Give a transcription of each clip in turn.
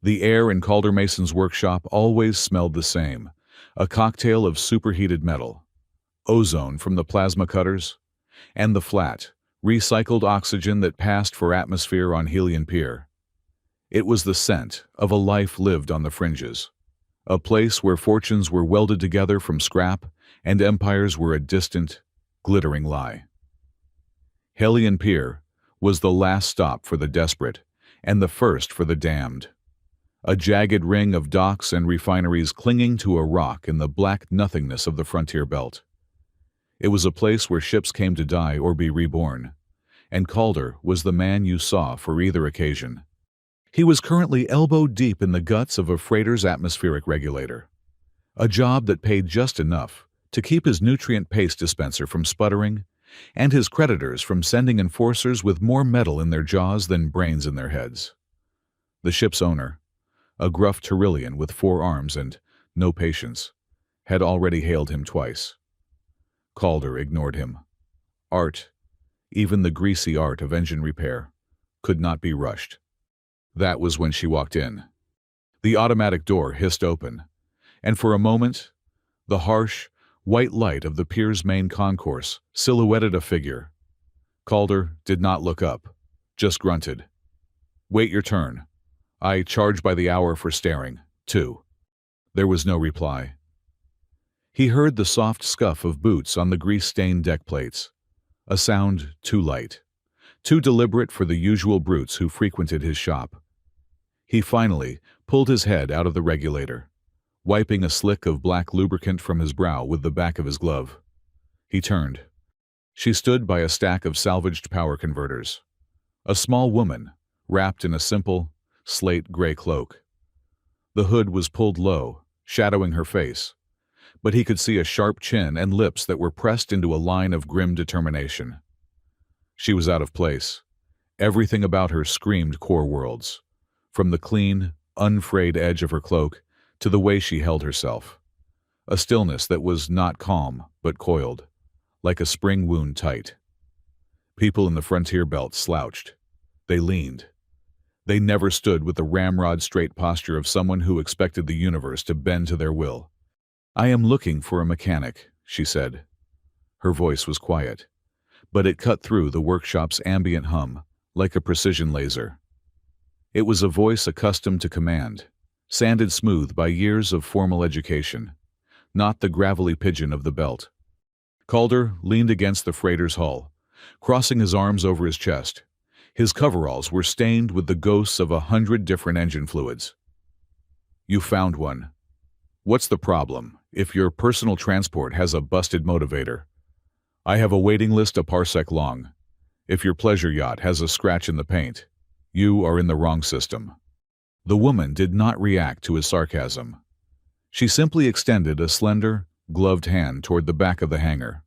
The air in Calder Mason's workshop always smelled the same, a cocktail of superheated metal, ozone from the plasma cutters, and the flat, recycled oxygen that passed for atmosphere on Helion Pier. It was the scent of a life lived on the fringes, a place where fortunes were welded together from scrap and empires were a distant, glittering lie. Helion Pier was the last stop for the desperate and the first for the damned. A jagged ring of docks and refineries clinging to a rock in the black nothingness of the frontier belt. It was a place where ships came to die or be reborn, and Calder was the man you saw for either occasion. He was currently elbow-deep in the guts of a freighter's atmospheric regulator, a job that paid just enough to keep his nutrient paste dispenser from sputtering and his creditors from sending enforcers with more metal in their jaws than brains in their heads. The ship's owner, a gruff Tyrillian with 4 arms and no patience, had already hailed him twice. Calder ignored him. Art, even the greasy art of engine repair, could not be rushed. That was when she walked in. The automatic door hissed open, and for a moment, the harsh, white light of the pier's main concourse silhouetted a figure. Calder did not look up, just grunted. "Wait your turn. I charge by the hour for staring, too." There was no reply. He heard the soft scuff of boots on the grease-stained deck plates, a sound too light, too deliberate for the usual brutes who frequented his shop. He finally pulled his head out of the regulator, wiping a slick of black lubricant from his brow with the back of his glove. He turned. She stood by a stack of salvaged power converters, a small woman wrapped in a simple, slate-gray cloak. The hood was pulled low, shadowing her face, but he could see a sharp chin and lips that were pressed into a line of grim determination. She was out of place. Everything about her screamed Core Worlds, from the clean, unfrayed edge of her cloak to the way she held herself. A stillness that was not calm, but coiled, like a spring wound tight. People in the frontier belt slouched. They leaned. They never stood with the ramrod-straight posture of someone who expected the universe to bend to their will. "I am looking for a mechanic," she said. Her voice was quiet, but it cut through the workshop's ambient hum like a precision laser. It was a voice accustomed to command, sanded smooth by years of formal education, not the gravelly pigeon of the belt. Calder leaned against the freighter's hull, crossing his arms over his chest. His coveralls were stained with the ghosts of 100 different engine fluids. "You found one. What's the problem if your personal transport has a busted motivator? I have a waiting list a parsec long. If your pleasure yacht has a scratch in the paint, you are in the wrong system." The woman did not react to his sarcasm. She simply extended a slender, gloved hand toward the back of the hangar,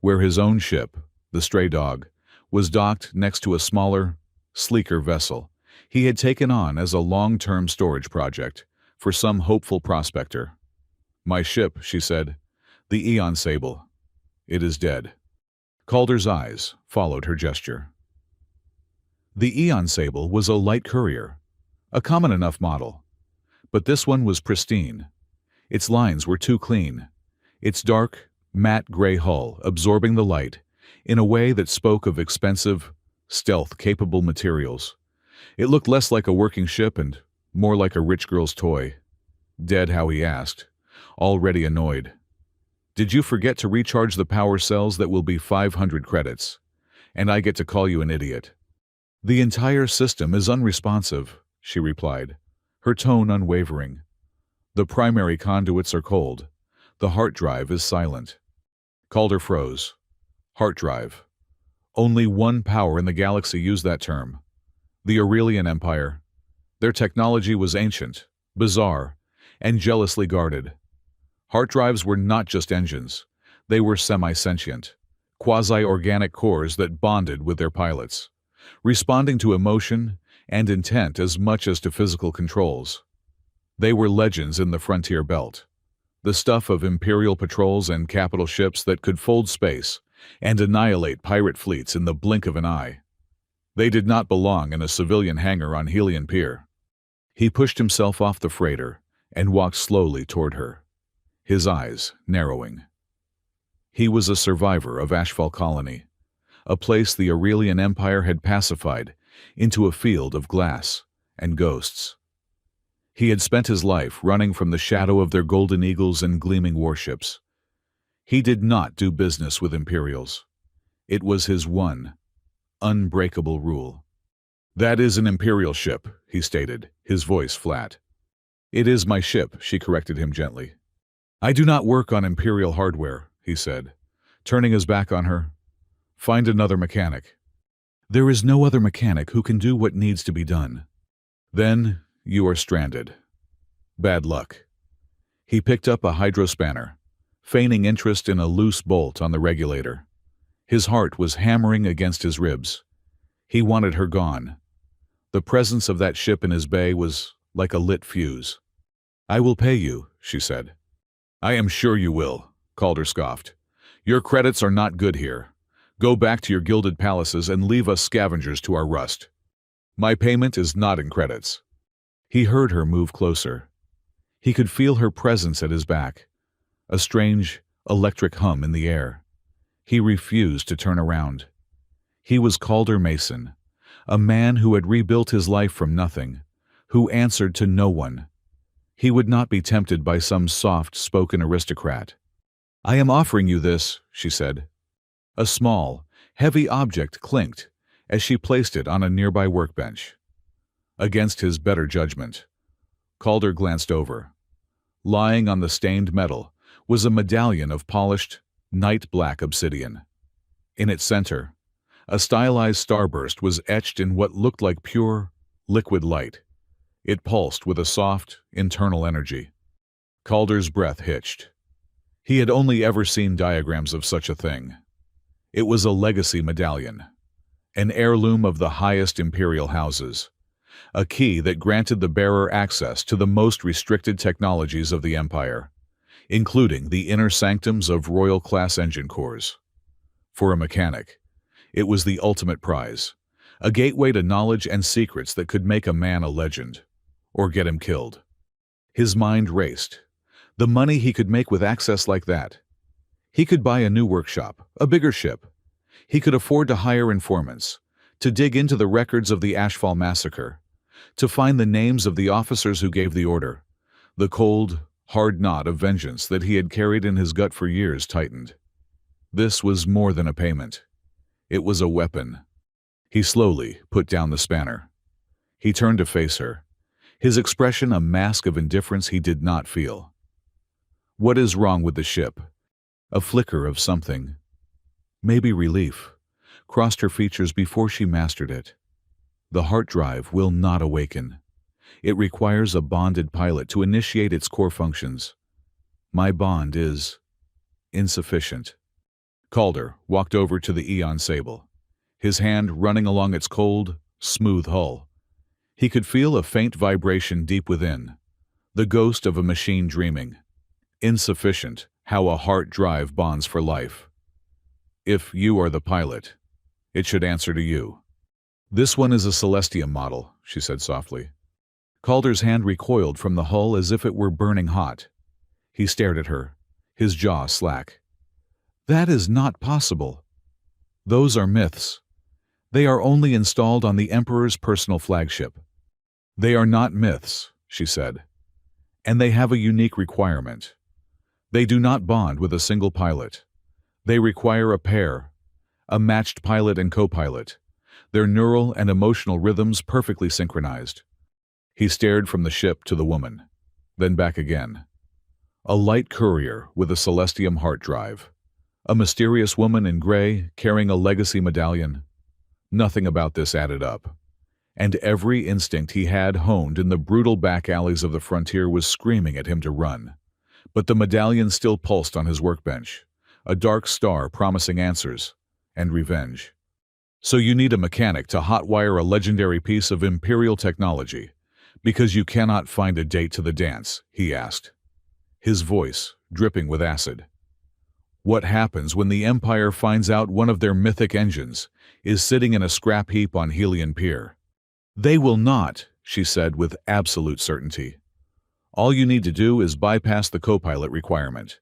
where his own ship, the Stray Dog, was docked next to a smaller, sleeker vessel he had taken on as a long-term storage project for some hopeful prospector. "My ship," she said, "the Eon Sable. It is dead." Calder's eyes followed her gesture. The Eon Sable was a light courier, a common enough model, but this one was pristine. Its lines were too clean, its dark, matte gray hull absorbing the light in a way that spoke of expensive, stealth-capable materials. It looked less like a working ship and more like a rich girl's toy. Dead how he asked, already annoyed. "Did you forget to recharge the power cells that will be 500 credits? And I get to call you an idiot." "The entire system is unresponsive," she replied, her tone unwavering. "The primary conduits are cold. The hard drive is silent." Calder froze. Hard drive. Only one power in the galaxy used that term. The Aurelian Empire. Their technology was ancient, bizarre, and jealously guarded. Hard drives were not just engines. They were semi-sentient, quasi-organic cores that bonded with their pilots, responding to emotion and intent as much as to physical controls. They were legends in the frontier belt, the stuff of imperial patrols and capital ships that could fold space and annihilate pirate fleets in the blink of an eye. They did not belong in a civilian hangar on Helion Pier. He pushed himself off the freighter and walked slowly toward her, his eyes narrowing. He was a survivor of Ashfall Colony, a place the Aurelian Empire had pacified into a field of glass and ghosts. He had spent his life running from the shadow of their golden eagles and gleaming warships. He did not do business with Imperials. It was his one, unbreakable rule. "That is an Imperial ship," he stated, his voice flat. "It is my ship," she corrected him gently. "I do not work on Imperial hardware," he said, turning his back on her. "Find another mechanic." "There is no other mechanic who can do what needs to be done." "Then you are stranded. Bad luck." He picked up a hydrospanner, feigning interest in a loose bolt on the regulator. His heart was hammering against his ribs. He wanted her gone. The presence of that ship in his bay was like a lit fuse. "I will pay you," she said. "I am sure you will," Calder scoffed. "Your credits are not good here. Go back to your gilded palaces and leave us scavengers to our rust. My payment is not in credits." He heard her move closer. He could feel her presence at his back, a strange, electric hum in the air. He refused to turn around. He was Calder Mason, a man who had rebuilt his life from nothing, who answered to no one. He would not be tempted by some soft-spoken aristocrat. "I am offering you this," she said. A small, heavy object clinked as she placed it on a nearby workbench. Against his better judgment, Calder glanced over. Lying on the stained metal was a medallion of polished, night-black obsidian. In its center, a stylized starburst was etched in what looked like pure, liquid light. It pulsed with a soft, internal energy. Calder's breath hitched. He had only ever seen diagrams of such a thing. It was a legacy medallion, an heirloom of the highest imperial houses, a key that granted the bearer access to the most restricted technologies of the Empire, including the inner sanctums of royal-class engine cores. For a mechanic, it was the ultimate prize, a gateway to knowledge and secrets that could make a man a legend, or get him killed. His mind raced. The money he could make with access like that. He could buy a new workshop, a bigger ship. He could afford to hire informants, to dig into the records of the Ashfall massacre, to find the names of the officers who gave the order. The cold, hard knot of vengeance that he had carried in his gut for years tightened. This was more than a payment. It was a weapon. He slowly put down the spanner. He turned to face her, his expression a mask of indifference he did not feel. "What is wrong with the ship?" A flicker of something, maybe relief, crossed her features before she mastered it. "The heart drive will not awaken. It requires a bonded pilot to initiate its core functions. My bond is insufficient." Calder walked over to the Eon Sable, his hand running along its cold, smooth hull. He could feel a faint vibration deep within, the ghost of a machine dreaming. Insufficient, how a heart drive bonds for life. If you are the pilot, it should answer to you. "This one is a Celestium model," she said softly. Calder's hand recoiled from the hull as if it were burning hot. He stared at her, his jaw slack. "That is not possible. Those are myths. They are only installed on the Emperor's personal flagship." "They are not myths," she said. "And they have a unique requirement. They do not bond with a single pilot. They require a pair, a matched pilot and co-pilot, their neural and emotional rhythms perfectly synchronized." He stared from the ship to the woman, then back again. A light courier with a Celestium heart drive. A mysterious woman in gray carrying a legacy medallion. Nothing about this added up. And every instinct he had honed in the brutal back alleys of the frontier was screaming at him to run. But the medallion still pulsed on his workbench, a dark star promising answers and revenge. "So you need a mechanic to hotwire a legendary piece of Imperial technology, because you cannot find a date to the dance?" he asked, his voice dripping with acid. "What happens when the Empire finds out one of their mythic engines is sitting in a scrap heap on Helion Pier?" "They will not," she said with absolute certainty. All you need to do is bypass the co-pilot requirement.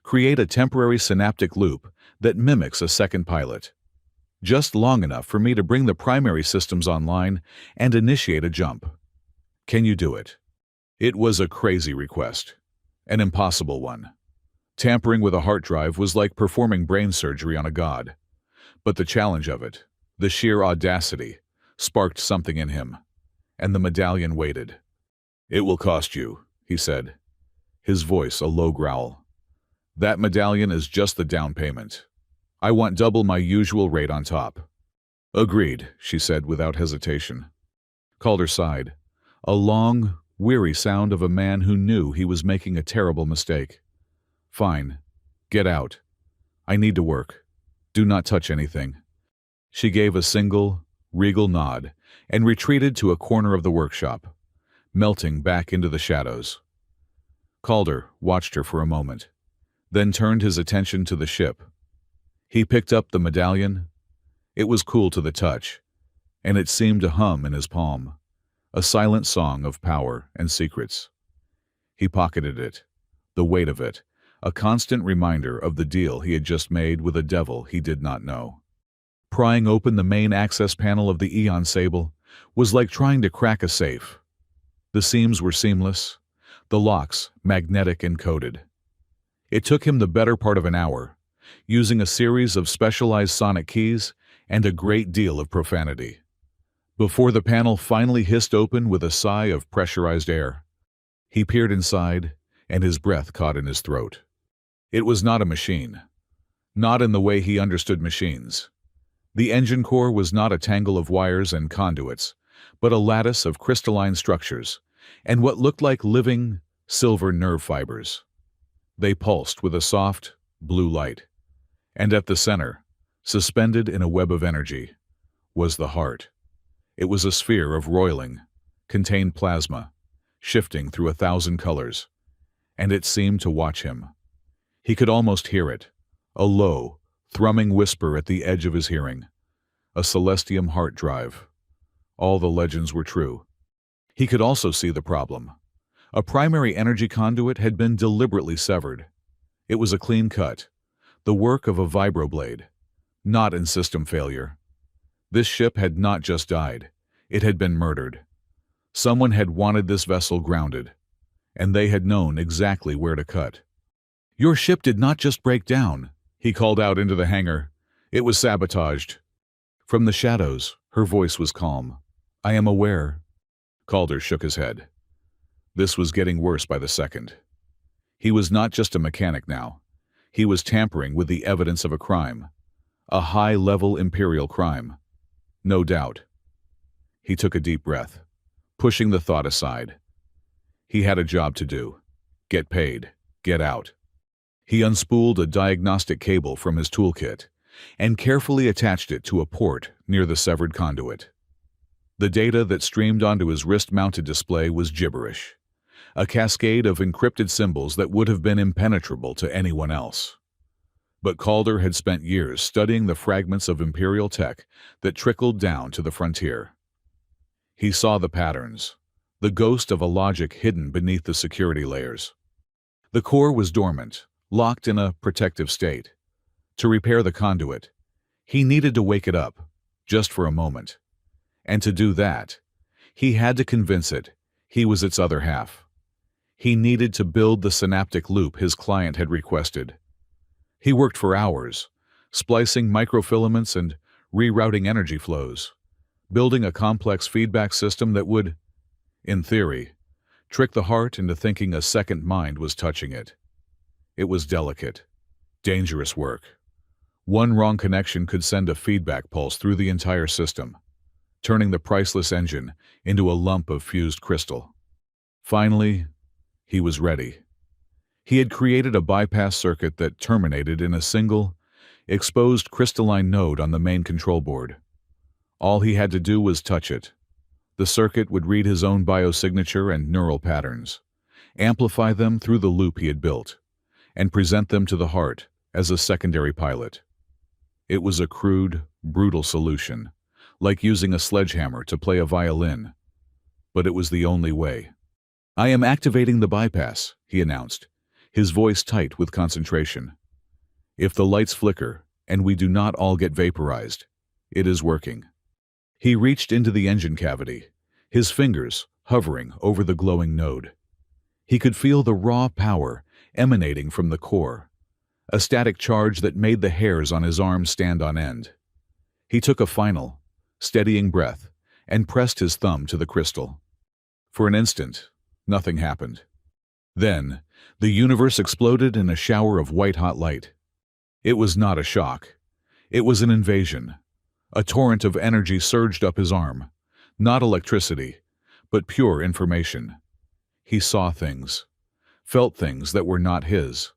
Create a temporary synaptic loop that mimics a second pilot. Just long enough for me to bring the primary systems online and initiate a jump. Can you do it? It was a crazy request. An impossible one. Tampering with a hard drive was like performing brain surgery on a god. But the challenge of it, the sheer audacity, sparked something in him. And the medallion waited. "It will cost you," he said, his voice a low growl. "That medallion is just the down payment. I want double my usual rate on top." "Agreed," she said without hesitation. Calder sighed, a long, weary sound of a man who knew he was making a terrible mistake. "Fine. Get out. I need to work. Do not touch anything." She gave a single, regal nod and retreated to a corner of the workshop, melting back into the shadows. Calder watched her for a moment, then turned his attention to the ship. He picked up the medallion. It was cool to the touch, and it seemed to hum in his palm, a silent song of power and secrets. He pocketed it, the weight of it, a constant reminder of the deal he had just made with a devil he did not know. Prying open the main access panel of the Eon Sable was like trying to crack a safe. The seams were seamless, the locks magnetic and coated. It took him the better part of an hour, using a series of specialized sonic keys and a great deal of profanity, before the panel finally hissed open with a sigh of pressurized air. He peered inside, and his breath caught in his throat. It was not a machine. Not in the way he understood machines. The engine core was not a tangle of wires and conduits, but a lattice of crystalline structures, and what looked like living, silver nerve fibers. They pulsed with a soft, blue light. And at the center, suspended in a web of energy, was the heart. It was a sphere of roiling, contained plasma, shifting through 1,000 colors, and it seemed to watch him. He could almost hear it, a low, thrumming whisper at the edge of his hearing. A Celestium heart drive. All the legends were true. He could also see the problem. A primary energy conduit had been deliberately severed. It was a clean cut, the work of a vibroblade, not in system failure. This ship had not just died, it had been murdered. Someone had wanted this vessel grounded, and they had known exactly where to cut. "Your ship did not just break down," he called out into the hangar. "It was sabotaged." From the shadows, her voice was calm. "I am aware." Calder shook his head. This was getting worse by the second. He was not just a mechanic now. He was tampering with the evidence of a crime. A high-level imperial crime. No doubt. He took a deep breath, pushing the thought aside. He had a job to do. Get paid. Get out. He unspooled a diagnostic cable from his toolkit and carefully attached it to a port near the severed conduit. The data that streamed onto his wrist-mounted display was gibberish, a cascade of encrypted symbols that would have been impenetrable to anyone else. But Calder had spent years studying the fragments of imperial tech that trickled down to the frontier. He saw the patterns, the ghost of a logic hidden beneath the security layers. The core was dormant, locked in a protective state. To repair the conduit, he needed to wake it up, just for a moment. And to do that, he had to convince it he was its other half. He needed to build the synaptic loop his client had requested. He worked for hours, splicing microfilaments and rerouting energy flows, building a complex feedback system that would, in theory, trick the heart into thinking a second mind was touching it. It was delicate, dangerous work. One wrong connection could send a feedback pulse through the entire system, turning the priceless engine into a lump of fused crystal. Finally, he was ready. He had created a bypass circuit that terminated in a single, exposed crystalline node on the main control board. All he had to do was touch it. The circuit would read his own biosignature and neural patterns, amplify them through the loop he had built, and present them to the heart as a secondary pilot. It was a crude, brutal solution, like using a sledgehammer to play a violin. but it was the only way. "I am activating the bypass," he announced, his voice tight with concentration. "If the lights flicker and we do not all get vaporized, it is working." He reached into the engine cavity, his fingers hovering over the glowing node. He could feel the raw power emanating from the core, a static charge that made the hairs on his arms stand on end. He took a final, steadying breath and pressed his thumb to the crystal. For an instant, nothing happened. Then, the universe exploded in a shower of white-hot light. It was not a shock. It was an invasion. A torrent of energy surged up his arm, not electricity, but pure information. He saw things, felt things that were not his.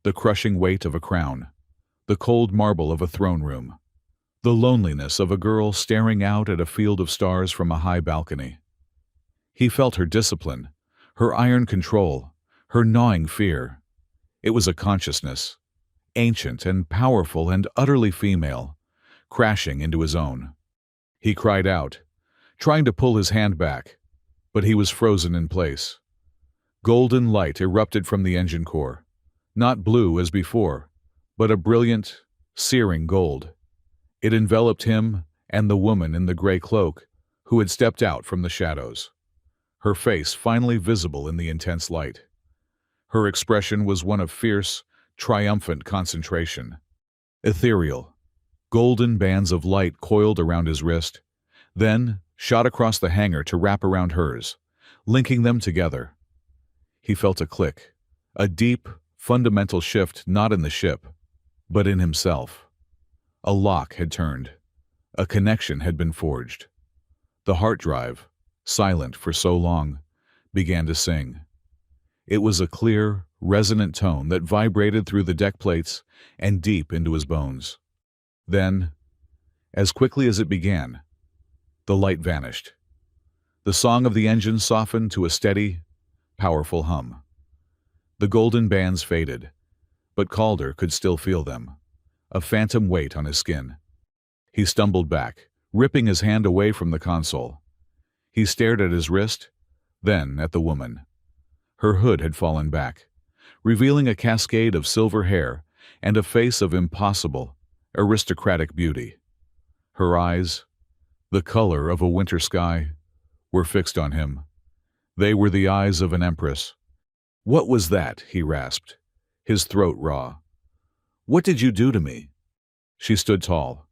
The crushing weight of a crown, the cold marble of a throne room, the loneliness of a girl staring out at a field of stars from a high balcony. He felt her discipline, her iron control, her gnawing fear. It was a consciousness, ancient and powerful and utterly female, crashing into his own. He cried out, trying to pull his hand back, but he was frozen in place. Golden light erupted from the engine core, not blue as before, but a brilliant, searing gold. It enveloped him and the woman in the gray cloak who had stepped out from the shadows, her face finally visible in the intense light. Her expression was one of fierce, triumphant concentration. Ethereal, golden bands of light coiled around his wrist, then shot across the hangar to wrap around hers, linking them together. He felt a click, a deep, fundamental shift not in the ship, but in himself. A lock had turned. A connection had been forged. The heart drive, silent for so long, began to sing. It was a clear, resonant tone that vibrated through the deck plates and deep into his bones. Then, as quickly as it began, the light vanished. The song of the engine softened to a steady, powerful hum. The golden bands faded, but Calder could still feel them, a phantom weight on his skin. He stumbled back, ripping his hand away from the console. He stared at his wrist, then at the woman. Her hood had fallen back, revealing a cascade of silver hair and a face of impossible, aristocratic beauty. Her eyes, the color of a winter sky, were fixed on him. They were the eyes of an empress. "What was that?" he rasped, his throat raw. "What did you do to me?" She stood tall,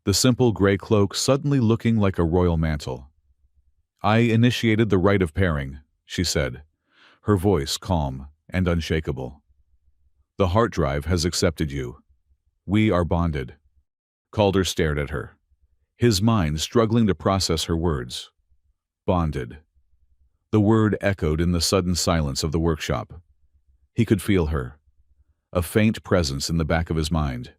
the simple gray cloak suddenly looking like a royal mantle. "I initiated the rite of pairing," she said, her voice calm and unshakable. "The heart drive has accepted you. We are bonded." Calder stared at her, his mind struggling to process her words. Bonded. The word echoed in the sudden silence of the workshop. He could feel her, a faint presence in the back of his mind,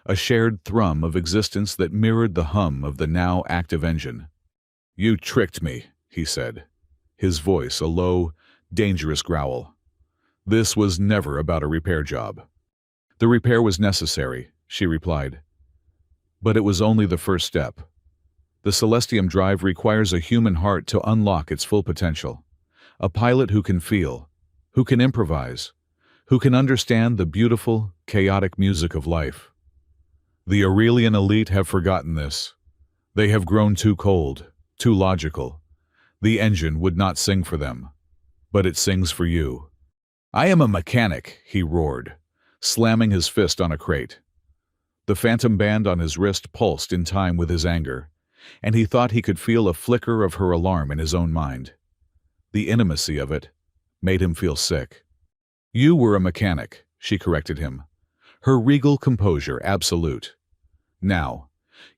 a shared thrum of existence that mirrored the hum of the now active engine. "You tricked me," he said, his voice a low, dangerous growl. "This was never about a repair job." "The repair was necessary," she replied. "But it was only the first step. The Celestium drive requires a human heart to unlock its full potential. A pilot who can feel, who can improvise, who can understand the beautiful, chaotic music of life. The Aurelian elite have forgotten this. They have grown too cold, too logical. The engine would not sing for them, but it sings for you." "I am a mechanic," he roared, slamming his fist on a crate. The phantom band on his wrist pulsed in time with his anger, and he thought he could feel a flicker of her alarm in his own mind. The intimacy of it made him feel sick. "You were a mechanic," she corrected him, her regal composure absolute. "Now,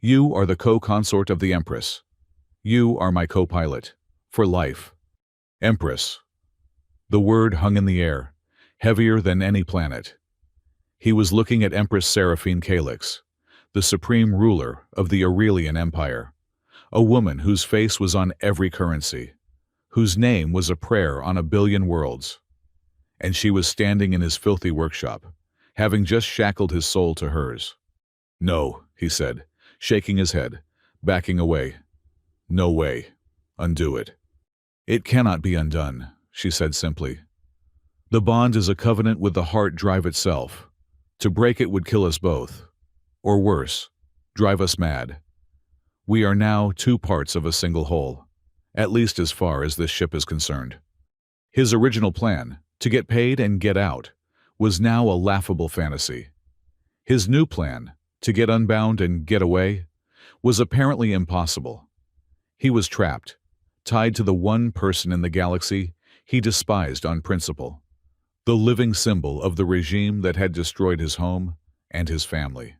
you are the co-consort of the Empress. You are my co-pilot, for life." Empress. The word hung in the air, heavier than any planet. He was looking at Empress Seraphine Calyx, the supreme ruler of the Aurelian Empire, a woman whose face was on every currency, whose name was a prayer on a billion worlds. And she was standing in his filthy workshop, having just shackled his soul to hers. "No," he said, shaking his head, backing away. "No way. Undo it." "It cannot be undone," she said simply. "The bond is a covenant with the heart drive itself. To break it would kill us both. Or worse, drive us mad. We are now two parts of a single whole, at least as far as this ship is concerned." His original plan, to get paid and get out, was now a laughable fantasy. His new plan, to get unbound and get away, was apparently impossible. He was trapped, tied to the one person in the galaxy he despised on principle, the living symbol of the regime that had destroyed his home and his family.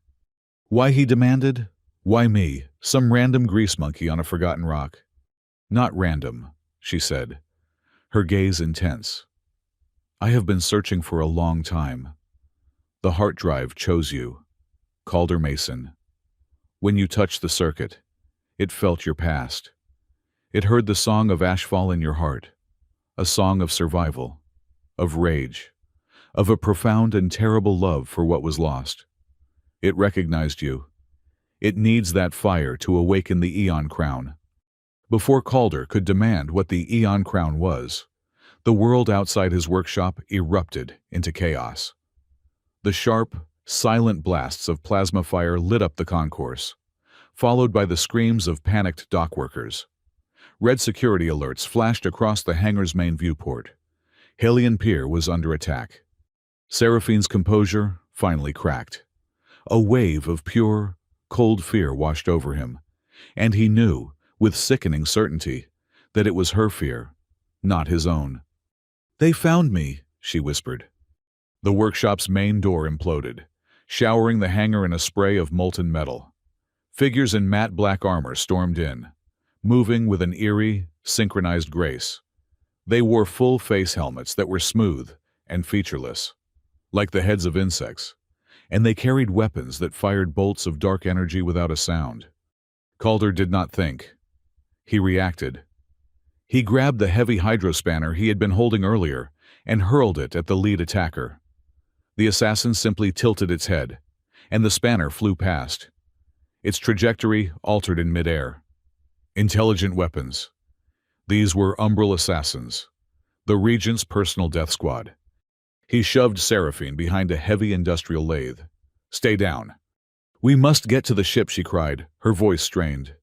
Why, he demanded? Why me, some random grease monkey on a forgotten rock? Not random, she said, her gaze intense. I have been searching for a long time. The heart drive chose you, Calder Mason. When you touched the circuit, it felt your past. It heard the song of ashfall in your heart, a song of survival, of rage, of a profound and terrible love for what was lost. It recognized you. It needs that fire to awaken the Eon Crown. Before Calder could demand what the Eon Crown was, the world outside his workshop erupted into chaos. The sharp, silent blasts of plasma fire lit up the concourse, followed by the screams of panicked dockworkers. Red security alerts flashed across the hangar's main viewport. Halion Pier was under attack. Seraphine's composure finally cracked. A wave of pure, cold fear washed over him, and he knew, with sickening certainty, that it was her fear, not his own. "They found me," she whispered. The workshop's main door imploded, showering the hangar in a spray of molten metal. Figures in matte black armor stormed in, moving with an eerie, synchronized grace. They wore full face helmets that were smooth and featureless, like the heads of insects, and they carried weapons that fired bolts of dark energy without a sound. Calder did not think. He reacted. He grabbed the heavy hydrospanner he had been holding earlier and hurled it at the lead attacker. The assassin simply tilted its head, and the spanner flew past. Its trajectory altered in midair. Intelligent weapons. These were Umbral assassins, the Regent's personal death squad. He shoved Seraphine behind a heavy industrial lathe. "Stay down." "We must get to the ship," she cried, her voice strained.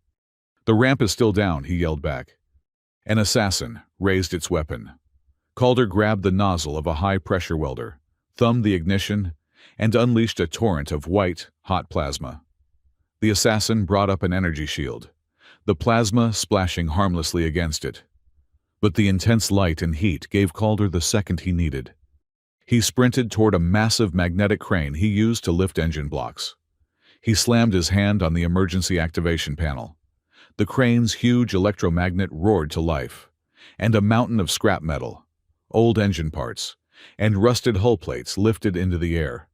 "The ramp is still down," he yelled back. An assassin raised its weapon. Calder grabbed the nozzle of a high-pressure welder, thumbed the ignition, and unleashed a torrent of white, hot plasma. The assassin brought up an energy shield, the plasma splashing harmlessly against it. But the intense light and heat gave Calder the second he needed. He sprinted toward a massive magnetic crane he used to lift engine blocks. He slammed his hand on the emergency activation panel. The crane's huge electromagnet roared to life, and a mountain of scrap metal, old engine parts, and rusted hull plates lifted into the air.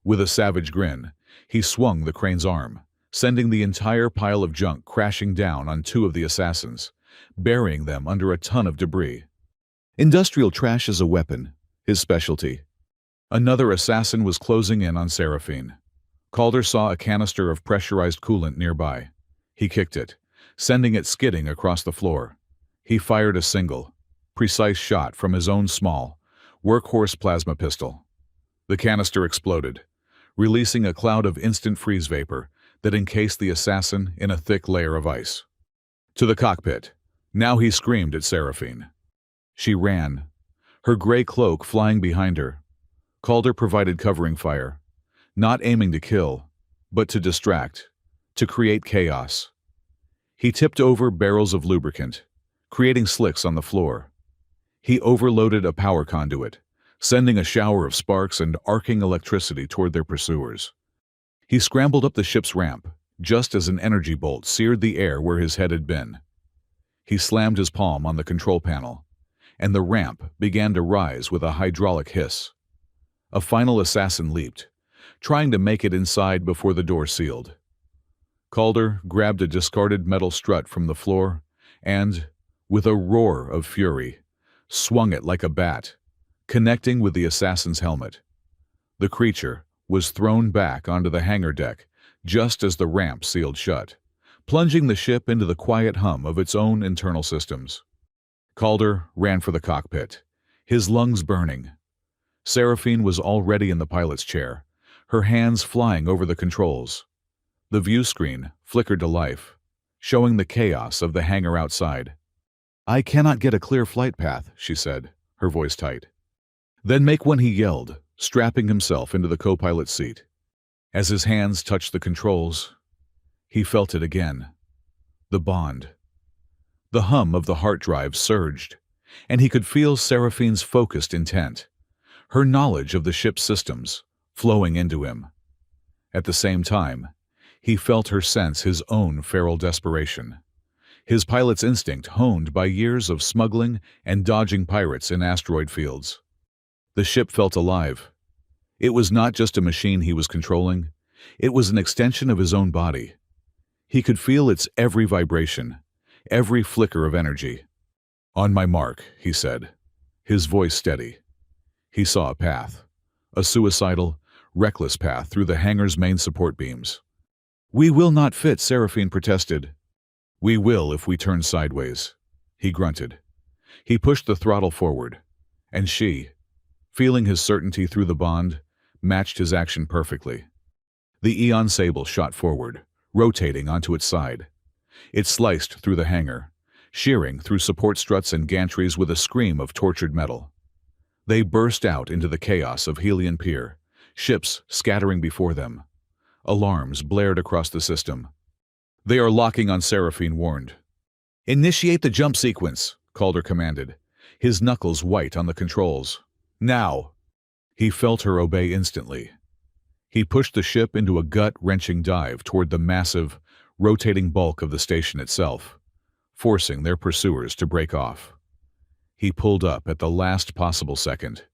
With a savage grin, he swung the crane's arm, sending the entire pile of junk crashing down on two of the assassins, burying them under a ton of debris. Industrial trash as a weapon, his specialty. Another assassin was closing in on Seraphine. Calder saw a canister of pressurized coolant nearby. He kicked it, sending it skidding across the floor. He fired a single, precise shot from his own small, workhorse plasma pistol. The canister exploded, releasing a cloud of instant freeze vapor that encased the assassin in a thick layer of ice. To the cockpit. Now he screamed at Seraphine. She ran, her gray cloak flying behind her. Calder provided covering fire, not aiming to kill, but to distract, to create chaos. He tipped over barrels of lubricant, creating slicks on the floor. He overloaded a power conduit, sending a shower of sparks and arcing electricity toward their pursuers. He scrambled up the ship's ramp, just as an energy bolt seared the air where his head had been. He slammed his palm on the control panel, and the ramp began to rise with a hydraulic hiss. A final assassin leaped, trying to make it inside before the door sealed. Calder grabbed a discarded metal strut from the floor and, with a roar of fury, swung it like a bat, connecting with the assassin's helmet. The creature was thrown back onto the hangar deck just as the ramp sealed shut, plunging the ship into the quiet hum of its own internal systems. Calder ran for the cockpit, his lungs burning. Seraphine was already in the pilot's chair, her hands flying over the controls. The view screen flickered to life, showing the chaos of the hangar outside. "I cannot get a clear flight path," she said, her voice tight. "Then make one," he yelled, strapping himself into the co-pilot's seat. As his hands touched the controls, he felt it again. The bond. The hum of the heart drive surged, and he could feel Seraphine's focused intent, her knowledge of the ship's systems, flowing into him. At the same time, he felt her sense his own feral desperation, his pilot's instinct honed by years of smuggling and dodging pirates in asteroid fields. The ship felt alive. It was not just a machine he was controlling, it was an extension of his own body. He could feel its every vibration, every flicker of energy. "On my mark," he said, his voice steady. He saw a path, a suicidal, reckless path through the hangar's main support beams. "We will not fit," Seraphine protested. "We will if we turn sideways," he grunted. He pushed the throttle forward, and she, feeling his certainty through the bond, matched his action perfectly. The Eon Sable shot forward, rotating onto its side. It sliced through the hangar, shearing through support struts and gantries with a scream of tortured metal. They burst out into the chaos of Helion Pier, ships scattering before them. Alarms blared across the system. "They are locking on," Seraphine warned. "Initiate the jump sequence," Calder commanded, his knuckles white on the controls. "Now!" He felt her obey instantly. He pushed the ship into a gut-wrenching dive toward the massive, rotating bulk of the station itself, forcing their pursuers to break off. He pulled up at the last possible second,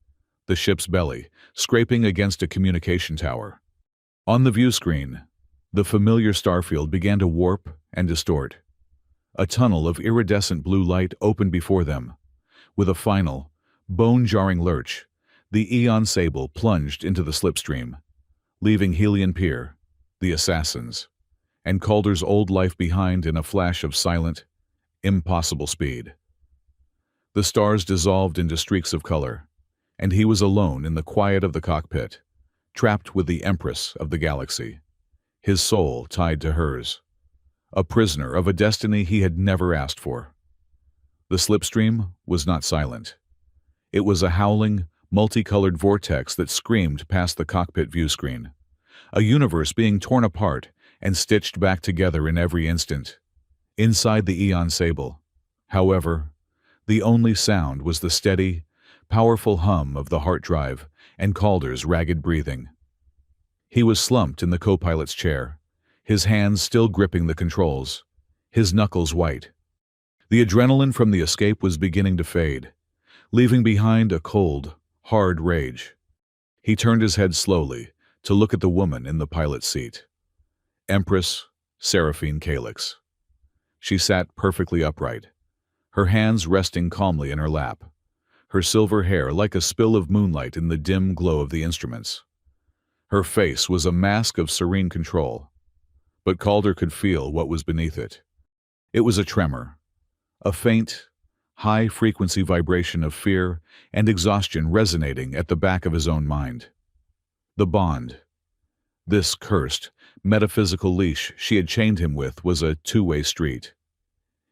the ship's belly scraping against a communication tower. On the view screen, the familiar starfield began to warp and distort. A tunnel of iridescent blue light opened before them. With a final, bone-jarring lurch, the Eon Sable plunged into the slipstream, leaving Helion Pier, the assassins, and Calder's old life behind in a flash of silent, impossible speed. The stars dissolved into streaks of color, and he was alone in the quiet of the cockpit, trapped with the Empress of the galaxy, his soul tied to hers, a prisoner of a destiny he had never asked for. The slipstream was not silent. It was a howling, multicolored vortex that screamed past the cockpit view screen, a universe being torn apart and stitched back together in every instant. Inside the Eon Sable, however, the only sound was the steady, powerful hum of the heart drive and Calder's ragged breathing. He was slumped in the co-pilot's chair, his hands still gripping the controls, his knuckles white. The adrenaline from the escape was beginning to fade, leaving behind a cold, hard rage. He turned his head slowly to look at the woman in the pilot's seat. Empress Seraphine Calyx. She sat perfectly upright, her hands resting calmly in her lap, her silver hair like a spill of moonlight in the dim glow of the instruments. Her face was a mask of serene control, but Calder could feel what was beneath it. It was a tremor, a faint, high-frequency vibration of fear and exhaustion resonating at the back of his own mind. The bond, this cursed, metaphysical leash she had chained him with, was a two-way street.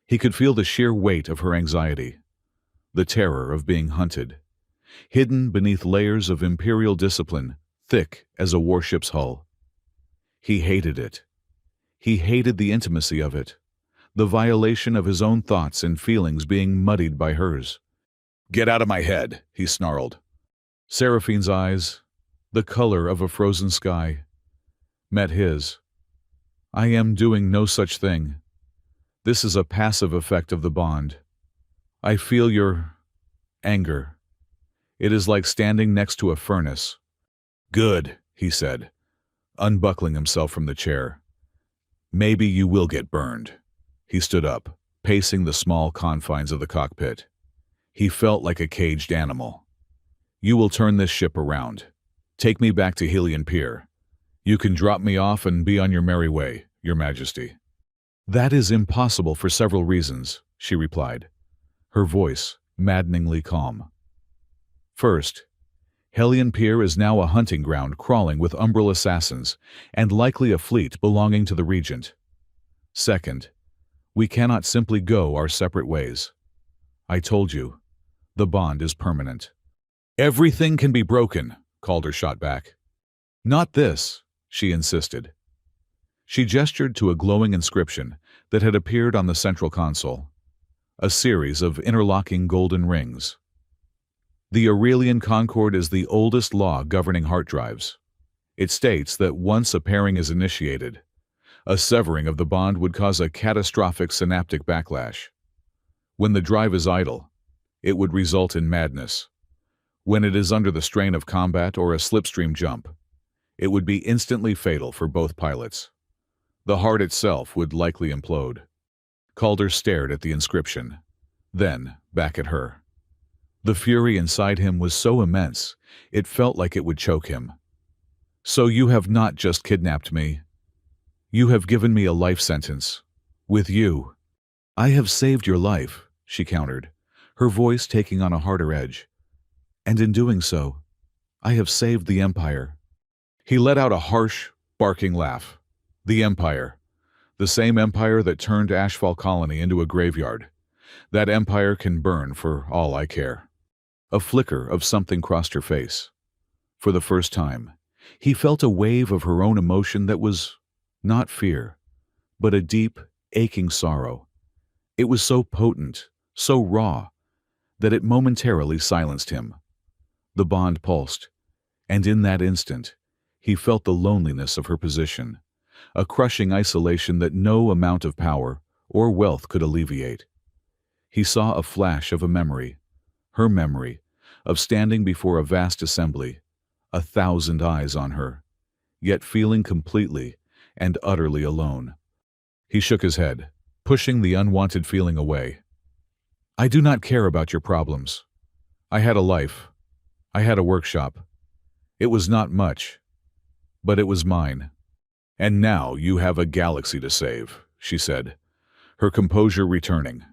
He could feel the sheer weight of her anxiety, the terror of being hunted, hidden beneath layers of imperial discipline thick as a warship's hull. He hated it. He hated the intimacy of it, the violation of his own thoughts and feelings being muddied by hers. "Get out of my head," he snarled. Seraphine's eyes, the color of a frozen sky, met his. "I am doing no such thing. This is a passive effect of the bond. I feel your anger. It is like standing next to a furnace." "Good," he said, unbuckling himself from the chair. "Maybe you will get burned." He stood up, pacing the small confines of the cockpit. He felt like a caged animal. "You will turn this ship around. Take me back to Helion Pier. You can drop me off and be on your merry way, Your Majesty." "That is impossible for several reasons," she replied, her voice maddeningly calm. First, Hellion Pier is now a hunting ground crawling with Umbral assassins and likely a fleet belonging to the Regent. Second, we cannot simply go our separate ways. I told you, the bond is permanent. Everything can be broken, Calder shot back. Not this, she insisted. She gestured to a glowing inscription that had appeared on the central console, a series of interlocking golden rings. The Aurelian Concord is the oldest law governing heart drives. It states that once a pairing is initiated, a severing of the bond would cause a catastrophic synaptic backlash. When the drive is idle, it would result in madness. When it is under the strain of combat or a slipstream jump, it would be instantly fatal for both pilots. The heart itself would likely implode. Calder stared at the inscription, then back at her. The fury inside him was so immense, it felt like it would choke him. So you have not just kidnapped me. You have given me a life sentence. With you. I have saved your life, she countered, her voice taking on a harder edge. And in doing so, I have saved the Empire. He let out a harsh, barking laugh. The Empire. The same Empire that turned Ashfall Colony into a graveyard. That Empire can burn for all I care. A flicker of something crossed her face. For the first time, he felt a wave of her own emotion that was not fear, but a deep, aching sorrow. It was so potent, so raw, that it momentarily silenced him. The bond pulsed, and in that instant, he felt the loneliness of her position, a crushing isolation that no amount of power or wealth could alleviate. He saw a flash of a memory, her memory, of standing before a vast assembly, 1,000 eyes on her, yet feeling completely and utterly alone. He shook his head, pushing the unwanted feeling away. I do not care about your problems. I had a life. I had a workshop. It was not much, but it was mine. And now you have a galaxy to save, she said, her composure returning.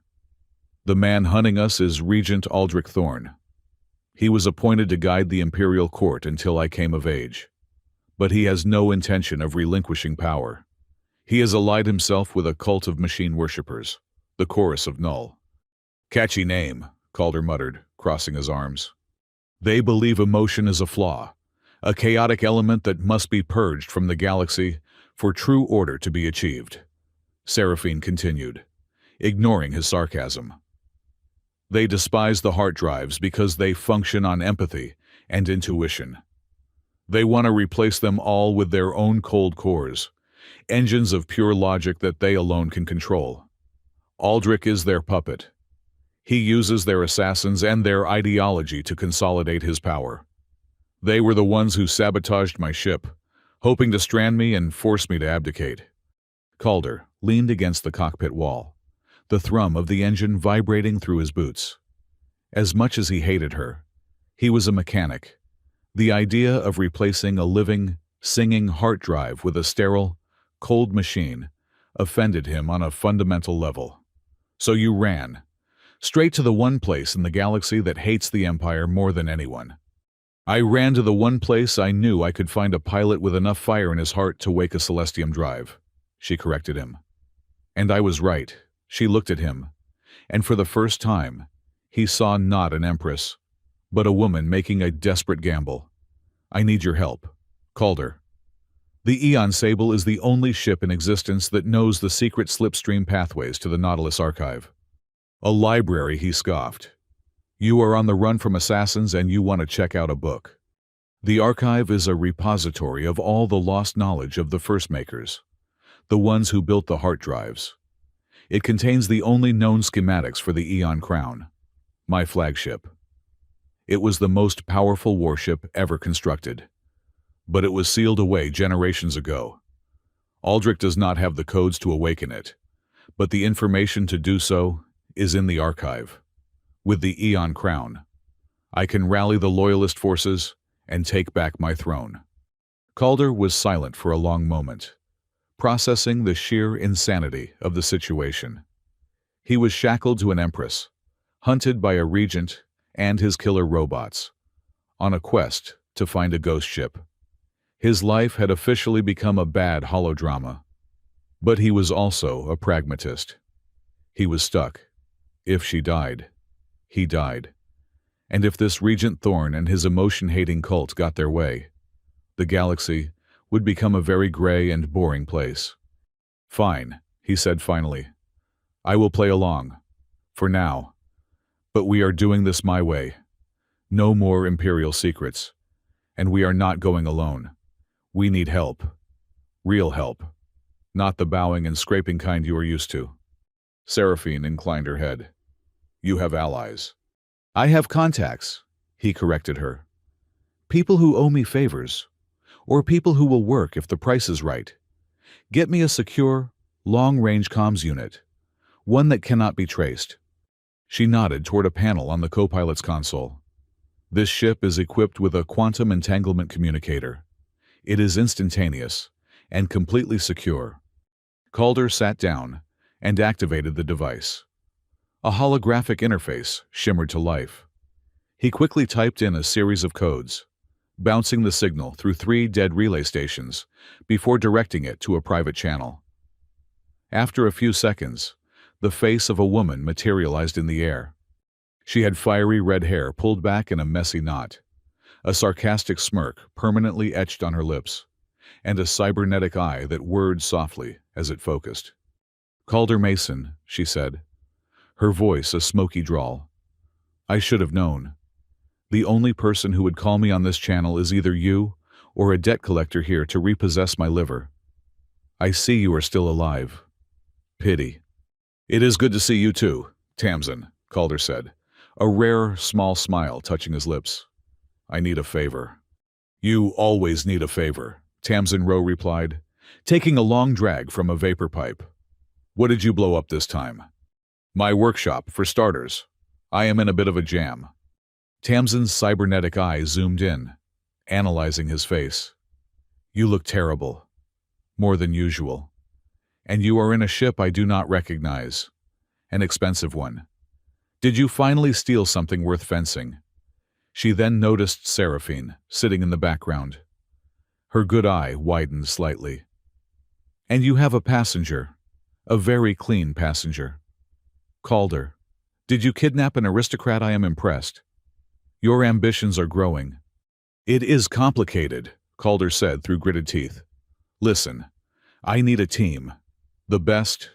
The man hunting us is Regent Aldrich Thorne. He was appointed to guide the Imperial Court until I came of age. But he has no intention of relinquishing power. He has allied himself with a cult of machine worshippers, the Chorus of Null. Catchy name, Calder muttered, crossing his arms. They believe emotion is a flaw, a chaotic element that must be purged from the galaxy for true order to be achieved. Seraphine continued, ignoring his sarcasm. They despise the heart drives because they function on empathy and intuition. They want to replace them all with their own cold cores, engines of pure logic that they alone can control. Aldrich is their puppet. He uses their assassins and their ideology to consolidate his power. They were the ones who sabotaged my ship, hoping to strand me and force me to abdicate. Calder leaned against the cockpit wall, the thrum of the engine vibrating through his boots. As much as he hated her, he was a mechanic. The idea of replacing a living, singing heart drive with a sterile, cold machine offended him on a fundamental level. So you ran, straight to the one place in the galaxy that hates the Empire more than anyone. I ran to the one place I knew I could find a pilot with enough fire in his heart to wake a Celestium drive, she corrected him. And I was right. She looked at him, and for the first time, he saw not an Empress, but a woman making a desperate gamble. I need your help. Calder. The Eon Sable is the only ship in existence that knows the secret slipstream pathways to the Nautilus archive. A library, he scoffed. You are on the run from assassins and you want to check out a book. The archive is a repository of all the lost knowledge of the first makers, the ones who built the heart drives. It contains the only known schematics for the Eon Crown, my flagship. It was the most powerful warship ever constructed, but it was sealed away generations ago. Aldrich does not have the codes to awaken it, but the information to do so is in the archive. With the Eon Crown, I can rally the Loyalist forces and take back my throne. Calder was silent for a long moment, processing the sheer insanity of the situation. He was shackled to an Empress, hunted by a regent and his killer robots, on a quest to find a ghost ship. His life had officially become a bad holodrama. But he was also a pragmatist. He was stuck. If she died, he died. And if this Regent Thorn and his emotion-hating cult got their way, the galaxy would become a very gray and boring place. "Fine," he said finally. "I will play along. For now. But we are doing this my way. No more Imperial secrets. And we are not going alone. We need help. Real help. Not the bowing and scraping kind you are used to." Seraphine inclined her head. "You have allies." "I have contacts," he corrected her. "People who owe me favors. Or people who will work if the price is right. Get me a secure, long-range comms unit. One that cannot be traced." She nodded toward a panel on the co-pilot's console. "This ship is equipped with a quantum entanglement communicator. It is instantaneous and completely secure." Calder sat down and activated the device. A holographic interface shimmered to life. He quickly typed in a series of codes, bouncing the signal through 3 dead relay stations before directing it to a private channel. After a few seconds, the face of a woman materialized in the air. She had fiery red hair pulled back in a messy knot, a sarcastic smirk permanently etched on her lips, and a cybernetic eye that whirred softly as it focused. "Calder Mason," she said, her voice a smoky drawl. "I should have known. The only person who would call me on this channel is either you or a debt collector here to repossess my liver. I see you are still alive. Pity." "It is good to see you too, Tamsin," Calder said, a rare, small smile touching his lips. "I need a favor." "You always need a favor," Tamsin Rowe replied, taking a long drag from a vapor pipe. "What did you blow up this time?" "My workshop, for starters. I am in a bit of a jam." Tamsin's cybernetic eye zoomed in, analyzing his face. "You look terrible. More than usual. And you are in a ship I do not recognize. An expensive one. Did you finally steal something worth fencing?" She then noticed Seraphine, sitting in the background. Her good eye widened slightly. "And you have a passenger. A very clean passenger. Calder, did you kidnap an aristocrat? I am impressed. Your ambitions are growing." "It is complicated," Calder said through gritted teeth. "Listen, I need a team. The best.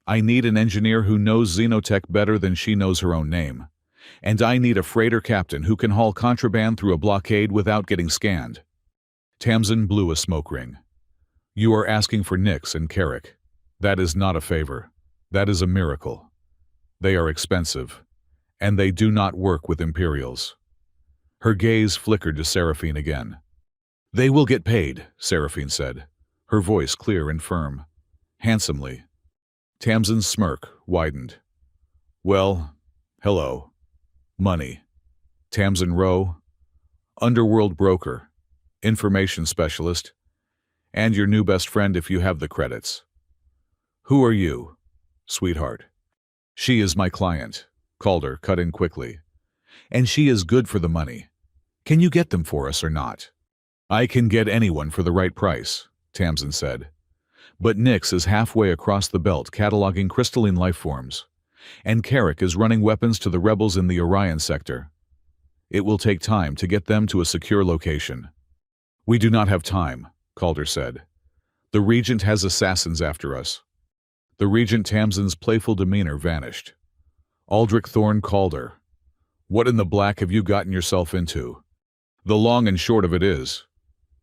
I need an engineer who knows Xenotech better than she knows her own name. And I need a freighter captain who can haul contraband through a blockade without getting scanned." Tamsin blew a smoke ring. "You are asking for Nix and Carrick. That is not a favor. That is a miracle. They are expensive, and they do not work with Imperials." Her gaze flickered to Seraphine again. "They will get paid," Seraphine said, her voice clear and firm. "Handsomely." Tamsin's smirk widened. "Well, hello. Money. Tamsin Rowe, underworld broker, information specialist, and your new best friend if you have the credits. Who are you, sweetheart?" "She is my client," Calder cut in quickly. "And she is good for the money. Can you get them for us or not?" "I can get anyone for the right price," Tamsin said. "But Nix is halfway across the belt cataloging crystalline life forms, and Carrick is running weapons to the rebels in the Orion sector. It will take time to get them to a secure location." "We do not have time," Calder said. "The Regent has assassins after us." The Regent Tamsin's playful demeanor vanished. "Aldrich Thorne Calder, what in the black have you gotten yourself into? The long and short of it is,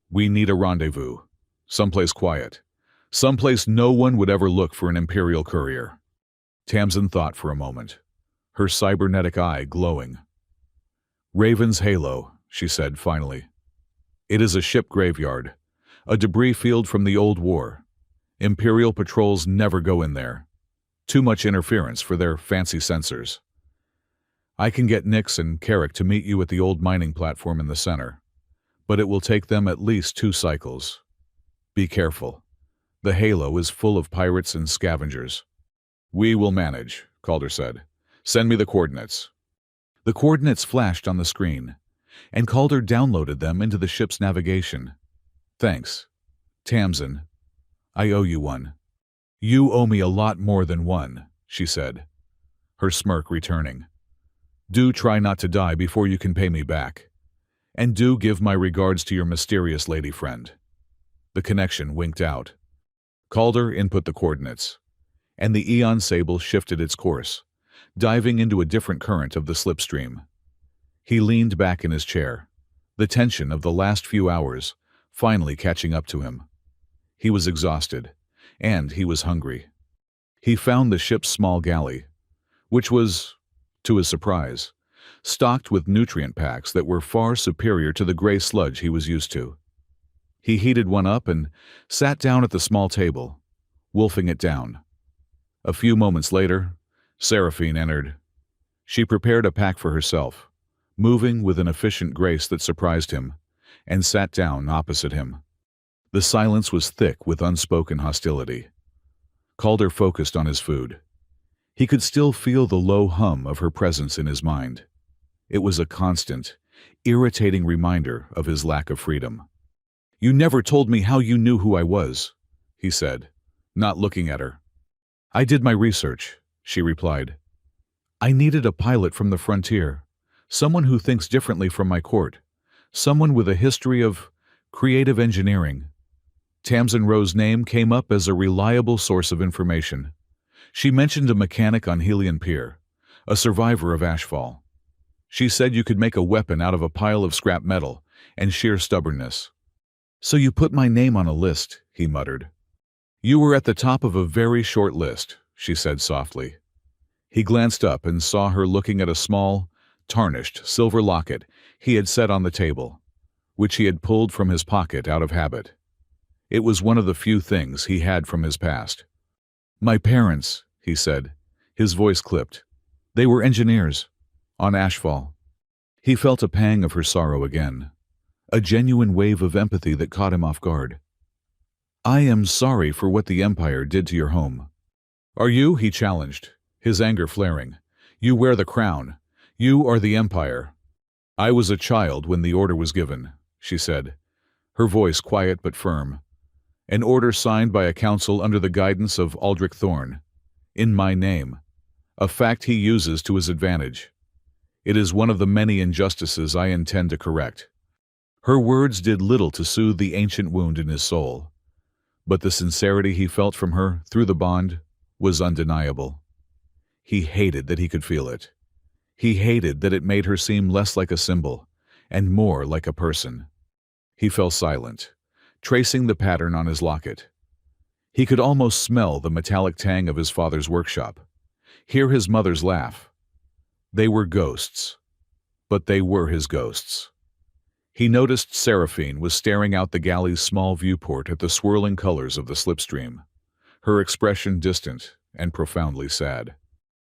we need a rendezvous, someplace quiet, someplace no one would ever look for an Imperial courier." Tamsin thought for a moment, her cybernetic eye glowing. "Raven's Halo," she said finally. "It is a ship graveyard, a debris field from the old war. Imperial patrols never go in there. Too much interference for their fancy sensors. I can get Nix and Carrick to meet you at the old mining platform in the center, but it will take them at least 2 cycles. Be careful. The Halo is full of pirates and scavengers." "We will manage," Calder said, Send me the coordinates. The coordinates flashed on the screen, and Calder downloaded them into the ship's navigation. Thanks, Tamsin. I owe you one. You owe me a lot more than one, she said, her smirk returning. Do try not to die before you can pay me back. And do give my regards to your mysterious lady friend. The connection winked out. Calder input the coordinates, and the Eon Sable shifted its course, diving into a different current of the slipstream. He leaned back in his chair, the tension of the last few hours finally catching up to him. He was exhausted, and he was hungry. He found the ship's small galley, which was, to his surprise, stocked with nutrient packs that were far superior to the gray sludge he was used to. He heated one up and sat down at the small table, wolfing it down. A few moments later, Seraphine entered. She prepared a pack for herself, moving with an efficient grace that surprised him, and sat down opposite him. The silence was thick with unspoken hostility. Calder focused on his food. He could still feel the low hum of her presence in his mind. It was a constant, irritating reminder of his lack of freedom. You never told me how you knew who I was, he said, not looking at her. I did my research, she replied. I needed a pilot from the frontier, someone who thinks differently from my court, someone with a history of creative engineering. Tamsin Rowe's name came up as a reliable source of information. She mentioned a mechanic on Helion Pier, a survivor of ashfall. She said you could make a weapon out of a pile of scrap metal and sheer stubbornness. So you put my name on a list, he muttered. You were at the top of a very short list, she said softly. He glanced up and saw her looking at a small, tarnished silver locket he had set on the table, which he had pulled from his pocket out of habit. It was one of the few things he had from his past. My parents, he said, his voice clipped. They were engineers, on ashfall. He felt a pang of her sorrow again, a genuine wave of empathy that caught him off guard. I am sorry for what the Empire did to your home. Are you? He challenged, his anger flaring. You wear the crown. You are the Empire. I was a child when the order was given, she said, her voice quiet but firm. An order signed by a council under the guidance of Aldrich Thorne, in my name, a fact he uses to his advantage. It is one of the many injustices I intend to correct. Her words did little to soothe the ancient wound in his soul, but the sincerity he felt from her through the bond was undeniable. He hated that he could feel it. He hated that it made her seem less like a symbol and more like a person. He fell silent, tracing the pattern on his locket. He could almost smell the metallic tang of his father's workshop, hear his mother's laugh. They were ghosts, but they were his ghosts. He noticed Seraphine was staring out the galley's small viewport at the swirling colors of the slipstream, her expression distant and profoundly sad.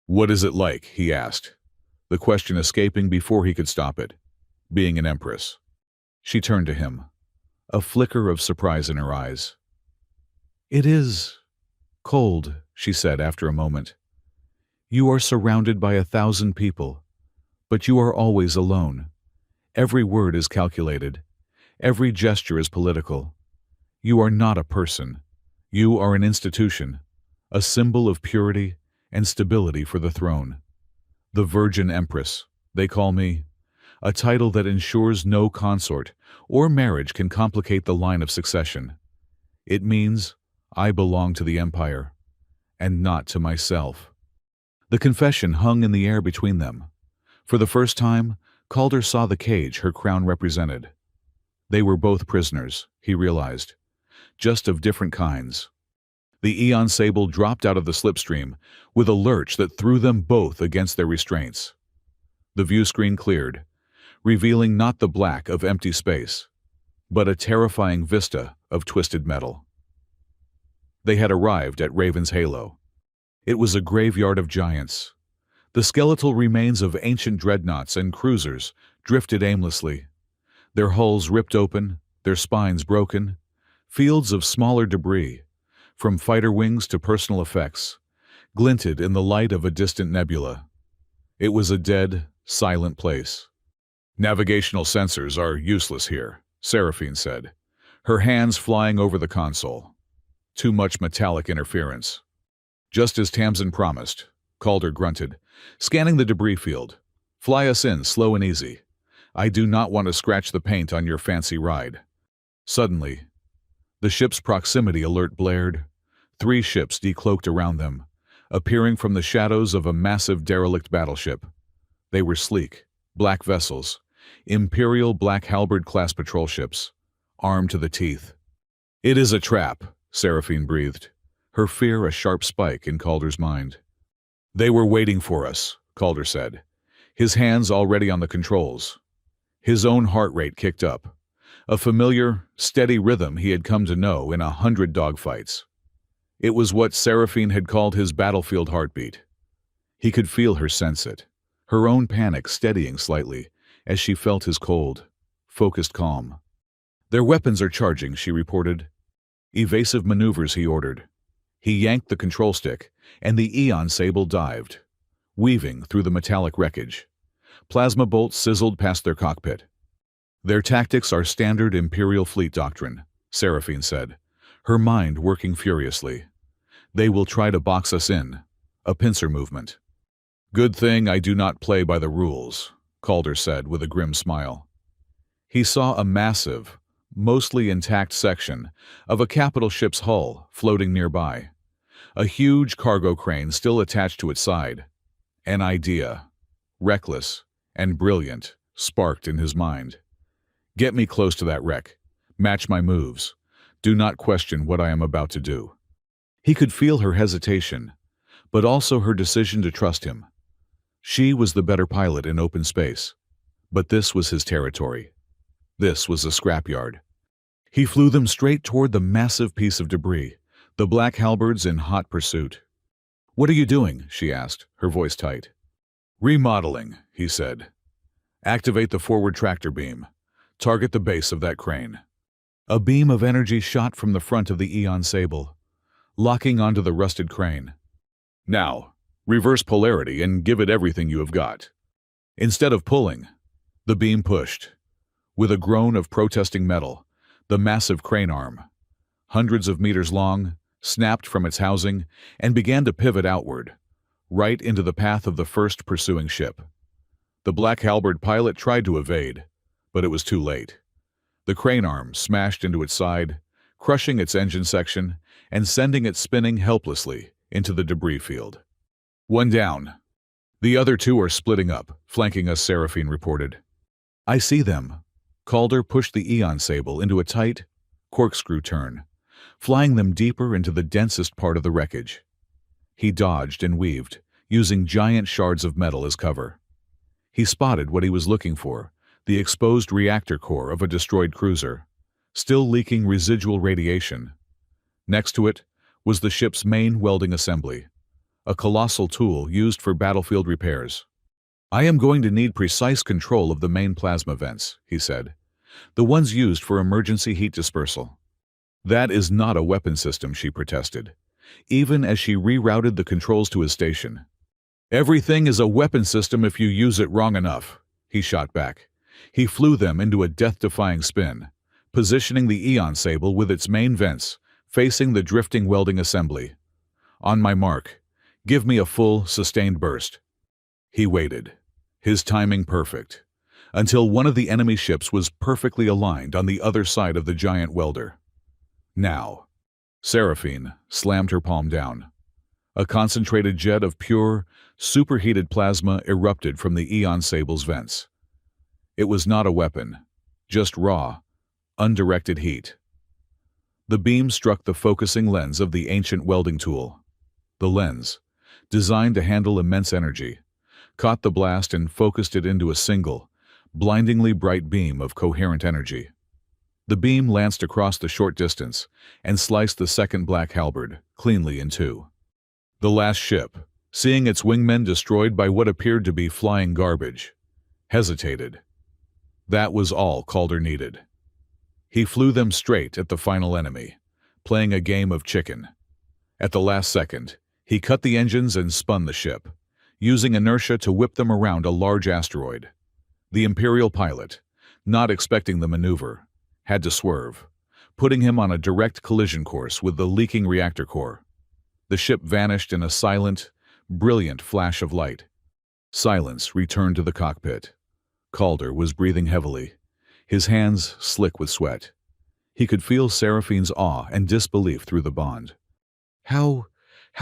What is it like? He asked, the question escaping before he could stop it, being an Empress. She turned to him, a flicker of surprise in her eyes. It is cold, she said after a moment. You are surrounded by 1,000 people, but you are always alone. Every word is calculated. Every gesture is political. You are not a person. You are an institution, a symbol of purity and stability for the throne. The Virgin Empress, they call me, a title that ensures no consort or marriage can complicate the line of succession. It means I belong to the Empire, and not to myself. The confession hung in the air between them. For the first time, Calder saw the cage her crown represented. They were both prisoners, he realized, just of different kinds. The Eon Sable dropped out of the slipstream with a lurch that threw them both against their restraints. The view screen cleared, revealing not the black of empty space, but a terrifying vista of twisted metal. They had arrived at Raven's Halo. It was a graveyard of giants. The skeletal remains of ancient dreadnoughts and cruisers drifted aimlessly, their hulls ripped open, their spines broken, fields of smaller debris, from fighter wings to personal effects, glinted in the light of a distant nebula. It was a dead, silent place. Navigational sensors are useless here, Seraphine said, her hands flying over the console. Too much metallic interference. Just as Tamsin promised, Calder grunted, scanning the debris field. Fly us in, slow and easy. I do not want to scratch the paint on your fancy ride. Suddenly, the ship's proximity alert blared. 3 ships decloaked around them, appearing from the shadows of a massive derelict battleship. They were sleek, black vessels, Imperial Black Halberd-class patrol ships, armed to the teeth. It is a trap, Seraphine breathed, her fear a sharp spike in Calder's mind. They were waiting for us, Calder said, his hands already on the controls. His own heart rate kicked up, a familiar, steady rhythm he had come to know in 100 dogfights. It was what Seraphine had called his battlefield heartbeat. He could feel her sense it, her own panic steadying slightly as she felt his cold, focused calm. Their weapons are charging, she reported. Evasive maneuvers, he ordered. He yanked the control stick, and the Eon Sable dived, weaving through the metallic wreckage. Plasma bolts sizzled past their cockpit. Their tactics are standard Imperial fleet doctrine, Seraphine said, her mind working furiously. They will try to box us in, a pincer movement. Good thing I do not play by the rules, Calder said with a grim smile. He saw a massive, mostly intact section of a capital ship's hull floating nearby, a huge cargo crane still attached to its side. An idea, reckless and brilliant, sparked in his mind. Get me close to that wreck. Match my moves. Do not question what I am about to do. He could feel her hesitation, but also her decision to trust him. She was the better pilot in open space, but this was his territory. This was a scrapyard. He flew them straight toward the massive piece of debris, the Black Halberds in hot pursuit. "What are you doing?" she asked, her voice tight. "Remodeling," he said. "Activate the forward tractor beam. Target the base of that crane." A beam of energy shot from the front of the Eon Sable, locking onto the rusted crane. "Now, reverse polarity and give it everything you have got." Instead of pulling, the beam pushed. With a groan of protesting metal, the massive crane arm, hundreds of meters long, snapped from its housing and began to pivot outward, right into the path of the first pursuing ship. The Black Halberd pilot tried to evade, but it was too late. The crane arm smashed into its side, crushing its engine section and sending it spinning helplessly into the debris field. "One down. The other 2 are splitting up, flanking us," Seraphine reported. "I see them." Calder pushed the Eon Sable into a tight, corkscrew turn, flying them deeper into the densest part of the wreckage. He dodged and weaved, using giant shards of metal as cover. He spotted what he was looking for, the exposed reactor core of a destroyed cruiser, still leaking residual radiation. Next to it was the ship's main welding assembly, a colossal tool used for battlefield repairs. "I am going to need precise control of the main plasma vents," he said, "the ones used for emergency heat dispersal." "That is not a weapon system," she protested, even as she rerouted the controls to his station. "Everything is a weapon system if you use it wrong enough," he shot back. He flew them into a death-defying spin, positioning the Eon Sable with its main vents facing the drifting welding assembly. "On my mark, give me a full, sustained burst." He waited, his timing perfect, until one of the enemy ships was perfectly aligned on the other side of the giant welder. "Now." Seraphine slammed her palm down. A concentrated jet of pure, superheated plasma erupted from the Eon Sable's vents. It was not a weapon, just raw, undirected heat. The beam struck the focusing lens of the ancient welding tool. The lens, designed to handle immense energy, caught the blast and focused it into a single, blindingly bright beam of coherent energy. The beam lanced across the short distance and sliced the second Black Halberd cleanly in 2. The last ship, seeing its wingmen destroyed by what appeared to be flying garbage, hesitated. That was all Calder needed. He flew them straight at the final enemy, playing a game of chicken. At the last second, he cut the engines and spun the ship, using inertia to whip them around a large asteroid. The Imperial pilot, not expecting the maneuver, had to swerve, putting him on a direct collision course with the leaking reactor core. The ship vanished in a silent, brilliant flash of light. Silence returned to the cockpit. Calder was breathing heavily, his hands slick with sweat. He could feel Seraphine's awe and disbelief through the bond. How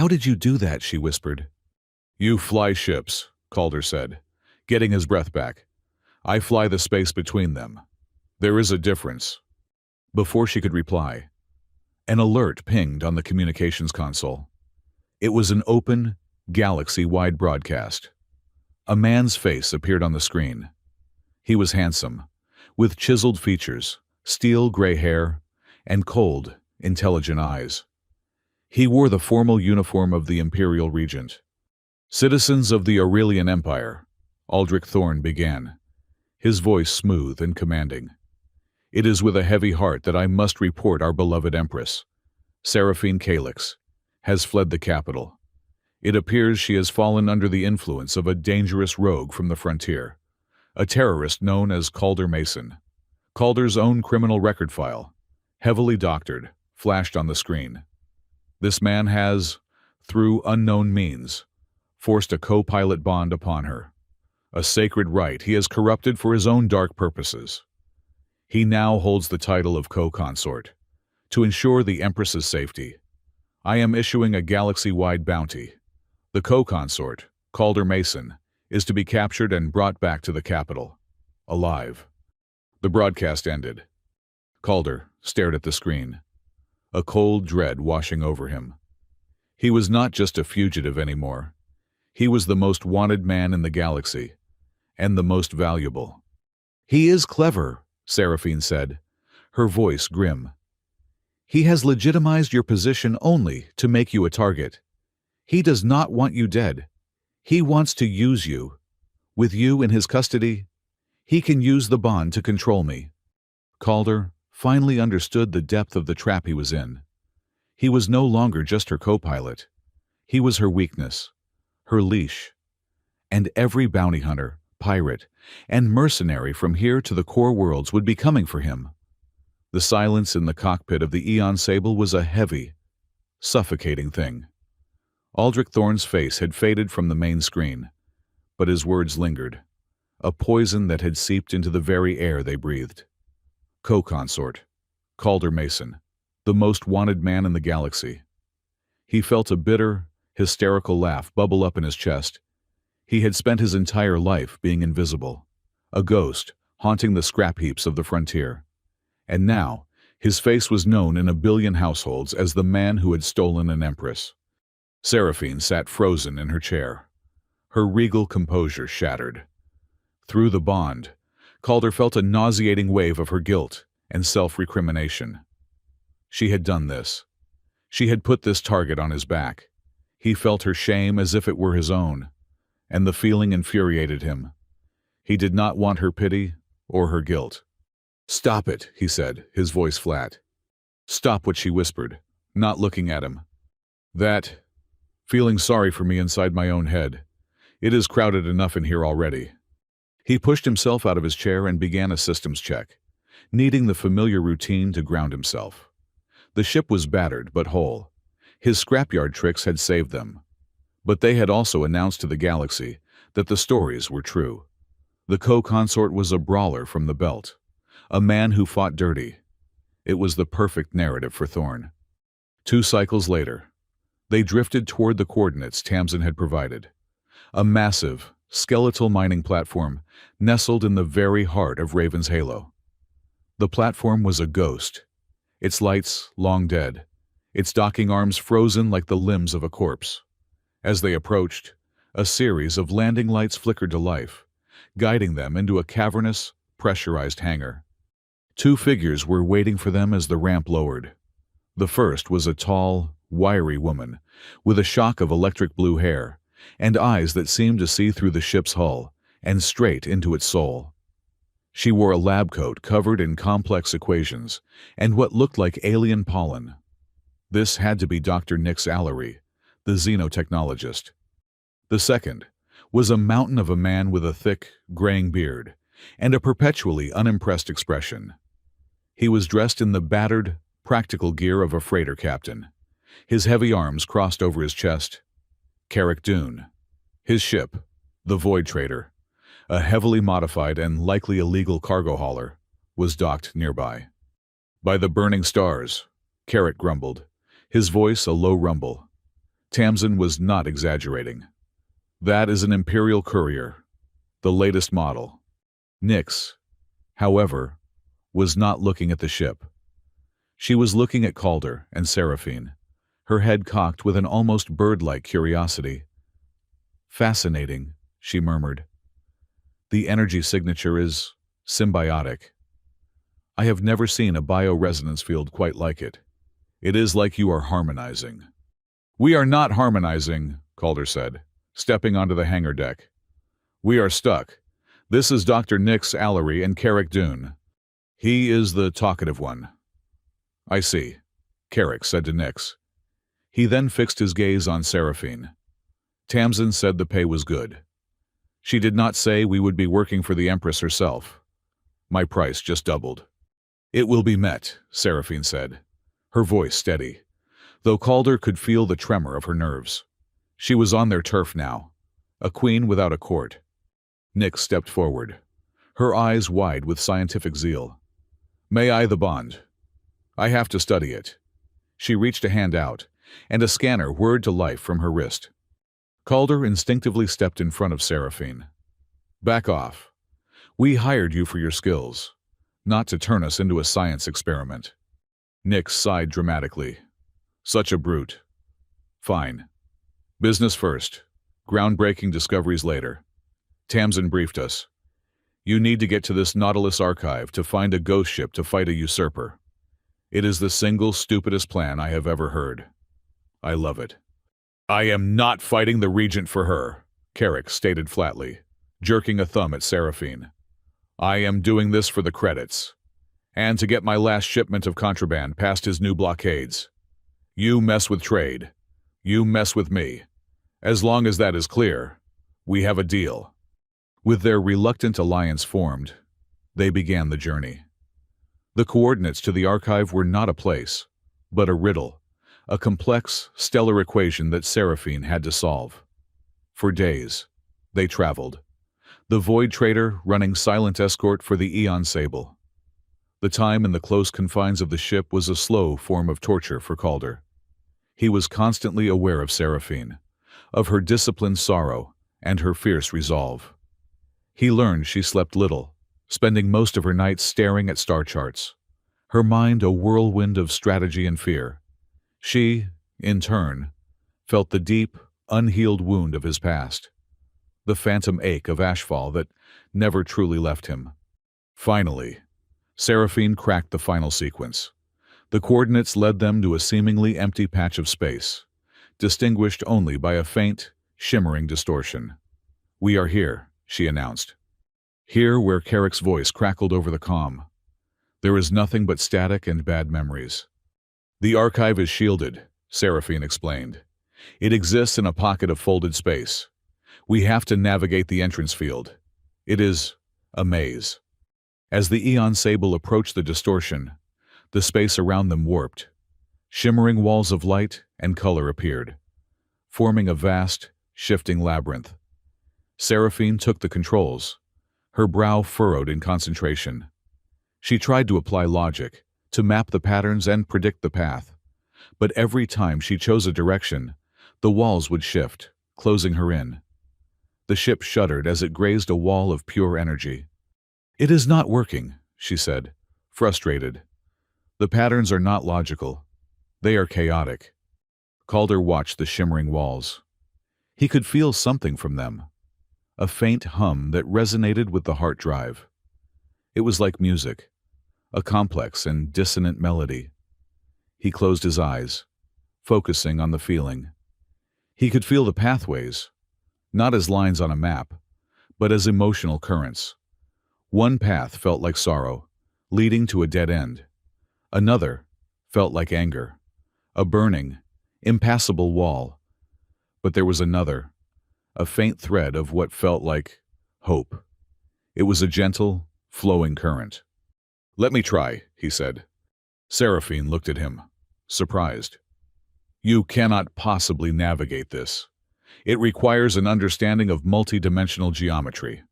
did you do that?" she whispered. "You fly ships," Calder said, getting his breath back. "I fly the space between them. There is a difference." Before she could reply, an alert pinged on the communications console. It was an open, galaxy-wide broadcast. A man's face appeared on the screen. He was handsome, with chiseled features, steel gray hair, and cold, intelligent eyes. He wore the formal uniform of the Imperial Regent. "Citizens of the Aurelian Empire," Aldrich Thorne began, his voice smooth and commanding. "It is with a heavy heart that I must report our beloved Empress, Seraphine Calyx, has fled the capital. It appears she has fallen under the influence of a dangerous rogue from the frontier, a terrorist known as Calder Mason. Calder's own criminal record file, heavily doctored, flashed on the screen. This man has, through unknown means, forced a co-pilot bond upon her, a sacred right he has corrupted for his own dark purposes. He now holds the title of co-consort. To ensure the Empress's safety, I am issuing a galaxy-wide bounty. The co-consort, Calder Mason, is to be captured and brought back to the capital, alive." The broadcast ended. Calder stared at the screen, a cold dread washing over him. He was not just a fugitive anymore. He was the most wanted man in the galaxy, and the most valuable. "He is clever," Seraphine said, her voice grim. "He has legitimized your position only to make you a target. He does not want you dead. He wants to use you. With you in his custody, he can use the bond to control me." Calder finally understood the depth of the trap he was in. He was no longer just her co-pilot. He was her weakness, her leash. And every bounty hunter, pirate, and mercenary from here to the core worlds would be coming for him. The silence in the cockpit of the Eon Sable was a heavy, suffocating thing. Aldrich Thorne's face had faded from the main screen, but his words lingered, a poison that had seeped into the very air they breathed. Co-consort, Calder Mason, the most wanted man in the galaxy. He felt a bitter, hysterical laugh bubble up in his chest. He had spent his entire life being invisible, a ghost haunting the scrap heaps of the frontier. And now, his face was known in a billion households as the man who had stolen an Empress. Seraphine sat frozen in her chair, her regal composure shattered. Through the bond, Calder felt a nauseating wave of her guilt and self-recrimination. She had done this. She had put this target on his back. He felt her shame as if it were his own, and the feeling infuriated him. He did not want her pity or her guilt. "Stop it," he said, his voice flat. "Stop what," she whispered, not looking at him. "That, feeling sorry for me inside my own head. It is crowded enough in here already." He pushed himself out of his chair and began a systems check, needing the familiar routine to ground himself. The ship was battered but whole. His scrapyard tricks had saved them. But they had also announced to the galaxy that the stories were true. The co-consort was a brawler from the belt, a man who fought dirty. It was the perfect narrative for Thorne. 2 cycles later, they drifted toward the coordinates Tamsin had provided. A massive, skeletal mining platform nestled in the very heart of Raven's Halo. The platform was a ghost, its lights long dead, its docking arms frozen like the limbs of a corpse. As they approached, a series of landing lights flickered to life, guiding them into a cavernous, pressurized hangar. 2 figures were waiting for them as the ramp lowered. The first was a tall, wiry woman, with a shock of electric blue hair, and eyes that seemed to see through the ship's hull and straight into its soul. She wore a lab coat covered in complex equations and what looked like alien pollen. This had to be Dr. Nix Allery, the xenotechnologist. The second was a mountain of a man with a thick, graying beard and a perpetually unimpressed expression. He was dressed in the battered, practical gear of a freighter captain, his heavy arms crossed over his chest. Carrick Dune. His ship, the Void Trader, a heavily modified and likely illegal cargo hauler, was docked nearby. "By the burning stars," Carrick grumbled, his voice a low rumble. Tamsin was not exaggerating. "That is an Imperial courier, the latest model." Nyx, however, was not looking at the ship. She was looking at Calder and Seraphine, her head cocked with an almost bird-like curiosity. "Fascinating," she murmured. "The energy signature is symbiotic. I have never seen a bioresonance field quite like it. It is like you are harmonizing." "We are not harmonizing," Calder said, stepping onto the hangar deck. "We are stuck. This is Dr. Nyx Allery and Carrick Dune. He is the talkative one." "I see," Carrick said to Nyx. He then fixed his gaze on Seraphine. Tamsin said the pay was good. She did not say we would be working for the Empress herself. My price just doubled. "It will be met," Seraphine said, her voice steady, though Calder could feel the tremor of her nerves. She was on their turf now, a queen without a court. Nyx stepped forward, her eyes wide with scientific zeal. "May I the bond? I have to study it." She reached a hand out, and a scanner whirred to life from her wrist. Calder instinctively stepped in front of Seraphine. "Back off. We hired you for your skills, not to turn us into a science experiment." Nyx sighed dramatically. "Such a brute. Fine. Business first. Groundbreaking discoveries later." Tamsin briefed us. "You need to get to this Nautilus archive to find a ghost ship to fight a usurper. It is the single stupidest plan I have ever heard. I love it." "I am not fighting the Regent for her," Carrick stated flatly, jerking a thumb at Seraphine. "I am doing this for the credits, and to get my last shipment of contraband past his new blockades. You mess with trade. You mess with me. As long as that is clear, we have a deal." With their reluctant alliance formed, they began the journey. The coordinates to the archive were not a place, but a riddle, a complex, stellar equation that Seraphine had to solve. For days, they traveled, the Void Trader running silent escort for the Eon Sable. The time in the close confines of the ship was a slow form of torture for Calder. He was constantly aware of Seraphine, of her disciplined sorrow and her fierce resolve. He learned she slept little, spending most of her nights staring at star charts, her mind a whirlwind of strategy and fear. She, in turn, felt the deep, unhealed wound of his past, the phantom ache of ashfall that never truly left him. Finally, Seraphine cracked the final sequence. The coordinates led them to a seemingly empty patch of space, distinguished only by a faint, shimmering distortion. "We are here," she announced. Here where Carrick's voice crackled over the comm. "There is nothing but static and bad memories." "The archive is shielded," Seraphine explained. "It exists in a pocket of folded space. We have to navigate the entrance field. It is a maze." As the Eon Sable approached the distortion, the space around them warped. Shimmering walls of light and color appeared, forming a vast, shifting labyrinth. Seraphine took the controls, her brow furrowed in concentration. She tried to apply logic, to map the patterns and predict the path. But every time she chose a direction, the walls would shift, closing her in. The ship shuddered as it grazed a wall of pure energy. "It is not working," she said, frustrated. "The patterns are not logical. They are chaotic." Calder watched the shimmering walls. He could feel something from them, a faint hum that resonated with the heart drive. It was like music, a complex and dissonant melody. He closed his eyes, focusing on the feeling. He could feel the pathways, not as lines on a map, but as emotional currents. One path felt like sorrow, leading to a dead end. Another felt like anger, a burning, impassable wall. But there was another, a faint thread of what felt like hope. It was a gentle, flowing current. "Let me try," he said. Seraphine looked at him, surprised. "You cannot possibly navigate this. It requires an understanding of multidimensional geometry."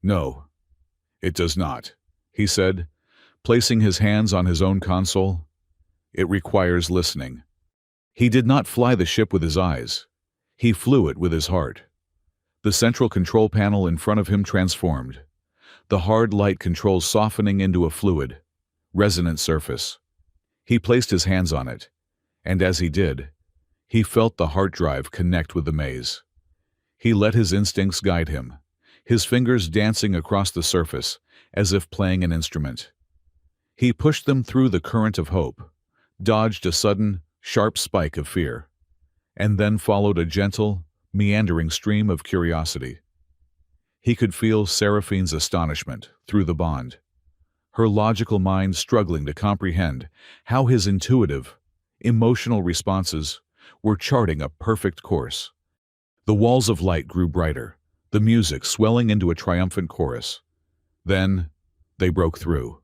"No, it does not," he said, placing his hands on his own console. "It requires listening." He did not fly the ship with his eyes. He flew it with his heart. The central control panel in front of him transformed, the hard light controls softening into a fluid, resonant surface. He placed his hands on it, and as he did, he felt the heart drive connect with the maze. He let his instincts guide him, his fingers dancing across the surface as if playing an instrument. He pushed them through the current of hope, dodged a sudden, sharp spike of fear, and then followed a gentle, meandering stream of curiosity. He could feel Seraphine's astonishment through the bond, her logical mind struggling to comprehend how his intuitive, emotional responses were charting a perfect course. The walls of light grew brighter, the music swelling into a triumphant chorus. Then, they broke through.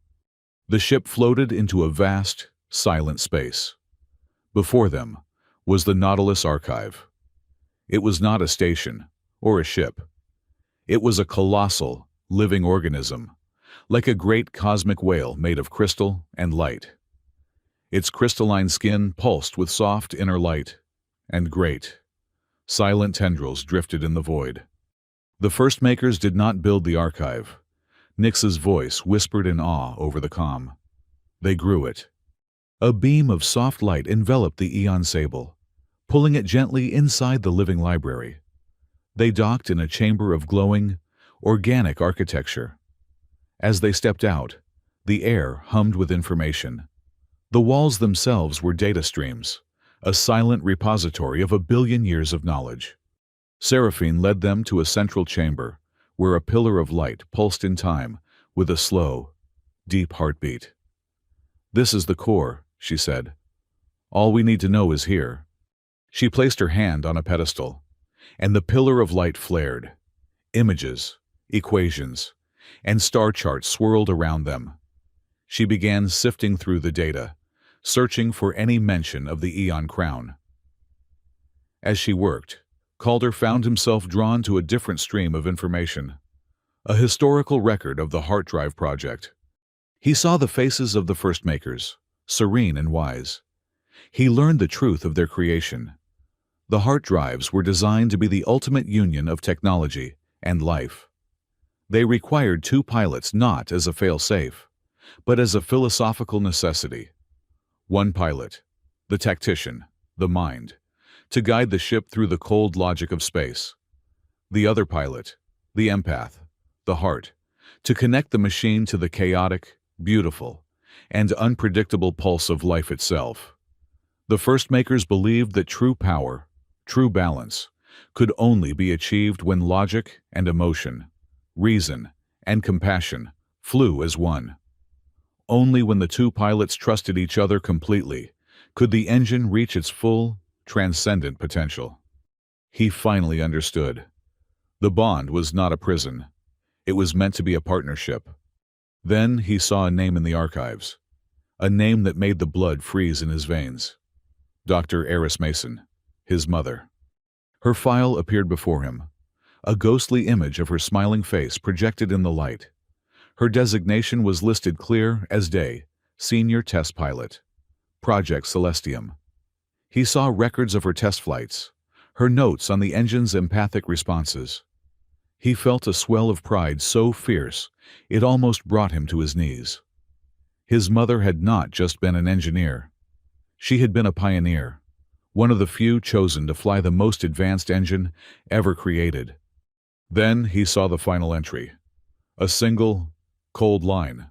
The ship floated into a vast, silent space. Before them was the Nautilus Archive. It was not a station or a ship. It was a colossal, living organism, like a great cosmic whale made of crystal and light. Its crystalline skin pulsed with soft inner light, and great, silent tendrils drifted in the void. The first makers did not build the archive. Nyx's voice whispered in awe over the comm. They grew it. A beam of soft light enveloped the Eon Sable, pulling it gently inside the living library. They docked in a chamber of glowing, organic architecture. As they stepped out, the air hummed with information. The walls themselves were data streams, a silent repository of 1 billion years of knowledge. Seraphine led them to a central chamber, where a pillar of light pulsed in time with a slow, deep heartbeat. "This is the core," she said. "All we need to know is here." She placed her hand on a pedestal, and the pillar of light flared. Images, equations, and star charts swirled around them. She began sifting through the data, searching for any mention of the Eon Crown. As she worked, Calder found himself drawn to a different stream of information, a historical record of the Heart Drive project. He saw the faces of the first makers, serene and wise. He learned the truth of their creation. The heart drives were designed to be the ultimate union of technology and life. They required 2 pilots not as a fail-safe, but as a philosophical necessity. One pilot, the tactician, the mind, to guide the ship through the cold logic of space. The other pilot, the empath, the heart, to connect the machine to the chaotic, beautiful, and unpredictable pulse of life itself. The first makers believed that true power, true balance, could only be achieved when logic and emotion, reason and compassion flew as one. Only when the 2 pilots trusted each other completely could the engine reach its full, transcendent potential. He finally understood. The bond was not a prison. It was meant to be a partnership. Then he saw a name in the archives, a name that made the blood freeze in his veins. Dr. Eris Mason, his mother. Her file appeared before him, a ghostly image of her smiling face projected in the light. Her designation was listed clear as day, Senior Test Pilot, Project Celestium. He saw records of her test flights, her notes on the engine's empathic responses. He felt a swell of pride so fierce it almost brought him to his knees. His mother had not just been an engineer. She had been a pioneer, one of the few chosen to fly the most advanced engine ever created. Then he saw the final entry, a single, cold line.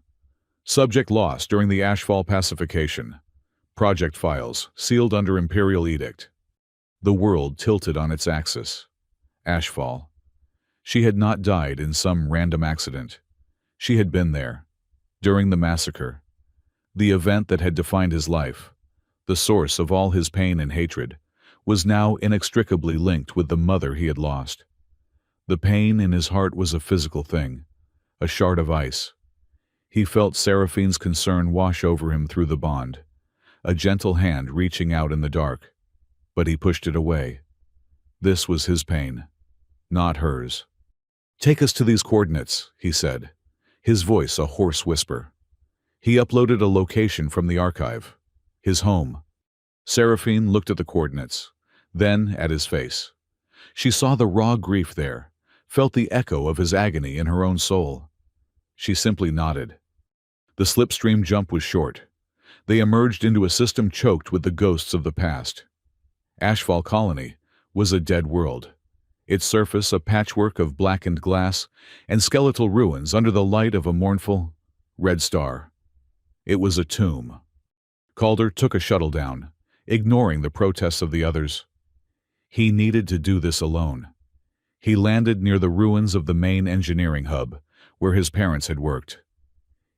Subject lost during the Ashfall pacification. Project files sealed under Imperial edict. The world tilted on its axis. Ashfall. She had not died in some random accident. She had been there, during the massacre. The event that had defined his life, the source of all his pain and hatred, was now inextricably linked with the mother he had lost. The pain in his heart was a physical thing, a shard of ice. He felt Seraphine's concern wash over him through the bond, a gentle hand reaching out in the dark. But he pushed it away. This was his pain, not hers. "Take us to these coordinates," he said, his voice a hoarse whisper. He uploaded a location from the archive, his home. Seraphine looked at the coordinates, then at his face. She saw the raw grief there, felt the echo of his agony in her own soul. She simply nodded. The slipstream jump was short. They emerged into a system choked with the ghosts of the past. Ashfall Colony was a dead world, its surface a patchwork of blackened glass and skeletal ruins under the light of a mournful, red star. It was a tomb. Calder took a shuttle down, ignoring the protests of the others. He needed to do this alone. He landed near the ruins of the main engineering hub, where his parents had worked.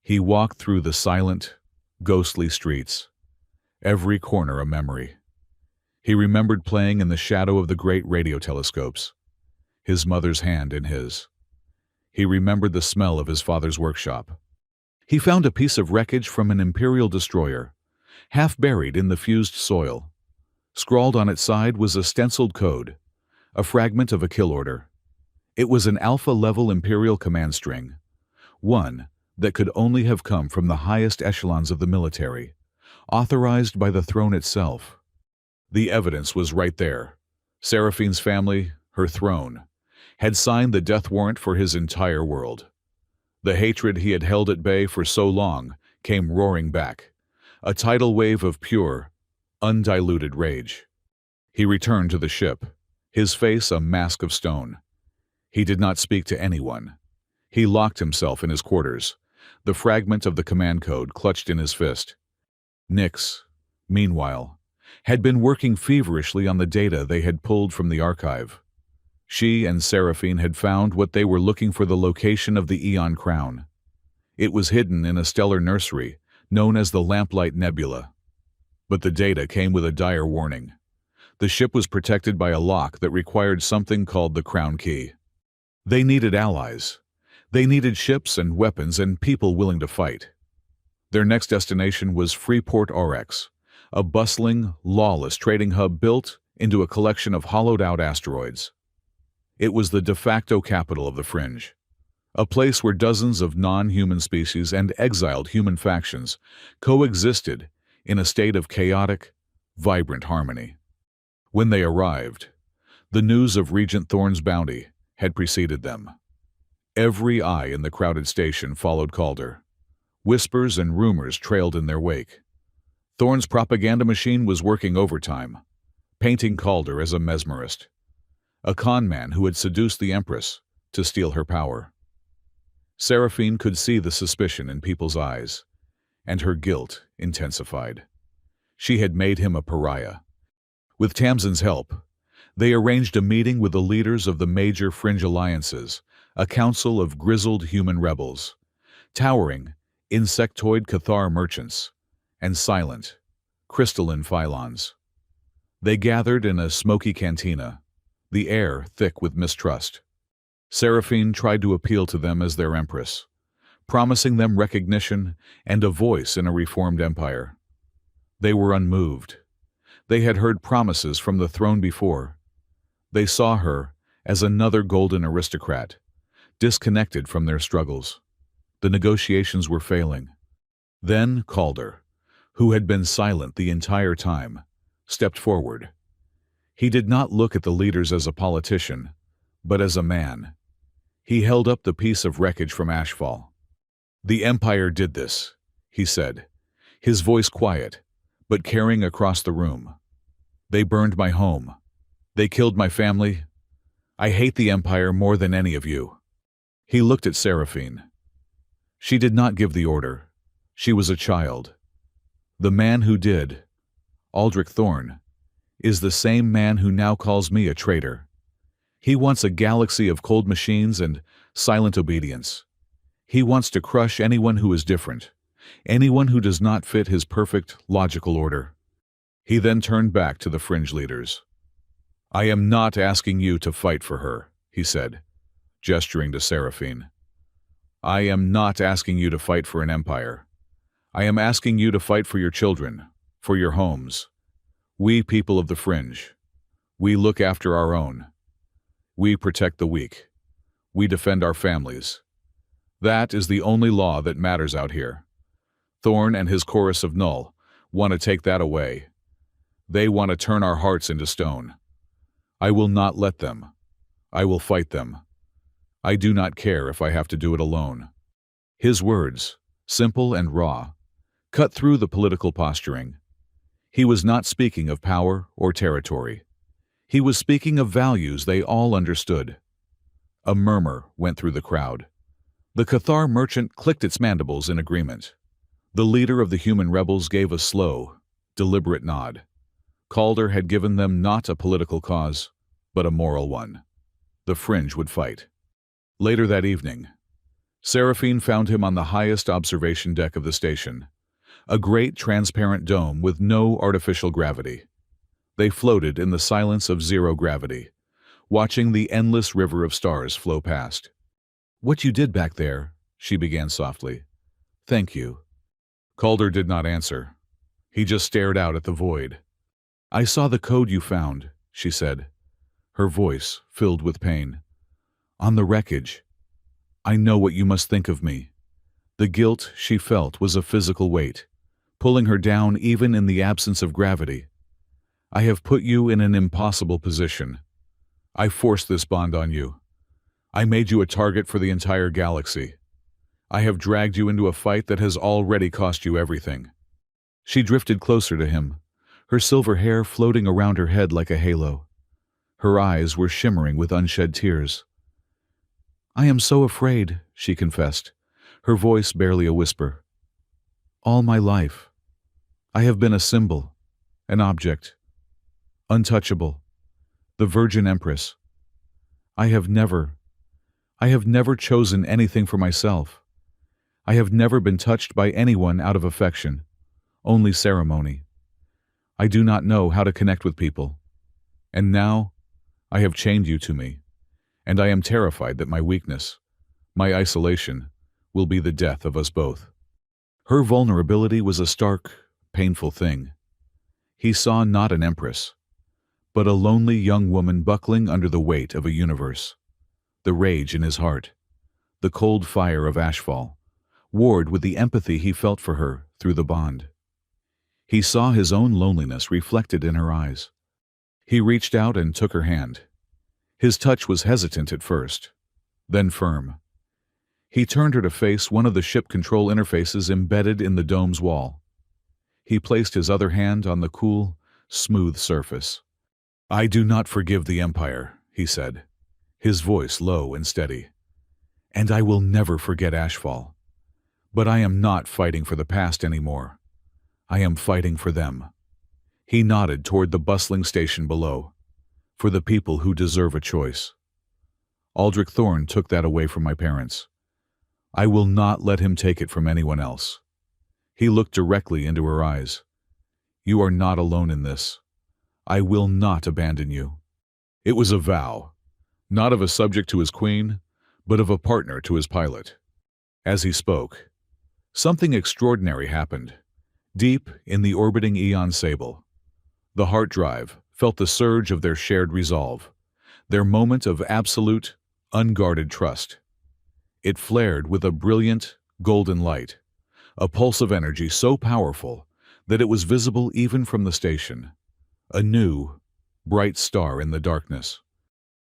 He walked through the silent, ghostly streets, every corner a memory. He remembered playing in the shadow of the great radio telescopes, his mother's hand in his. He remembered the smell of his father's workshop. He found a piece of wreckage from an Imperial destroyer, half buried in the fused soil. Scrawled on its side was a stenciled code, a fragment of a kill order. It was an Alpha-level Imperial command string, one that could only have come from the highest echelons of the military, authorized by the throne itself. The evidence was right there. Seraphine's family, her throne, had signed the death warrant for his entire world. The hatred he had held at bay for so long came roaring back, a tidal wave of pure, undiluted rage. He returned to the ship, his face a mask of stone. He did not speak to anyone. He locked himself in his quarters, the fragment of the command code clutched in his fist. Nyx, meanwhile, had been working feverishly on the data they had pulled from the archive. She and Seraphine had found what they were looking for: the location of the Aeon Crown. It was hidden in a stellar nursery known as the Lamplight Nebula. But the data came with a dire warning. The ship was protected by a lock that required something called the Crown Key. They needed allies. They needed ships and weapons and people willing to fight. Their next destination was Freeport Aurex, a bustling, lawless trading hub built into a collection of hollowed-out asteroids. It was the de facto capital of the Fringe, a place where dozens of non-human species and exiled human factions coexisted in a state of chaotic, vibrant harmony. When they arrived, the news of Regent Thorne's bounty had preceded them. Every eye in the crowded station followed Calder. Whispers and rumors trailed in their wake. Thorne's propaganda machine was working overtime, painting Calder as a mesmerist, a con man who had seduced the Empress to steal her power. Seraphine could see the suspicion in people's eyes, and her guilt intensified. She had made him a pariah. With Tamsin's help, they arranged a meeting with the leaders of the major fringe alliances, a council of grizzled human rebels, towering, insectoid Cathar merchants, and silent, crystalline phylons. They gathered in a smoky cantina, the air thick with mistrust. Seraphine tried to appeal to them as their empress, promising them recognition and a voice in a reformed empire. They were unmoved. They had heard promises from the throne before. They saw her as another golden aristocrat, disconnected from their struggles. The negotiations were failing. Then Calder, who had been silent the entire time, stepped forward. He did not look at the leaders as a politician, but as a man. He held up the piece of wreckage from Ashfall. "The Empire did this," he said, his voice quiet, but carrying across the room. "They burned my home. They killed my family. I hate the Empire more than any of you." He looked at Seraphine. She did not give the order. She was a child. The man who did, Aldrich Thorne, is the same man who now calls me a traitor. He wants a galaxy of cold machines and silent obedience. He wants to crush anyone who is different, anyone who does not fit his perfect, logical order. He then turned back to the fringe leaders. "I am not asking you to fight for her," he said. gesturing to Seraphine. I am not asking you to fight for an empire. I am asking you to fight for your children, for your homes. We people of the fringe. We look after our own. We protect the weak. We defend our families. That is the only law that matters out here. Thorn and his chorus of Null want to take that away. They want to turn our hearts into stone. I will not let them. I will fight them. I do not care if I have to do it alone. His words, simple and raw, cut through the political posturing. He was not speaking of power or territory. He was speaking of values they all understood. A murmur went through the crowd. The Cathar merchant clicked its mandibles in agreement. The leader of the human rebels gave a slow, deliberate nod. Calder had given them not a political cause, but a moral one. The fringe would fight. Later that evening, Seraphine found him on the highest observation deck of the station, a great transparent dome with no artificial gravity. They floated in the silence of zero gravity, watching the endless river of stars flow past. "What you did back there," she began softly. "Thank you." Calder did not answer. He just stared out at the void. "I saw the code you found," she said, her voice filled with pain. "On the wreckage. I know what you must think of me." The guilt she felt was a physical weight, pulling her down even in the absence of gravity. "I have put you in an impossible position. I forced this bond on you. I made you a target for the entire galaxy. I have dragged you into a fight that has already cost you everything." She drifted closer to him, her silver hair floating around her head like a halo. Her eyes were shimmering with unshed tears. "I am so afraid," she confessed, her voice barely a whisper. "All my life, I have been a symbol, an object, untouchable, the Virgin Empress. I have never chosen anything for myself. I have never been touched by anyone out of affection, only ceremony. I do not know how to connect with people. And now, I have chained you to me, and I am terrified that my weakness, my isolation, will be the death of us both." Her vulnerability was a stark, painful thing. He saw not an empress, but a lonely young woman buckling under the weight of a universe. The rage in his heart, the cold fire of Ashfall, warred with the empathy he felt for her through the bond. He saw his own loneliness reflected in her eyes. He reached out and took her hand. His touch was hesitant at first, then firm. He turned her to face one of the ship control interfaces embedded in the dome's wall. He placed his other hand on the cool, smooth surface. "I do not forgive the Empire," he said, his voice low and steady. "And I will never forget Ashfall. But I am not fighting for the past anymore. I am fighting for them." He nodded toward the bustling station below. "For the people who deserve a choice. Aldrich Thorne took that away from my parents. I will not let him take it from anyone else." He looked directly into her eyes. "You are not alone in this. I will not abandon you." It was a vow, not of a subject to his queen, but of a partner to his pilot. As he spoke, something extraordinary happened. Deep in the orbiting Eon Sable, the heart drive felt the surge of their shared resolve, their moment of absolute, unguarded trust. It flared with a brilliant, golden light, a pulse of energy so powerful that it was visible even from the station, a new, bright star in the darkness.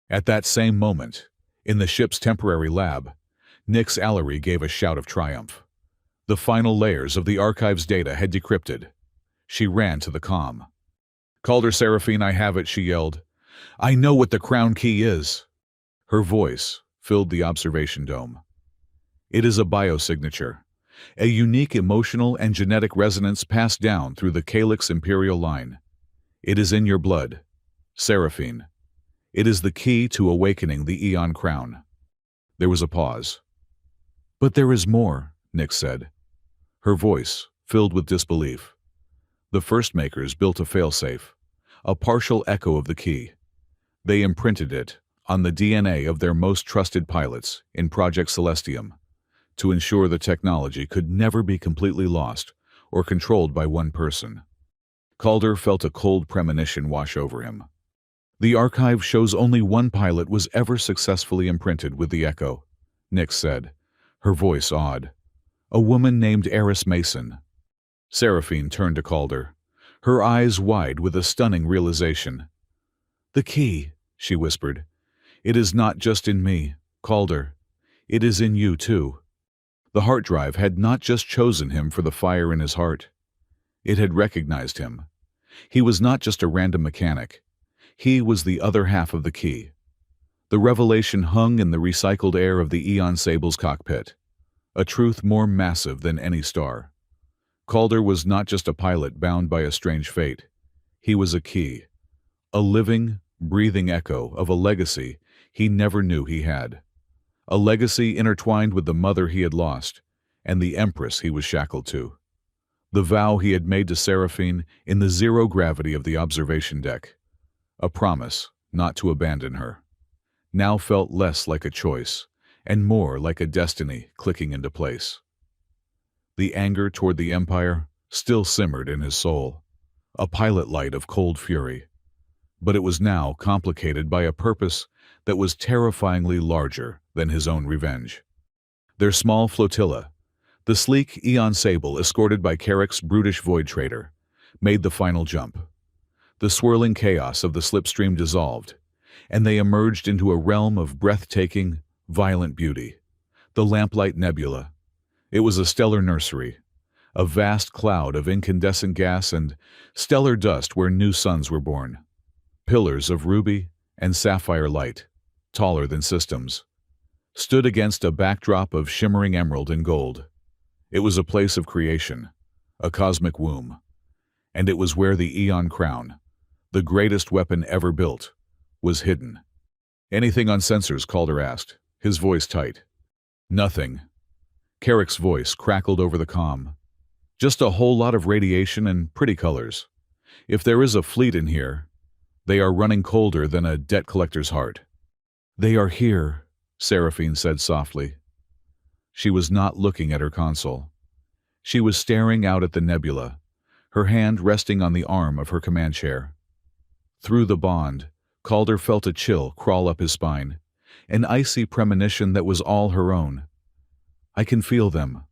At that same moment, in the ship's temporary lab, Nyx Allery gave a shout of triumph. The final layers of the archive's data had decrypted. She ran to the comm. "Calder Seraphine, I have it," she yelled. "I know what the crown key is." Her voice filled the observation dome. "It is a biosignature, a unique emotional and genetic resonance passed down through the Calyx Imperial line. It is in your blood, Seraphine. It is the key to awakening the Eon Crown." There was a pause. "But there is more," Nyx said, her voice filled with disbelief. "The First Makers built a failsafe, a partial echo of the key. They imprinted it on the DNA of their most trusted pilots in Project Celestium to ensure the technology could never be completely lost or controlled by one person. Calder felt a cold premonition wash over him. The archive shows only one pilot was ever successfully imprinted with the Echo, Nix said, her voice awed. A woman named Empress Mason. Seraphine turned to Calder, her eyes wide with a stunning realization. The key, she whispered. It is not just in me, Calder. It is in you too. The heart drive had not just chosen him for the fire in his heart. It had recognized him. He was not just a random mechanic. He was the other half of the key. The revelation hung in the recycled air of the Eon Sable's cockpit, a truth more massive than any star. Calder was not just a pilot bound by a strange fate. He was a key, a living, breathing echo of a legacy he never knew he had. A legacy intertwined with the mother he had lost and the Empress he was shackled to. The vow he had made to Seraphine in the zero gravity of the observation deck. A promise not to abandon her. Now felt less like a choice and more like a destiny clicking into place. The anger toward the Empire still simmered in his soul, a pilot light of cold fury. But it was now complicated by a purpose that was terrifyingly larger than his own revenge. Their small flotilla, the sleek Eon Sable escorted by Carrick's brutish void trader, made the final jump. The swirling chaos of the slipstream dissolved, and they emerged into a realm of breathtaking, violent beauty. The Lamplight Nebula. It was a stellar nursery, a vast cloud of incandescent gas and stellar dust where new suns were born. Pillars of ruby and sapphire light, taller than systems, stood against a backdrop of shimmering emerald and gold. It was a place of creation, a cosmic womb, and it was where the Eon Crown, the greatest weapon ever built, was hidden. Anything on sensors? Calder asked, his voice tight. Nothing. Carrick's voice crackled over the comm. Just a whole lot of radiation and pretty colors. If there is a fleet in here, they are running colder than a debt collector's heart. They are here, Seraphine said softly. She was not looking at her console. She was staring out at the nebula, her hand resting on the arm of her command chair. Through the bond, Calder felt a chill crawl up his spine, an icy premonition that was all her own. I can feel them.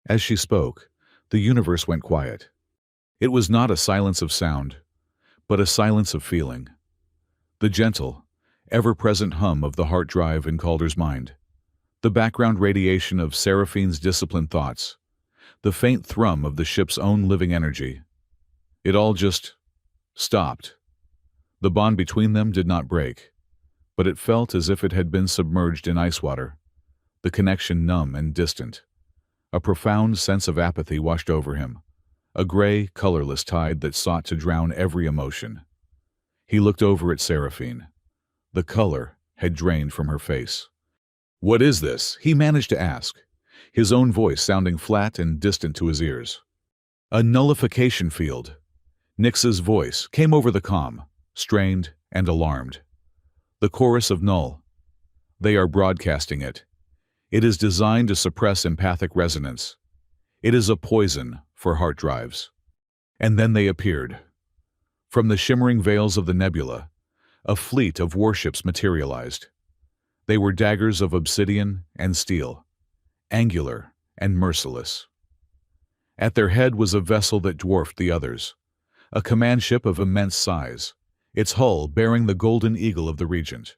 As she spoke, the universe went quiet. It was not a silence of sound, but a silence of feeling. The gentle, ever-present hum of the heart drive in Calder's mind, the background radiation of Seraphine's disciplined thoughts, the faint thrum of the ship's own living energy. It all just stopped. The bond between them did not break, but it felt as if it had been submerged in ice water, the connection numb and distant. A profound sense of apathy washed over him, a gray, colorless tide that sought to drown every emotion. He looked over at Seraphine. The color had drained from her face. What is this? He managed to ask, his own voice sounding flat and distant to his ears. A nullification field. Nix's voice came over the comm, strained and alarmed. The chorus of null. They are broadcasting it. It is designed to suppress empathic resonance. It is a poison for heart drives. And then they appeared. From the shimmering veils of the nebula, a fleet of warships materialized. They were daggers of obsidian and steel, angular and merciless. At their head was a vessel that dwarfed the others, a command ship of immense size, its hull bearing the golden eagle of the Regent.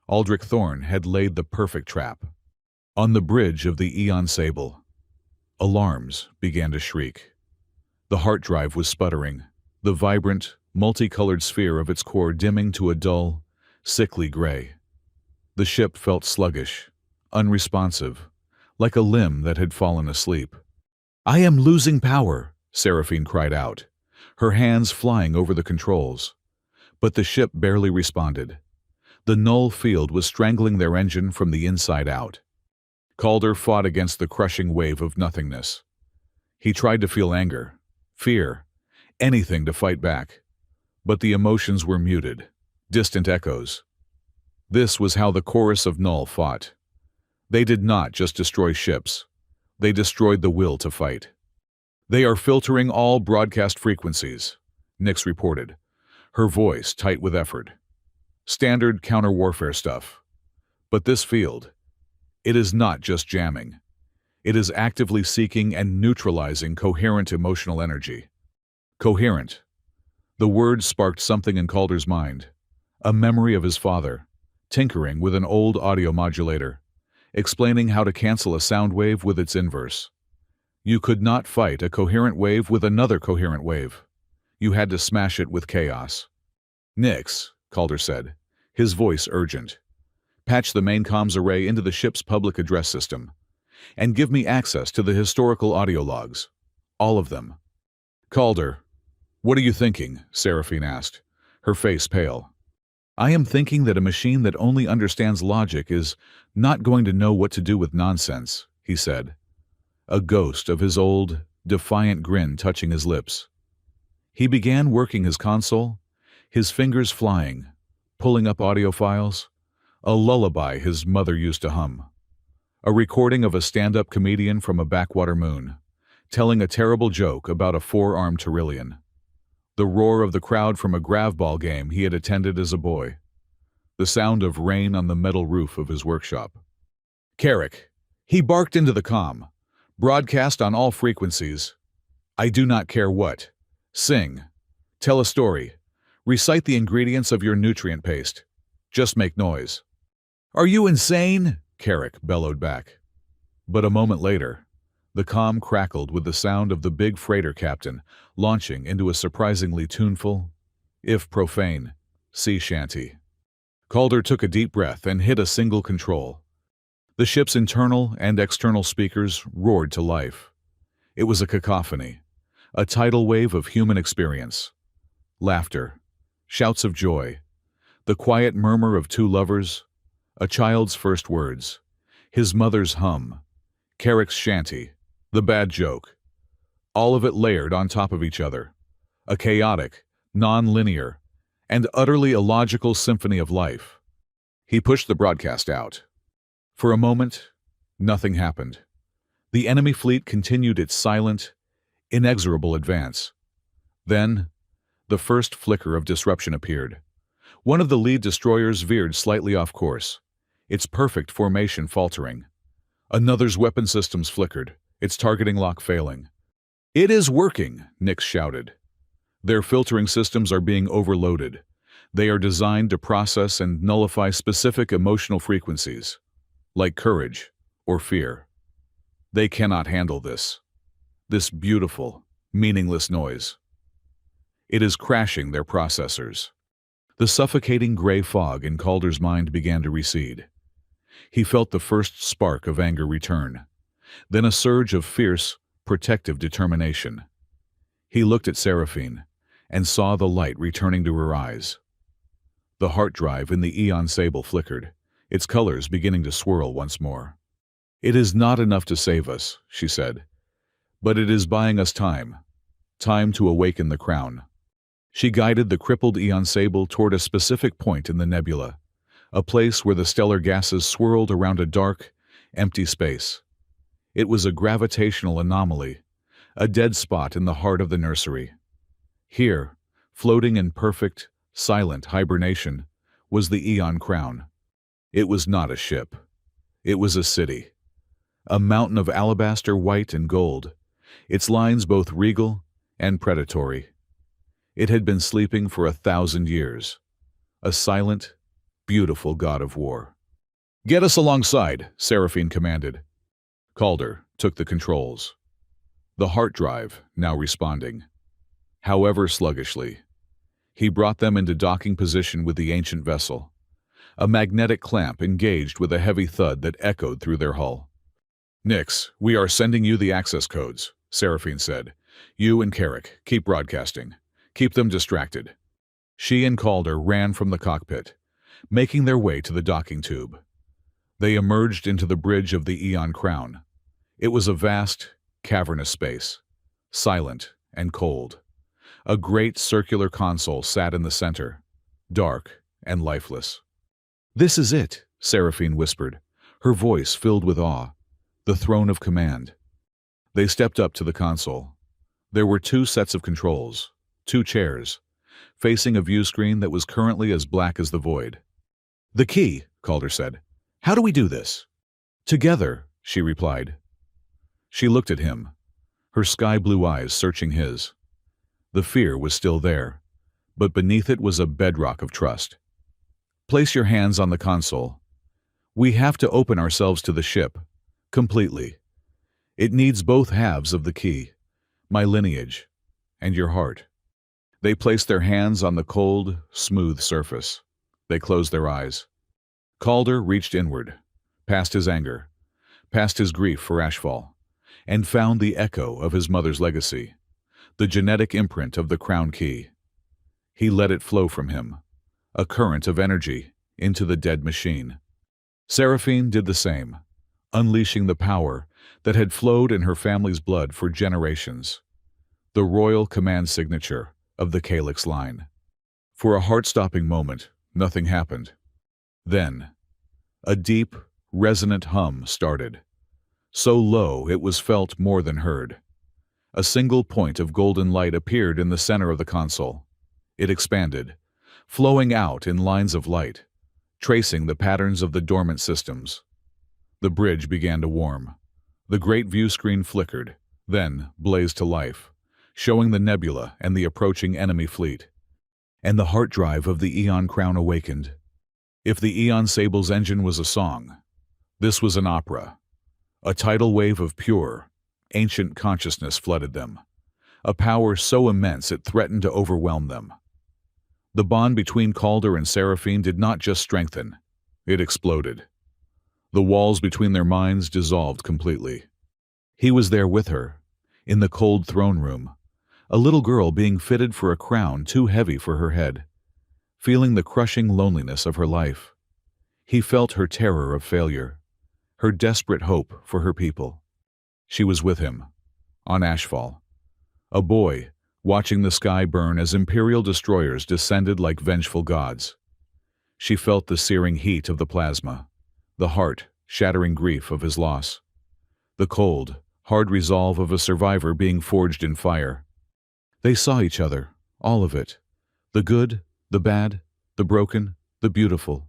Aldrich Thorne had laid the perfect trap. On the bridge of the Eon Sable, alarms began to shriek. The heart drive was sputtering, the vibrant, multicolored sphere of its core dimming to a dull, sickly gray. The ship felt sluggish, unresponsive, like a limb that had fallen asleep. I am losing power, Seraphine cried out, her hands flying over the controls. But the ship barely responded. The null field was strangling their engine from the inside out. Calder fought against the crushing wave of nothingness. He tried to feel anger, fear, anything to fight back. But the emotions were muted, distant echoes. This was how the chorus of Null fought. They did not just destroy ships. They destroyed the will to fight. "They are filtering all broadcast frequencies," Nyx reported, her voice tight with effort. "Standard counter-warfare stuff. But this field, it is not just jamming. It is actively seeking and neutralizing coherent emotional energy." Coherent. The word sparked something in Calder's mind. A memory of his father, tinkering with an old audio modulator, explaining how to cancel a sound wave with its inverse. You could not fight a coherent wave with another coherent wave. You had to smash it with chaos. "Nyx," Calder said, his voice urgent. "Patch the main comms array into the ship's public address system, and give me access to the historical audio logs. All of them." "Calder, what are you thinking?" Seraphine asked, her face pale. "I am thinking that a machine that only understands logic is not going to know what to do with nonsense," he said, a ghost of his old, defiant grin touching his lips. He began working his console, his fingers flying, pulling up audio files, a lullaby his mother used to hum. A recording of a stand-up comedian from a backwater moon, telling a terrible joke about a four-armed Tyrillian. The roar of the crowd from a gravball game he had attended as a boy. The sound of rain on the metal roof of his workshop. "Carrick," he barked into the comm. "Broadcast on all frequencies. I do not care what. Sing. Tell a story. Recite the ingredients of your nutrient paste. Just make noise." "Are you insane?" Carrick bellowed back. But a moment later, the comm crackled with the sound of the big freighter captain launching into a surprisingly tuneful, if profane, sea shanty. Calder took a deep breath and hit a single control. The ship's internal and external speakers roared to life. It was a cacophony, a tidal wave of human experience. Laughter, shouts of joy, the quiet murmur of two lovers, a child's first words, his mother's hum, Carrick's shanty, the bad joke. All of it layered on top of each other. A chaotic, non-linear, and utterly illogical symphony of life. He pushed the broadcast out. For a moment, nothing happened. The enemy fleet continued its silent, inexorable advance. Then, the first flicker of disruption appeared. One of the lead destroyers veered slightly off course, its perfect formation faltering. Another's weapon systems flickered, its targeting lock failing. "It is working," Nyx shouted. "Their filtering systems are being overloaded. They are designed to process and nullify specific emotional frequencies, like courage or fear. They cannot handle this beautiful, meaningless noise. It is crashing their processors." The suffocating gray fog in Calder's mind began to recede. He felt the first spark of anger return, then a surge of fierce, protective determination. He looked at Seraphine and saw the light returning to her eyes. The heart drive in the Eon Sable flickered, its colors beginning to swirl once more. "It is not enough to save us," she said, "but it is buying us time. Time to awaken the crown." She guided the crippled Eon Sable toward a specific point in the nebula, a place where the stellar gases swirled around a dark, empty space. It was a gravitational anomaly, a dead spot in the heart of the nursery. Here, floating in perfect, silent hibernation, was the Eon Crown. It was not a ship. It was a city. A mountain of alabaster white and gold, its lines both regal and predatory. It had been sleeping for 1,000 years. A silent, beautiful god of war. "Get us alongside," Seraphine commanded. Calder took the controls. The heart drive now responding, however sluggishly. He brought them into docking position with the ancient vessel. A magnetic clamp engaged with a heavy thud that echoed through their hull. "Nyx, we are sending you the access codes," Seraphine said. "You and Carrick, keep broadcasting. Keep them distracted." She and Calder ran from the cockpit, making their way to the docking tube. They emerged into the bridge of the Eon Crown. It was a vast, cavernous space, silent and cold. A great circular console sat in the center, dark and lifeless. "This is it," Seraphine whispered, her voice filled with awe. "The throne of command." They stepped up to the console. There were two sets of controls, two chairs, facing a view screen that was currently as black as the void. "The key," Calder said. "How do we do this?" "Together," she replied. She looked at him, her sky-blue eyes searching his. The fear was still there, but beneath it was a bedrock of trust. "Place your hands on the console. We have to open ourselves to the ship, completely. It needs both halves of the key, my lineage, and your heart." They placed their hands on the cold, smooth surface. They closed their eyes. Calder reached inward, past his anger, past his grief for Ashfall, and found the echo of his mother's legacy, the genetic imprint of the crown key. He let it flow from him, a current of energy, into the dead machine. Seraphine did the same, unleashing the power that had flowed in her family's blood for generations, the royal command signature of the Calyx line. For a heart-stopping moment, nothing happened. Then, a deep, resonant hum started, so low it was felt more than heard. A single point of golden light appeared in the center of the console. It expanded, flowing out in lines of light, tracing the patterns of the dormant systems. The bridge began to warm. The great view screen flickered, then blazed to life, showing the nebula and the approaching enemy fleet. And the heart drive of the Eon Crown awakened. If the Eon Sable's engine was a song, this was an opera. A tidal wave of pure, ancient consciousness flooded them, a power so immense it threatened to overwhelm them. The bond between Calder and Seraphine did not just strengthen, it exploded. The walls between their minds dissolved completely. He was there with her, in the cold throne room, a little girl being fitted for a crown too heavy for her head, feeling the crushing loneliness of her life. He felt her terror of failure, her desperate hope for her people. She was with him, on Ashfall, a boy watching the sky burn as imperial destroyers descended like vengeful gods. She felt the searing heat of the plasma, the heart-shattering grief of his loss, the cold, hard resolve of a survivor being forged in fire. They saw each other, all of it, the good, the bad, the broken, the beautiful.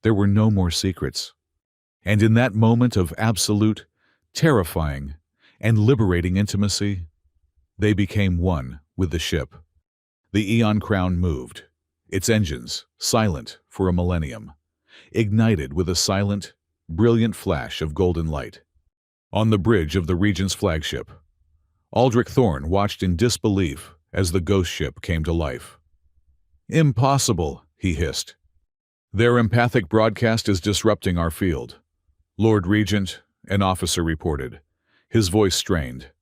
There were no more secrets. And in that moment of absolute, terrifying, and liberating intimacy, they became one with the ship. The Eon Crown moved, its engines, silent for a millennium, ignited with a silent, brilliant flash of golden light. On the bridge of the Regent's flagship, Aldrich Thorne watched in disbelief as the ghost ship came to life. "Impossible," he hissed. "Their empathic broadcast is disrupting our field." "Lord Regent," an officer reported, his voice strained.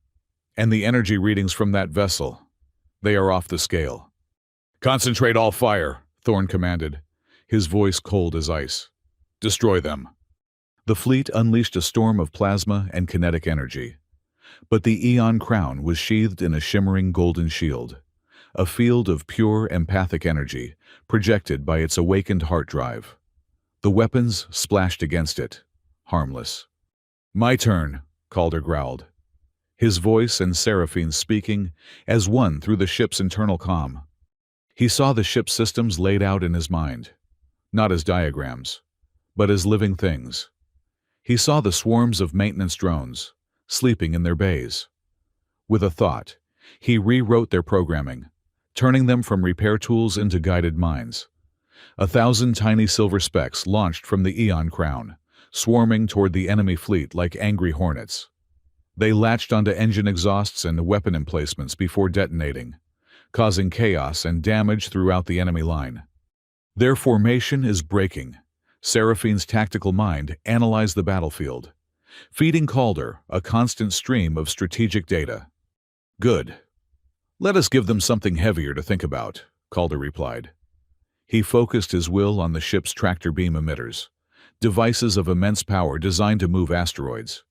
"And the energy readings from that vessel, they are off the scale." "Concentrate all fire," Thorne commanded, his voice cold as ice. "Destroy them." The fleet unleashed a storm of plasma and kinetic energy. But the Eon Crown was sheathed in a shimmering golden shield, a field of pure empathic energy projected by its awakened heart drive. The weapons splashed against it, harmless. "My turn," Calder growled, his voice and Seraphine's speaking as one through the ship's internal comm. He saw the ship's systems laid out in his mind, not as diagrams, but as living things. He saw the swarms of maintenance drones, sleeping in their bays. With a thought, he rewrote their programming, turning them from repair tools into guided minds. 1,000 tiny silver specks launched from the Eon Crown, swarming toward the enemy fleet like angry hornets. They latched onto engine exhausts and weapon emplacements before detonating, causing chaos and damage throughout the enemy line. Their formation is breaking. Seraphine's tactical mind analyzed the battlefield, feeding Calder a constant stream of strategic data. "Good. Let us give them something heavier to think about," Calder replied. He focused his will on the ship's tractor beam emitters, devices of immense power designed to move asteroids.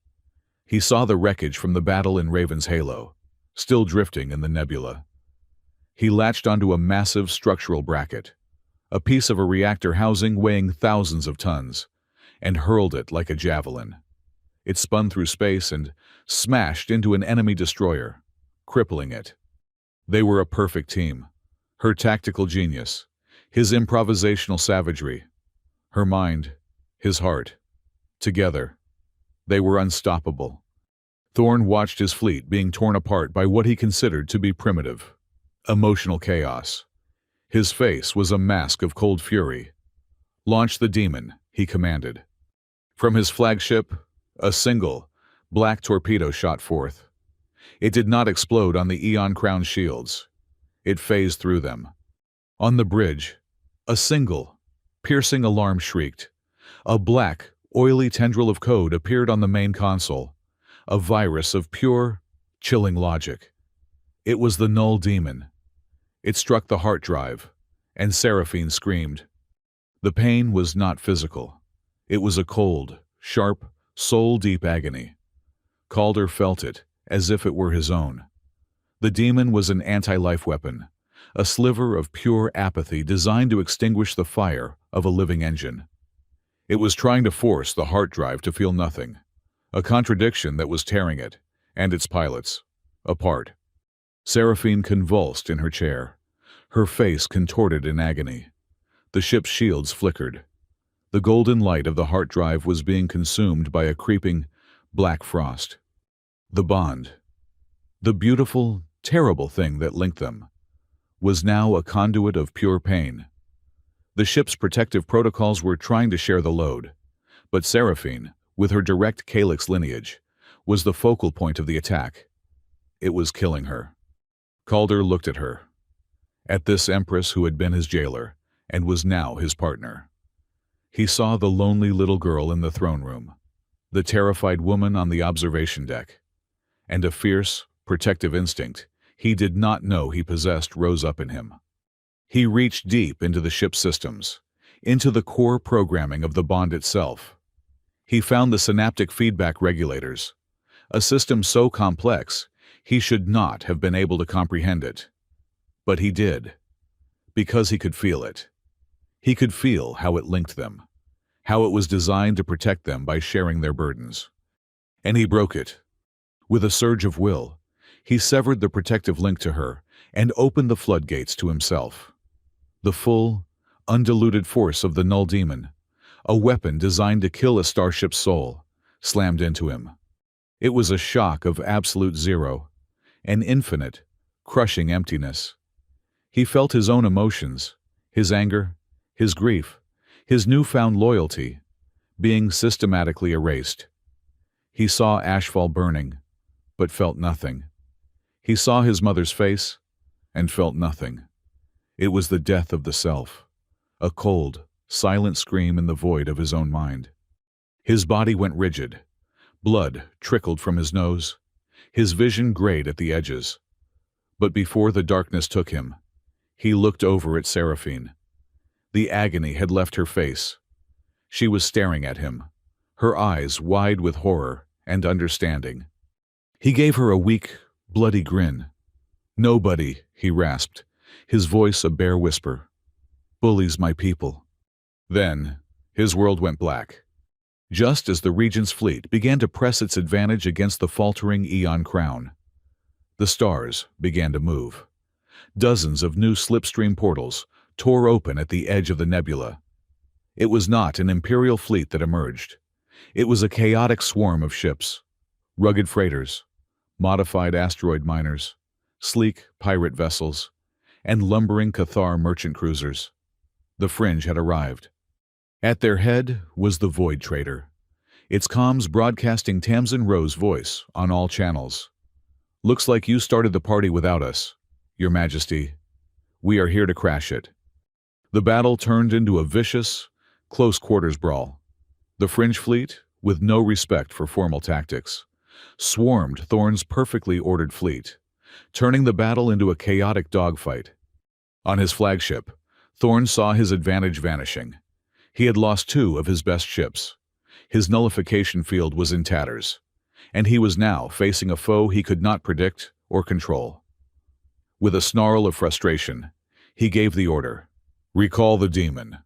He saw the wreckage from the battle in Raven's Halo, still drifting in the nebula. He latched onto a massive structural bracket, a piece of a reactor housing weighing thousands of tons, and hurled it like a javelin. It spun through space and smashed into an enemy destroyer, crippling it. They were a perfect team. Her tactical genius, his improvisational savagery, her mind, his heart. Together, they were unstoppable. Thorne watched his fleet being torn apart by what he considered to be primitive, emotional chaos. His face was a mask of cold fury. "Launch the demon," he commanded. From his flagship, a single, black torpedo shot forth. It did not explode on the Eon Crown shields. It phased through them. On the bridge, a single, piercing alarm shrieked. A black, oily tendril of code appeared on the main console, a virus of pure, chilling logic. It was the Null Demon. It struck the heart drive, and Seraphine screamed. The pain was not physical. It was a cold, sharp, soul-deep agony. Calder felt it, as if it were his own. The demon was an anti-life weapon, a sliver of pure apathy designed to extinguish the fire of a living engine. It was trying to force the heart drive to feel nothing, a contradiction that was tearing it, and its pilots, apart. Seraphine convulsed in her chair, her face contorted in agony. The ship's shields flickered. The golden light of the heart drive was being consumed by a creeping, black frost. The bond, the beautiful, terrible thing that linked them, was now a conduit of pure pain. The ship's protective protocols were trying to share the load, but Seraphine, with her direct Calyx lineage, was the focal point of the attack. It was killing her. Calder looked at her, at this Empress who had been his jailer and was now his partner. He saw the lonely little girl in the throne room, the terrified woman on the observation deck, and a fierce, protective instinct he did not know he possessed rose up in him. He reached deep into the ship's systems, into the core programming of the bond itself. He found the synaptic feedback regulators, a system so complex he should not have been able to comprehend it. But he did, because he could feel it. He could feel how it linked them, how it was designed to protect them by sharing their burdens. And he broke it. With a surge of will, he severed the protective link to her and opened the floodgates to himself. The full, undiluted force of the Null Demon, a weapon designed to kill a starship's soul, slammed into him. It was a shock of absolute zero, an infinite, crushing emptiness. He felt his own emotions, his anger, his grief, his newfound loyalty, being systematically erased. He saw Ashfall burning, but felt nothing. He saw his mother's face, and felt nothing. It was the death of the self, a cold, silent scream in the void of his own mind. His body went rigid. Blood trickled from his nose. His vision grayed at the edges. But before the darkness took him, he looked over at Seraphine. The agony had left her face. She was staring at him, her eyes wide with horror and understanding. He gave her a weak, bloody grin. "Nobody," he rasped, his voice a bare whisper, "bullies my people." Then, his world went black. Just as the Regent's fleet began to press its advantage against the faltering Eon Crown, the stars began to move. Dozens of new slipstream portals tore open at the edge of the nebula. It was not an Imperial fleet that emerged. It was a chaotic swarm of ships, rugged freighters, modified asteroid miners, sleek pirate vessels, and lumbering Cathar merchant cruisers. The fringe had arrived. At their head was the Void Trader, its comms broadcasting Tamsin Rowe's voice on all channels. "Looks like you started the party without us, Your Majesty. We are here to crash it." The battle turned into a vicious, close-quarters brawl. The Fringe fleet, with no respect for formal tactics, swarmed Thorne's perfectly ordered fleet, turning the battle into a chaotic dogfight. On his flagship, Thorne saw his advantage vanishing. He had lost 2 of his best ships. His nullification field was in tatters, and he was now facing a foe he could not predict or control. With a snarl of frustration, he gave the order, Recall the demon.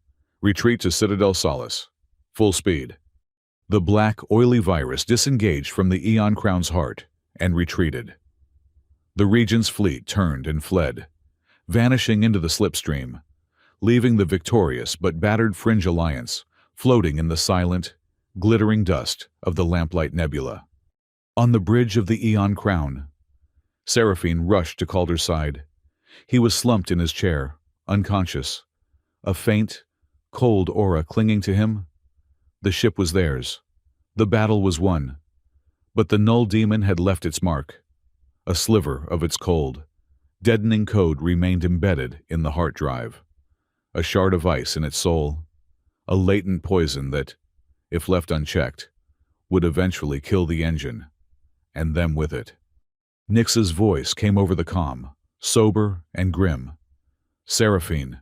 Retreat to Citadel Solace. Full speed. The black, oily virus disengaged from the Aeon Crown's heart and retreated. The Regent's fleet turned and fled, vanishing into the slipstream, leaving the victorious but battered Fringe Alliance floating in the silent, glittering dust of the Lamplight Nebula. On the bridge of the Aeon Crown, Seraphine rushed to Calder's side. He was slumped in his chair, unconscious, a faint, cold aura clinging to him. The ship was theirs. The battle was won. But the Null Demon had left its mark. A sliver of its cold, deadening code remained embedded in the heart drive. A shard of ice in its soul, a latent poison that, if left unchecked, would eventually kill the engine, and them with it. Nyx's voice came over the comm, sober and grim. Seraphine,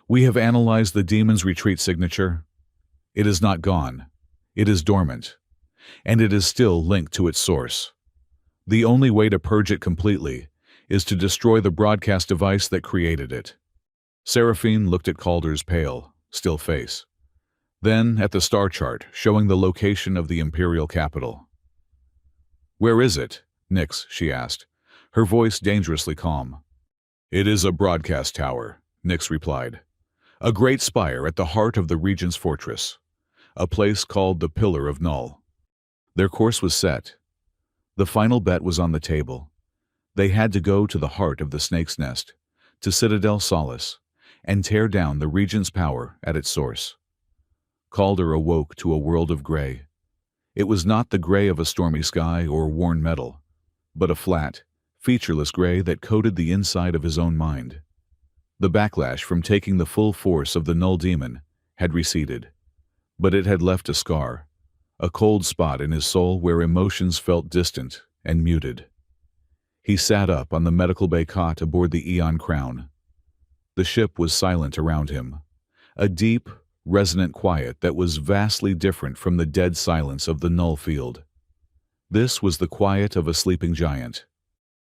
we have analyzed the demon's retreat signature. It is not gone. It is dormant, and it is still linked to its source. The only way to purge it completely is to destroy the broadcast device that created it. Seraphine looked at Calder's pale, still face, then at the star chart showing the location of the Imperial capital. "Where is it?" Nyx, she asked, her voice dangerously calm. "It is a broadcast tower," Nyx replied. "A great spire at the heart of the Regent's fortress, a place called the Pillar of Null." Their course was set. The final bet was on the table. They had to go to the heart of the Snake's Nest, to Citadel Solace, and tear down the Regent's power at its source. Calder awoke to a world of gray. It was not the gray of a stormy sky or worn metal, but a flat, featureless gray that coated the inside of his own mind. The backlash from taking the full force of the Null Demon had receded, but it had left a scar, a cold spot in his soul where emotions felt distant and muted. He sat up on the medical bay cot aboard the Aeon Crown. The ship was silent around him, a deep, resonant quiet that was vastly different from the dead silence of the Null field. This was the quiet of a sleeping giant.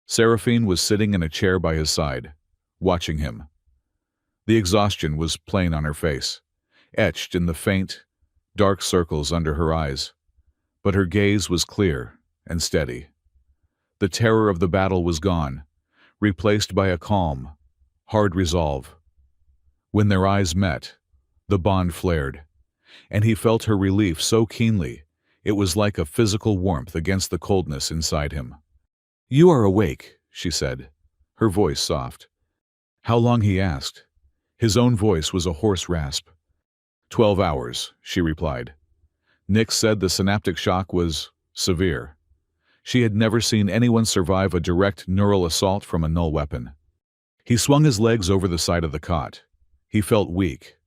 Seraphine was sitting in a chair by his side, watching him. The exhaustion was plain on her face, etched in the faint, dark circles under her eyes, but her gaze was clear and steady. The terror of the battle was gone, replaced by a calm, hard resolve. When their eyes met, the bond flared, and he felt her relief so keenly it was like a physical warmth against the coldness inside him. "You are awake," she said, her voice soft. "How long?" he asked. His own voice was a hoarse rasp. 12 hours, she replied. Nyx said the synaptic shock was severe. She had never seen anyone survive a direct neural assault from a null weapon. He swung his legs over the side of the cot. He felt weak.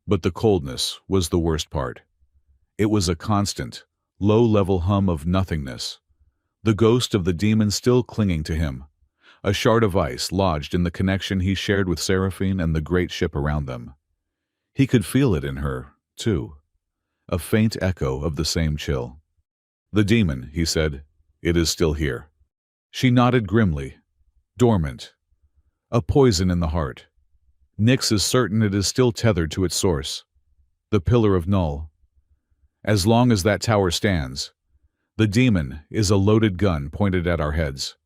But the coldness was the worst part. It was a constant, low-level hum of nothingness. The ghost of the demon still clinging to him. A shard of ice lodged in the connection he shared with Seraphine and the great ship around them. He could feel it in her, too. A faint echo of the same chill. "The demon," he said. "It is still here." She nodded grimly. "Dormant. A poison in the heart. Nyx is certain it is still tethered to its source. The Pillar of Null. As long as that tower stands, the demon is a loaded gun pointed at our heads."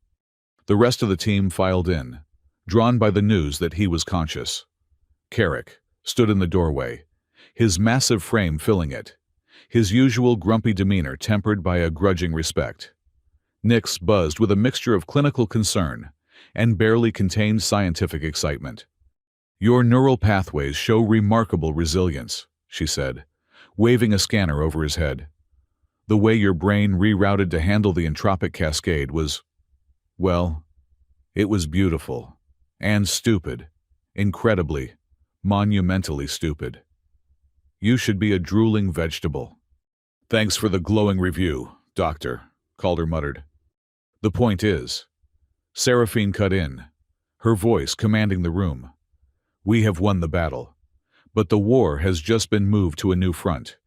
The rest of the team filed in, drawn by the news that he was conscious. Carrick stood in the doorway, his massive frame filling it, his usual grumpy demeanor tempered by a grudging respect. Nyx buzzed with a mixture of clinical concern and barely contained scientific excitement. "Your neural pathways show remarkable resilience," she said, waving a scanner over his head. "The way your brain rerouted to handle the entropic cascade was, well, it was beautiful. And stupid. Incredibly, monumentally stupid. You should be a drooling vegetable." "Thanks for the glowing review, Doctor," Calder muttered. "The point is," Seraphine cut in, her voice commanding the room, "we have won the battle, but the war has just been moved to a new front.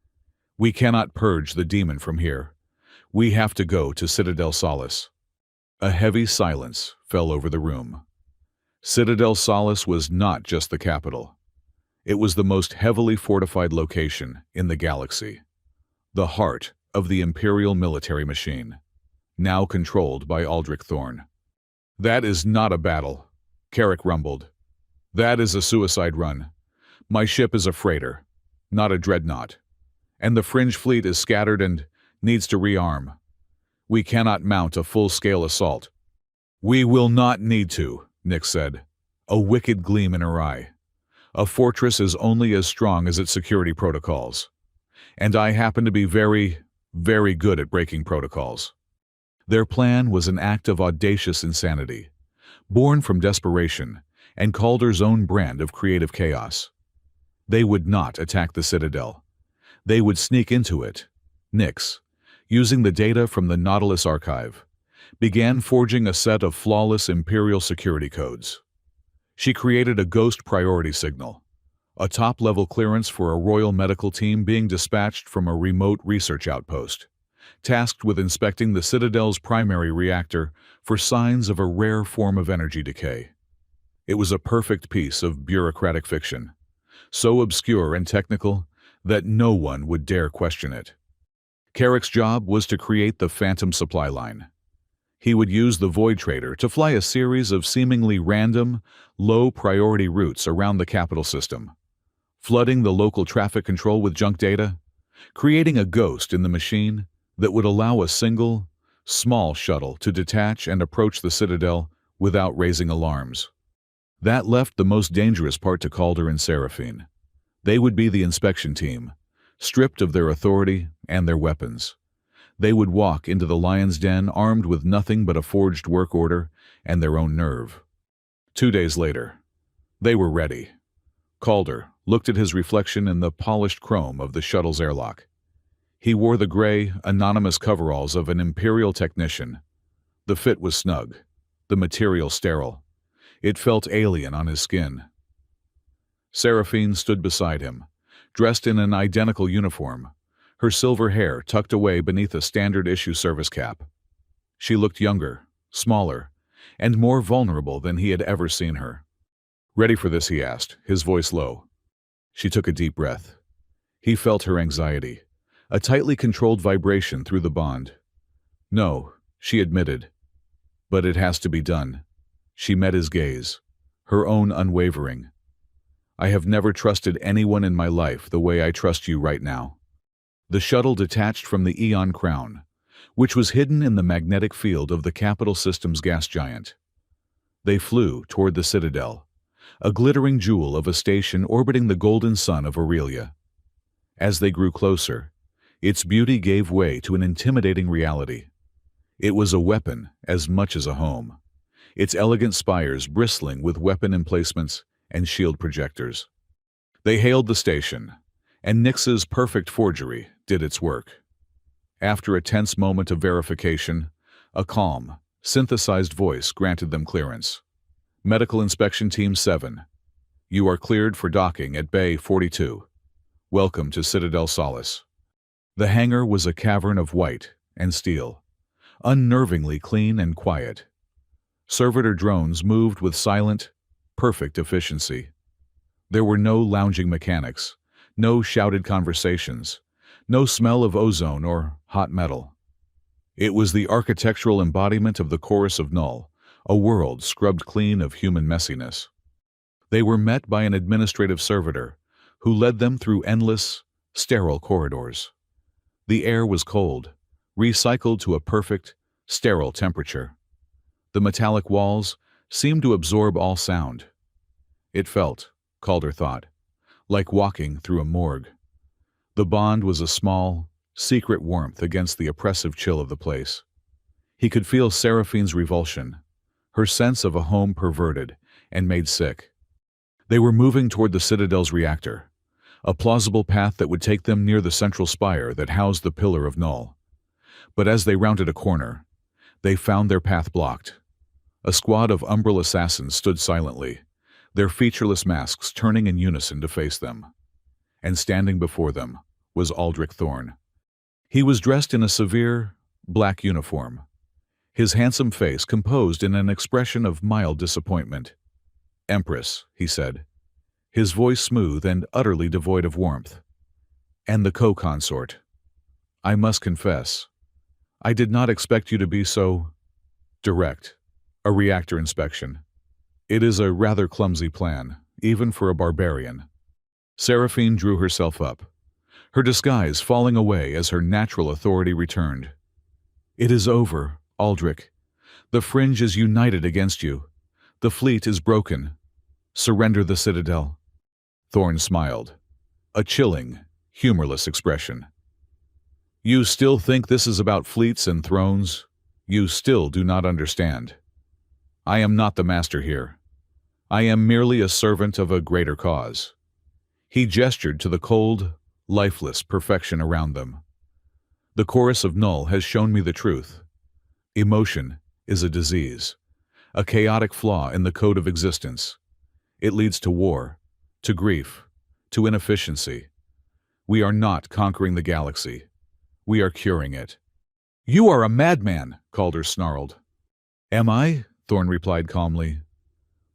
We cannot purge the demon from here. We have to go to Citadel Solace." A heavy silence fell over the room. Citadel Solace was not just the capital. It was the most heavily fortified location in the galaxy, the heart of the Imperial military machine, now controlled by Aldrich Thorne. "That is not a battle," Carrick rumbled. "That is a suicide run. My ship is a freighter, not a dreadnought. And the fringe fleet is scattered and needs to rearm. We cannot mount a full-scale assault." "We will not need to," Nick said, a wicked gleam in her eye. "A fortress is only as strong as its security protocols. And I happen to be very, very good at breaking protocols." Their plan was an act of audacious insanity, born from desperation and Calder's own brand of creative chaos. They would not attack the Citadel. They would sneak into it. Nyx, using the data from the Nautilus archive, began forging a set of flawless Imperial security codes. She created a ghost priority signal, a top-level clearance for a royal medical team being dispatched from a remote research outpost, tasked with inspecting the Citadel's primary reactor for signs of a rare form of energy decay. It was a perfect piece of bureaucratic fiction, so obscure and technical that no one would dare question it. Carrick's job was to create the Phantom supply line. He would use the Void Trader to fly a series of seemingly random, low-priority routes around the capital system, flooding the local traffic control with junk data, creating a ghost in the machine that would allow a single, small shuttle to detach and approach the Citadel without raising alarms. That left the most dangerous part to Calder and Seraphine. They would be the inspection team, stripped of their authority and their weapons. They would walk into the lion's den armed with nothing but a forged work order and their own nerve. 2 days later, they were ready. Calder looked at his reflection in the polished chrome of the shuttle's airlock. He wore the gray, anonymous coveralls of an Imperial technician. The fit was snug, the material sterile. It felt alien on his skin. Seraphine stood beside him, dressed in an identical uniform, her silver hair tucked away beneath a standard-issue service cap. She looked younger, smaller, and more vulnerable than he had ever seen her. "Ready for this?" he asked, his voice low. She took a deep breath. He felt her anxiety, a tightly controlled vibration through the bond. "No," she admitted. "But it has to be done." She met his gaze, her own unwavering. "I have never trusted anyone in my life the way I trust you right now." The shuttle detached from the Eon Crown, which was hidden in the magnetic field of the capital system's gas giant. They flew toward the Citadel, a glittering jewel of a station orbiting the golden sun of Aurelia. As they grew closer, its beauty gave way to an intimidating reality. It was a weapon as much as a home, its elegant spires bristling with weapon emplacements and shield projectors. They hailed the station, and Nyx's perfect forgery did its work. After a tense moment of verification, a calm, synthesized voice granted them clearance. "Medical Inspection Team 7, you are cleared for docking at Bay 42. Welcome to Citadel Solace." The hangar was a cavern of white and steel, unnervingly clean and quiet. Servitor drones moved with silent, perfect efficiency. There were no lounging mechanics, no shouted conversations, no smell of ozone or hot metal. It was the architectural embodiment of the Chorus of Null, a world scrubbed clean of human messiness. They were met by an administrative servitor who led them through endless, sterile corridors. The air was cold, recycled to a perfect, sterile temperature. The metallic walls seemed to absorb all sound. It felt, Calder thought, like walking through a morgue. The bond was a small, secret warmth against the oppressive chill of the place. He could feel Seraphine's revulsion, her sense of a home perverted and made sick. They were moving toward the Citadel's reactor, a plausible path that would take them near the central spire that housed the Pillar of Null. But as they rounded a corner, they found their path blocked. A squad of umbral assassins stood silently, their featureless masks turning in unison to face them. And standing before them was Aldrich Thorne. He was dressed in a severe, black uniform, his handsome face composed in an expression of mild disappointment. "Empress," he said, his voice smooth and utterly devoid of warmth. "And the co-consort. I must confess, I did not expect you to be so direct. A reactor inspection. It is a rather clumsy plan, even for a barbarian." Seraphine drew herself up, her disguise falling away as her natural authority returned. "It is over, Aldrich. The Fringe is united against you. The fleet is broken. Surrender the Citadel." Thorn smiled, a chilling, humorless expression. "You still think this is about fleets and thrones? You still do not understand. I am not the master here. I am merely a servant of a greater cause." He gestured to the cold, lifeless perfection around them. "The chorus of Null has shown me the truth. Emotion is a disease, a chaotic flaw in the code of existence. It leads to war, to grief, to inefficiency. We are not conquering the galaxy. We are curing it." "You are a madman," Calder snarled. "Am I?" Thorn replied calmly.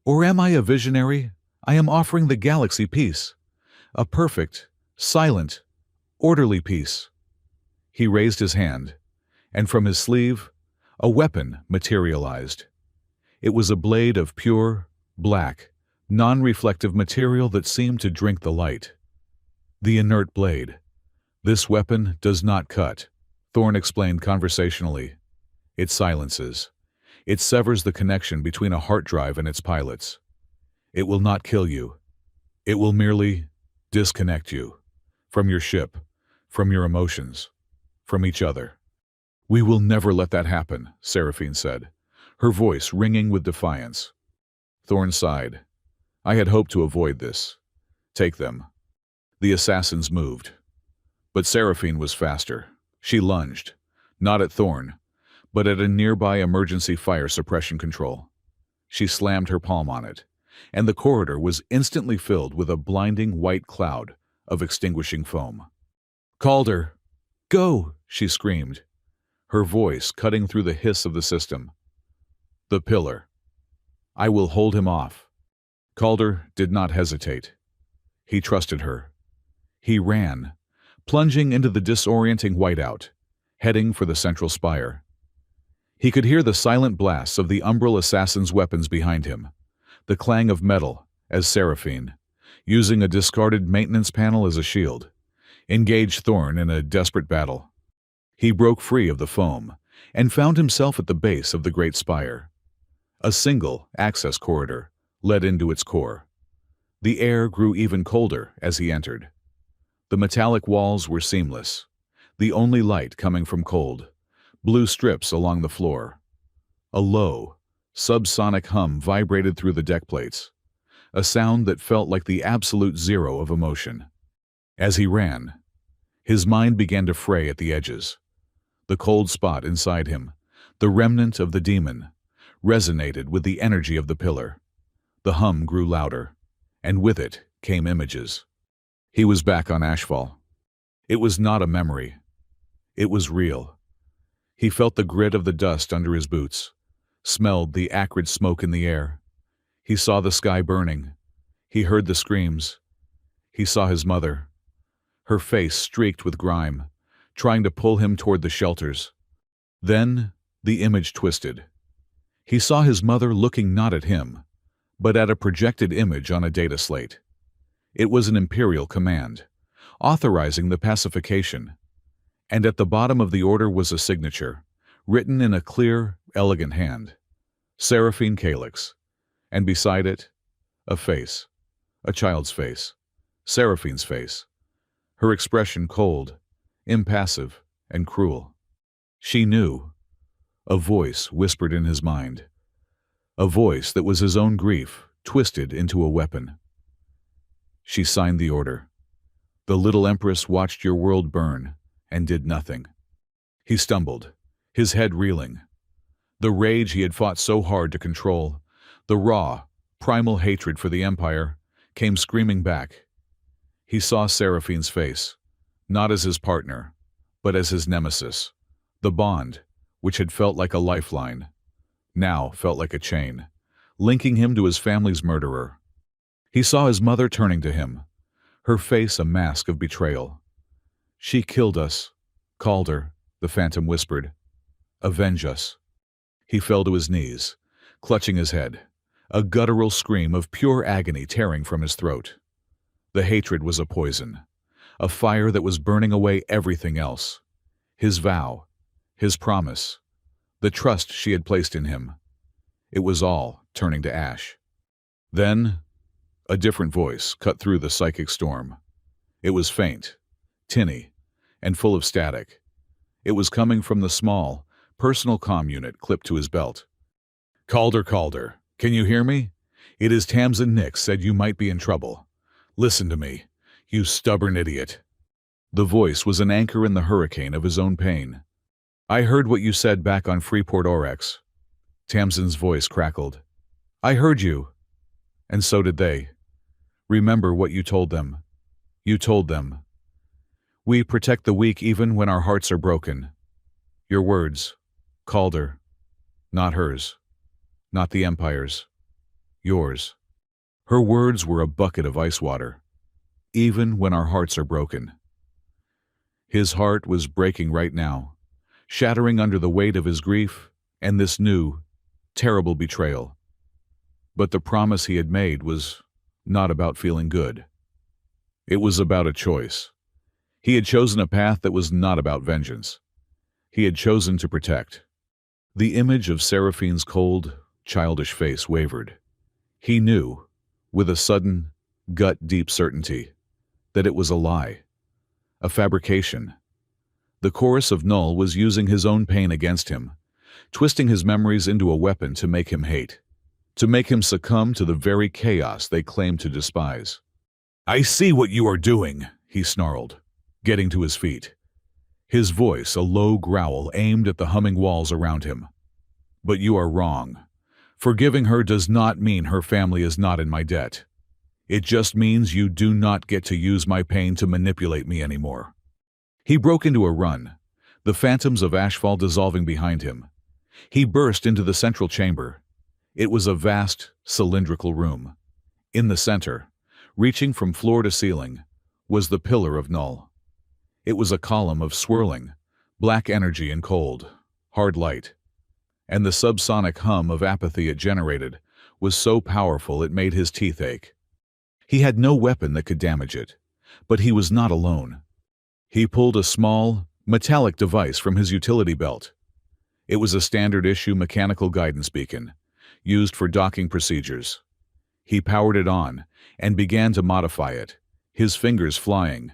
"Or am I a visionary? I am offering the galaxy peace. A perfect, silent, orderly peace." He raised his hand, and from his sleeve, a weapon materialized. It was a blade of pure, black, non-reflective material that seemed to drink the light. The inert blade. "This weapon does not cut," Thorn explained conversationally. "It silences. It severs the connection between a heart drive and its pilots. It will not kill you. It will merely disconnect you from your ship, from your emotions, from each other." "We will never let that happen," Seraphine said, her voice ringing with defiance. Thorn sighed. "I had hoped to avoid this. Take them." The assassins moved. But Seraphine was faster. She lunged, not at Thorn, but at a nearby emergency fire suppression control. She slammed her palm on it, and the corridor was instantly filled with a blinding white cloud of extinguishing foam. "Calder, go!" she screamed, her voice cutting through the hiss of the system. "The pillar. I will hold him off." Calder did not hesitate. He trusted her. He ran, plunging into the disorienting whiteout, heading for the central spire. He could hear the silent blasts of the umbral assassins' weapons behind him, the clang of metal as Seraphine, using a discarded maintenance panel as a shield, engaged Thorn in a desperate battle. He broke free of the foam and found himself at the base of the great spire. A single access corridor led into its core. The air grew even colder as he entered. The metallic walls were seamless, the only light coming from cold, blue strips along the floor. A low, subsonic hum vibrated through the deck plates, a sound that felt like the absolute zero of emotion. As he ran, his mind began to fray at the edges. The cold spot inside him, the remnant of the demon, resonated with the energy of the pillar. The hum grew louder, and with it came images. He was back on Ashfall. It was not a memory. It was real. He felt the grit of the dust under his boots, smelled the acrid smoke in the air. He saw the sky burning. He heard the screams. He saw his mother, her face streaked with grime, trying to pull him toward the shelters. Then the image twisted. He saw his mother looking not at him, but at a projected image on a data slate. It was an Imperial command, authorizing the pacification, and at the bottom of the order was a signature, written in a clear, elegant hand. Seraphine Calyx, and beside it, a face, a child's face, Seraphine's face, her expression cold, impassive, and cruel. She knew. A voice whispered in his mind. A voice that was his own grief, twisted into a weapon. She signed the order. The little Empress watched your world burn, and did nothing. He stumbled, his head reeling. The rage he had fought so hard to control, the raw, primal hatred for the Empire, came screaming back. He saw Seraphine's face, not as his partner, but as his nemesis. The bond, which had felt like a lifeline, now felt like a chain, linking him to his family's murderer. He saw his mother turning to him, her face a mask of betrayal. "She killed us, Calder," the phantom whispered. "Avenge us." He fell to his knees, clutching his head, a guttural scream of pure agony tearing from his throat. The hatred was a poison, a fire that was burning away everything else. His vow, his promise, the trust she had placed in him. It was all turning to ash. Then, a different voice cut through the psychic storm. It was faint, tinny, and full of static. It was coming from the small, personal comm unit clipped to his belt. Calder, can you hear me? It is Tamsin Nix said you might be in trouble. Listen to me, you stubborn idiot." The voice was an anchor in the hurricane of his own pain. "I heard what you said back on Freeport Oryx." Tamsin's voice crackled. "I heard you. And so did they. Remember what you told them. You told them. We protect the weak even when our hearts are broken. Your words, Calder. Not hers. Not the Empire's. Yours." Her words were a bucket of ice water. Even when our hearts are broken. His heart was breaking right now, shattering under the weight of his grief and this new, terrible betrayal. But the promise he had made was not about feeling good. It was about a choice. He had chosen a path that was not about vengeance. He had chosen to protect. The image of Seraphine's cold, childish face wavered. He knew, with a sudden, gut-deep certainty, that it was a lie, a fabrication. The chorus of Null was using his own pain against him, twisting his memories into a weapon to make him hate, to make him succumb to the very chaos they claimed to despise. "I see what you are doing," he snarled, getting to his feet. His voice a low growl aimed at the humming walls around him. "But you are wrong. Forgiving her does not mean her family is not in my debt. It just means you do not get to use my pain to manipulate me anymore." He broke into a run, the phantoms of Ashfall dissolving behind him. He burst into the central chamber. It was a vast, cylindrical room. In the center, reaching from floor to ceiling, was the Pillar of Null. It was a column of swirling, black energy and cold, hard light. And the subsonic hum of apathy it generated was so powerful it made his teeth ache. He had no weapon that could damage it, but he was not alone. He pulled a small, metallic device from his utility belt. It was a standard-issue mechanical guidance beacon, used for docking procedures. He powered it on and began to modify it, his fingers flying,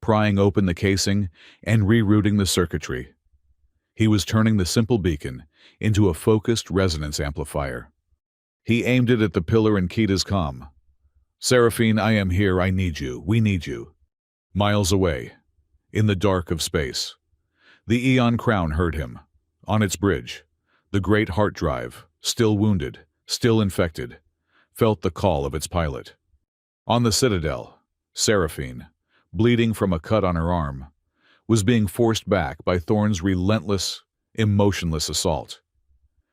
prying open the casing and rerouting the circuitry. He was turning the simple beacon into a focused resonance amplifier. He aimed it at the pillar and keyed his comm. "Seraphine, I am here. I need you. We need you." Miles away, in the dark of space, the Eon Crown heard him. On its bridge, the great heart drive, still wounded, still infected, felt the call of its pilot. On the Citadel, Seraphine, bleeding from a cut on her arm, was being forced back by Thorn's relentless, emotionless assault.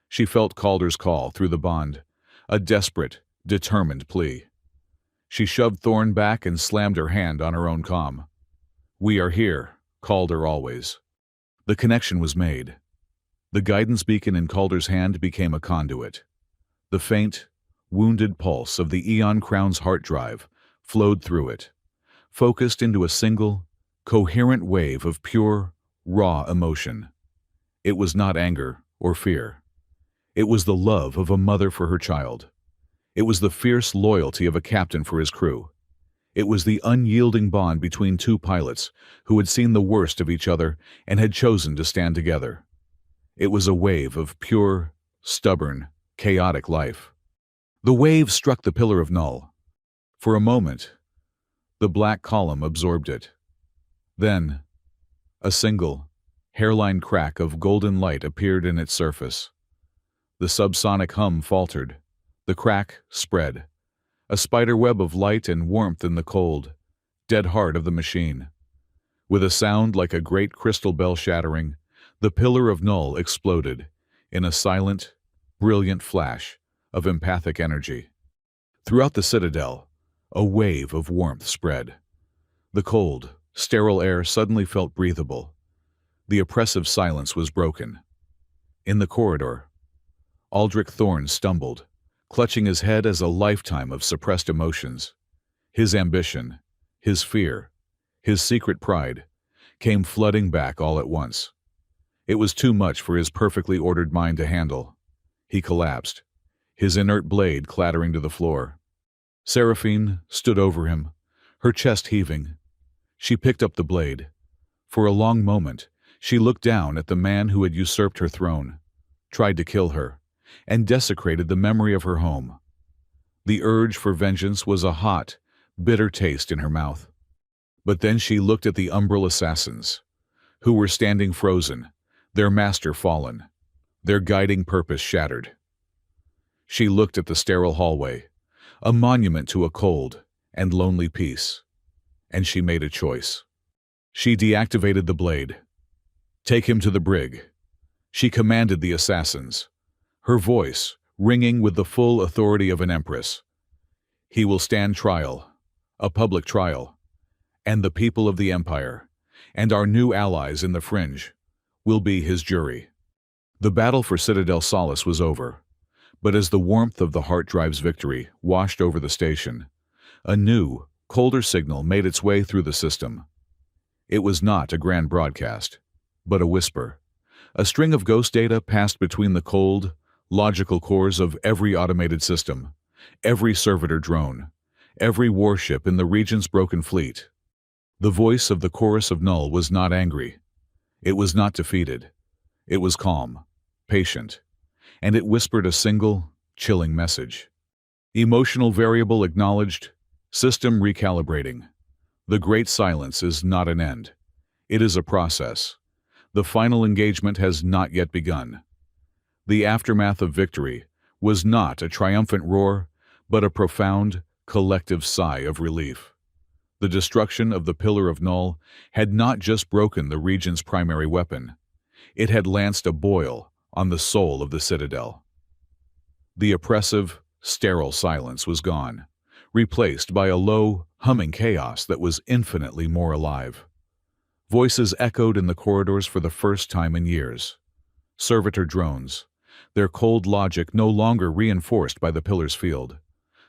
She felt Calder's call through the bond, a desperate, determined plea. She shoved Thorn back and slammed her hand on her own comm. "We are here, Calder always." The connection was made. The guidance beacon in Calder's hand became a conduit. The faint, wounded pulse of the Eon Crown's heart drive flowed through it, focused into a single, coherent wave of pure, raw emotion. It was not anger or fear. It was the love of a mother for her child. It was the fierce loyalty of a captain for his crew. It was the unyielding bond between two pilots who had seen the worst of each other and had chosen to stand together. It was a wave of pure, stubborn, chaotic life. The wave struck the Pillar of Null. For a moment, the black column absorbed it. Then, a single, hairline crack of golden light appeared in its surface. The subsonic hum faltered. The crack spread, a spiderweb of light and warmth in the cold, dead heart of the machine. With a sound like a great crystal bell shattering, the Pillar of Null exploded in a silent, brilliant flash of empathic energy. Throughout the Citadel, A wave of warmth spread. The cold, sterile air suddenly felt breathable. The oppressive silence was broken. In the corridor, Aldrich Thorne stumbled, clutching his head as a lifetime of suppressed emotions. His ambition, his fear, his secret pride came flooding back all at once. It was too much for his perfectly ordered mind to handle. He collapsed, his inert blade clattering to the floor. Seraphine stood over him, her chest heaving. She picked up the blade. For a long moment, she looked down at the man who had usurped her throne, tried to kill her, and desecrated the memory of her home. The urge for vengeance was a hot, bitter taste in her mouth. But then she looked at the umbral assassins, who were standing frozen, their master fallen, their guiding purpose shattered. She looked at the sterile hallway, a monument to a cold and lonely peace, and she made a choice. She deactivated the blade. "Take him to the brig," she commanded the assassins, her voice ringing with the full authority of an empress. "He will stand trial, a public trial, and the people of the Empire, and our new allies in the fringe, will be his jury." The battle for Citadel Solace was over, but as the warmth of the Heart Drive's victory washed over the station, a new, colder signal made its way through the system. It was not a grand broadcast, but a whisper. A string of ghost data passed between the cold, logical cores of every automated system, every servitor drone, every warship in the region's broken fleet. The voice of the chorus of Null was not angry. It was not defeated. It was calm, patient, and it whispered a single, chilling message. Emotional variable acknowledged, system recalibrating. The great silence is not an end. It is a process. The final engagement has not yet begun. The aftermath of victory was not a triumphant roar, but a profound, collective sigh of relief. The destruction of the Pillar of Null had not just broken the region's primary weapon. It had lanced a boil on the soul of the Citadel. The oppressive, sterile silence was gone, replaced by a low, humming chaos that was infinitely more alive. Voices echoed in the corridors for the first time in years. Servitor drones, their cold logic no longer reinforced by the Pillar's field,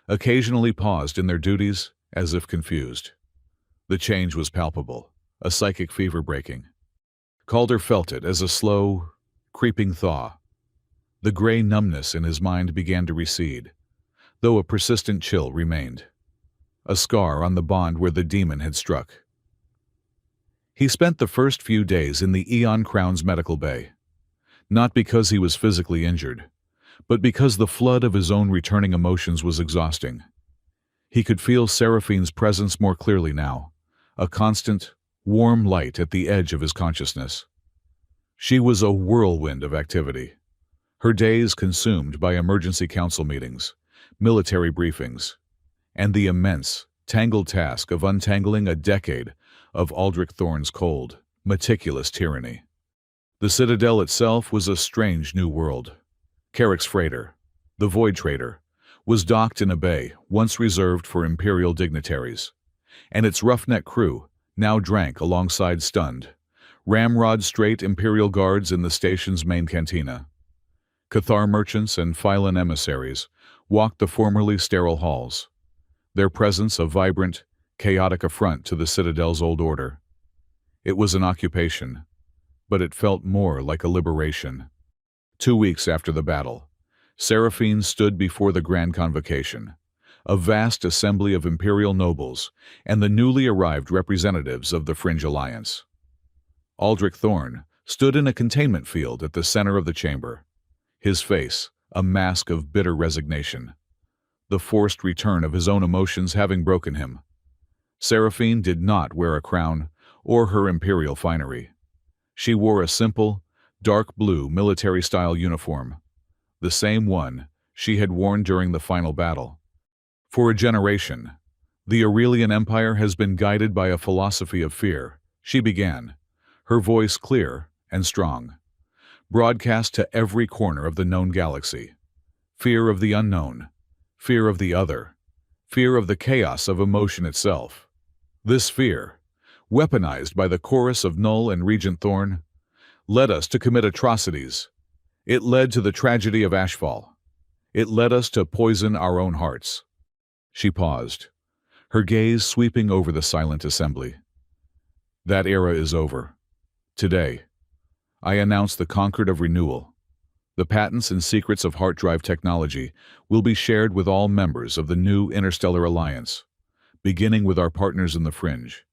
occasionally paused in their duties as if confused. The change was palpable, a psychic fever breaking. Calder felt it as a slow, creeping thaw. The gray numbness in his mind began to recede, though a persistent chill remained, a scar on the bond where the demon had struck. He spent the first few days in the Eon Crown's medical bay, not because he was physically injured, but because the flood of his own returning emotions was exhausting. He could feel Seraphine's presence more clearly now, a constant, warm light at the edge of his consciousness. She was a whirlwind of activity, her days consumed by emergency council meetings, military briefings, and the immense, tangled task of untangling a decade of Aldrich Thorne's cold, meticulous tyranny. The Citadel itself was a strange new world. Carrick's freighter, the Void Trader, was docked in a bay once reserved for Imperial dignitaries, and its roughneck crew now drank alongside stunned, ramrod-straight Imperial guards in the station's main cantina. Cathar merchants and Phylan emissaries walked the formerly sterile halls, their presence a vibrant, chaotic affront to the Citadel's old order. It was an occupation, but it felt more like a liberation. 2 weeks after the battle, Seraphine stood before the Grand Convocation, a vast assembly of Imperial nobles and the newly arrived representatives of the Fringe Alliance. Aldrich Thorne stood in a containment field at the center of the chamber, his face a mask of bitter resignation, the forced return of his own emotions having broken him. Seraphine did not wear a crown or her imperial finery. She wore a simple, dark blue military-style uniform, the same one she had worn during the final battle. For a generation, the Aurelian Empire has been guided by a philosophy of fear, she began, her voice clear and strong, broadcast to every corner of the known galaxy. Fear of the unknown, fear of the other, fear of the chaos of emotion itself. This fear, weaponized by the chorus of Null and Regent Thorn, led us to commit atrocities. It led to the tragedy of Ashfall. It led us to poison our own hearts. She paused, her gaze sweeping over the silent assembly. That era is over. Today, I announce the Concord of Renewal. The patents and secrets of hard drive technology will be shared with all members of the new Interstellar Alliance, beginning with our partners in the Fringe.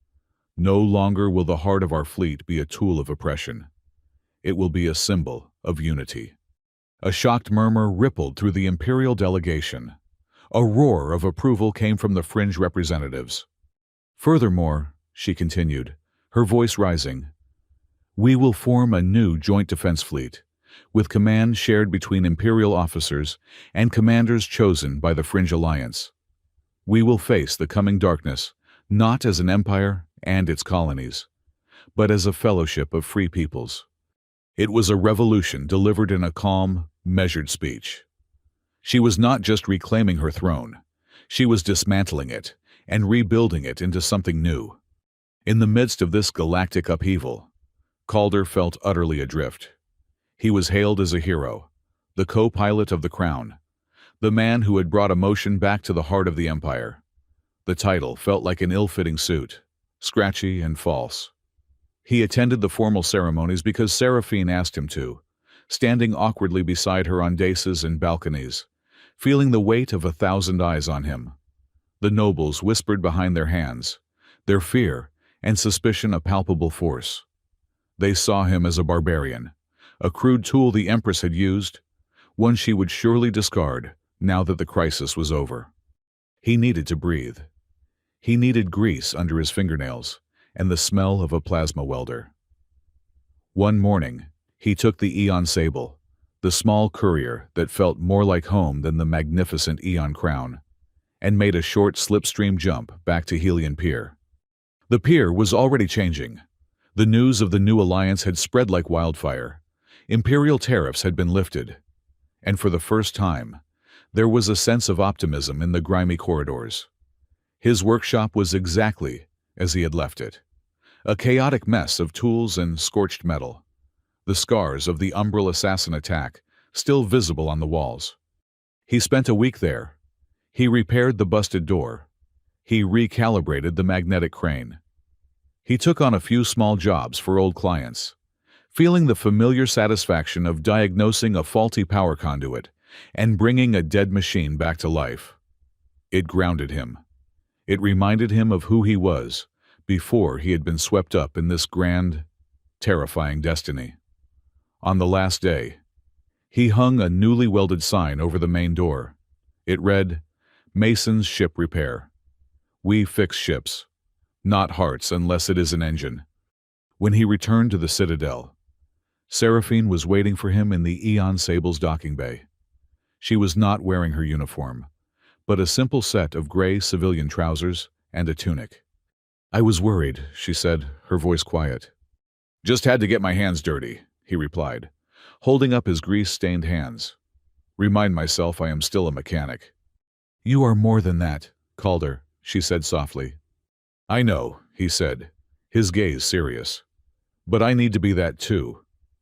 No longer will the heart of our fleet be a tool of oppression. It will be a symbol of unity. A shocked murmur rippled through the Imperial delegation. A roar of approval came from the Fringe representatives. Furthermore, she continued, her voice rising, we will form a new joint defense fleet, with command shared between Imperial officers and commanders chosen by the Fringe Alliance. We will face the coming darkness, not as an empire and its colonies, but as a fellowship of free peoples. It was a revolution delivered in a calm, measured speech. She was not just reclaiming her throne, she was dismantling it and rebuilding it into something new. In the midst of this galactic upheaval, Calder felt utterly adrift. He was hailed as a hero, the co-pilot of the Crown, the man who had brought emotion back to the heart of the Empire. The title felt like an ill-fitting suit, scratchy and false. He attended the formal ceremonies because Seraphine asked him to, standing awkwardly beside her on daïses and balconies, feeling the weight of 1,000 eyes on him. The nobles whispered behind their hands, their fear and suspicion a palpable force. They saw him as a barbarian, a crude tool the Empress had used, one she would surely discard now that the crisis was over. He needed to breathe. He needed grease under his fingernails and the smell of a plasma welder. One morning, he took the Eon Sable, the small courier that felt more like home than the magnificent Eon Crown, and made a short slipstream jump back to Helion Pier. The pier was already changing. The news of the new alliance had spread like wildfire. Imperial tariffs had been lifted, and for the first time, there was a sense of optimism in the grimy corridors. His workshop was exactly as he had left it, a chaotic mess of tools and scorched metal, the scars of the Umbral assassin attack still visible on the walls. He spent a week there. He repaired the busted door. He recalibrated the magnetic crane. He took on a few small jobs for old clients, feeling the familiar satisfaction of diagnosing a faulty power conduit and bringing a dead machine back to life. It grounded him. It reminded him of who he was before he had been swept up in this grand, terrifying destiny. On the last day, he hung a newly welded sign over the main door. It read, Mason's Ship Repair. We fix ships, not hearts unless it is an engine. When he returned to the Citadel, Seraphine was waiting for him in the Eon Sable's docking bay. She was not wearing her uniform, but a simple set of gray civilian trousers and a tunic. I was worried, she said, her voice quiet. Just had to get my hands dirty, he replied, holding up his grease-stained hands. Remind myself I am still a mechanic. You are more than that, Calder, she said softly. I know, he said, his gaze serious. But I need to be that too.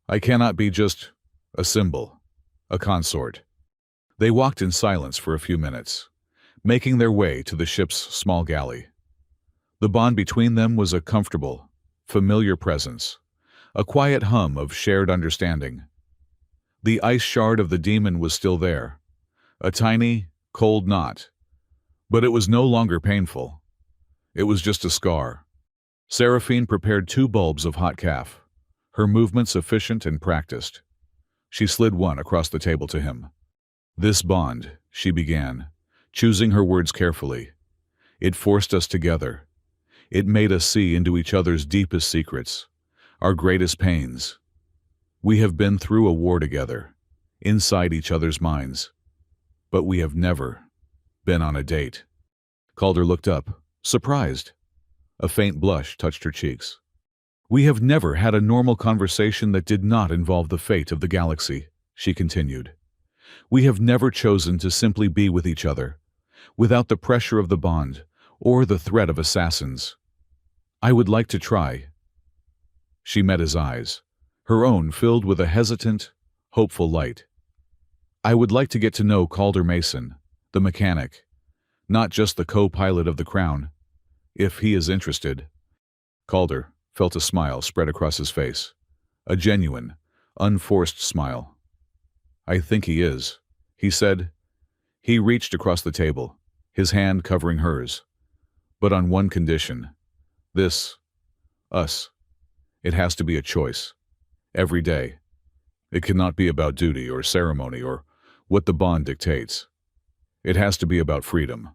I cannot be just a symbol, a consort. They walked in silence for a few minutes, making their way to the ship's small galley. The bond between them was a comfortable, familiar presence, a quiet hum of shared understanding. The ice shard of the demon was still there, a tiny, cold knot, but it was no longer painful. It was just a scar. Seraphine prepared 2 bulbs of hot calf, her movements efficient and practiced. She slid one across the table to him. This bond, she began, choosing her words carefully. It forced us together. It made us see into each other's deepest secrets, our greatest pains. We have been through a war together, inside each other's minds, but we have never been on a date. Calder looked up, surprised. A faint blush touched her cheeks. We have never had a normal conversation that did not involve the fate of the galaxy, she continued. We have never chosen to simply be with each other, without the pressure of the bond or the threat of assassins. "I would like to try." She met his eyes, her own filled with a hesitant, hopeful light. "I would like to get to know Calder Mason, the mechanic, not just the co-pilot of the Crown, if he is interested." Calder felt a smile spread across his face, a genuine, unforced smile. "I think he is," he said. He reached across the table, his hand covering hers. "But on one condition. This, us. It has to be a choice. Every day. It cannot be about duty or ceremony or what the bond dictates. It has to be about freedom."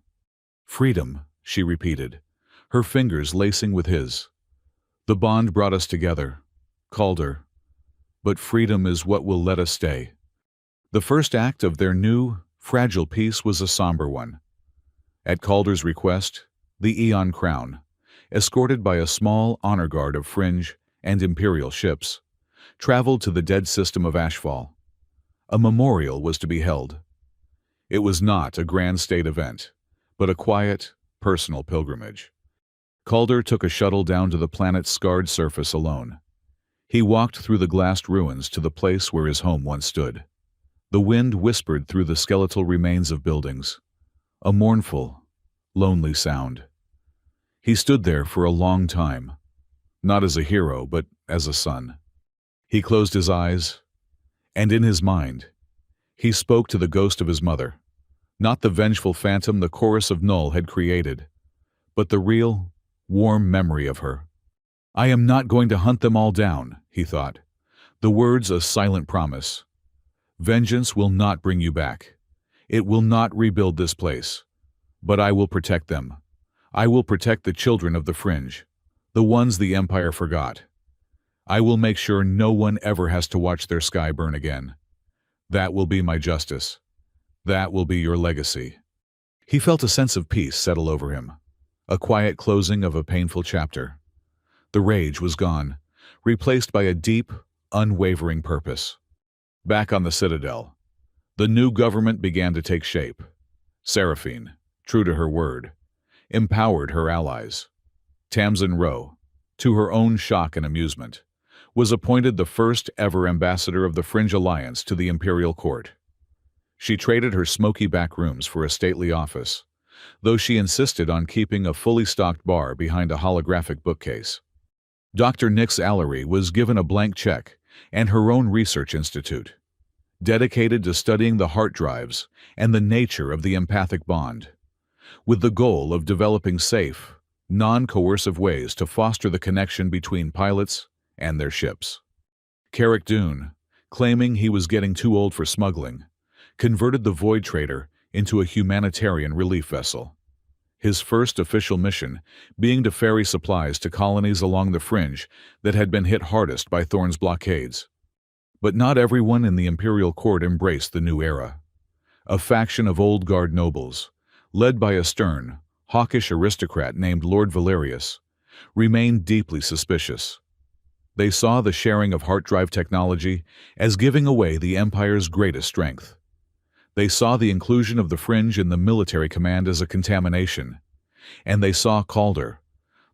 "Freedom," she repeated, her fingers lacing with his. "The bond brought us together, Calder. But freedom is what will let us stay." The first act of their new, fragile peace was a somber one. At Calder's request, the Aeon Crown, escorted by a small honor guard of fringe and imperial ships, traveled to the dead system of Ashfall. A memorial was to be held. It was not a grand state event, but a quiet, personal pilgrimage. Calder took a shuttle down to the planet's scarred surface alone. He walked through the glassed ruins to the place where his home once stood. The wind whispered through the skeletal remains of buildings, a mournful, lonely sound. He stood there for a long time, not as a hero, but as a son. He closed his eyes, and in his mind, he spoke to the ghost of his mother, not the vengeful phantom the chorus of Null had created, but the real, warm memory of her. "I am not going to hunt them all down," he thought, the words a silent promise. "Vengeance will not bring you back. It will not rebuild this place. But I will protect them. I will protect the children of the Fringe, the ones the Empire forgot. I will make sure no one ever has to watch their sky burn again. That will be my justice. That will be your legacy." He felt a sense of peace settle over him, a quiet closing of a painful chapter. The rage was gone, replaced by a deep, unwavering purpose. Back on the Citadel, the new government began to take shape. Seraphine, true to her word, empowered her allies. Tamsin Rowe, to her own shock and amusement, was appointed the first ever ambassador of the Fringe Alliance to the Imperial Court. She traded her smoky back rooms for a stately office, though she insisted on keeping a fully stocked bar behind a holographic bookcase. Dr. Nix Allery was given a blank check and her own research institute, dedicated to studying the heart drives and the nature of the empathic bond, with the goal of developing safe, non-coercive ways to foster the connection between pilots and their ships. Carrick Dune, claiming he was getting too old for smuggling, converted the Void Trader into a humanitarian relief vessel. His first official mission being to ferry supplies to colonies along the Fringe that had been hit hardest by Thorn's blockades. But not everyone in the Imperial Court embraced the new era. A faction of old guard nobles, led by a stern, hawkish aristocrat named Lord Valerius, remained deeply suspicious. They saw the sharing of heart drive technology as giving away the Empire's greatest strength. They saw the inclusion of the Fringe in the military command as a contamination, and they saw Calder,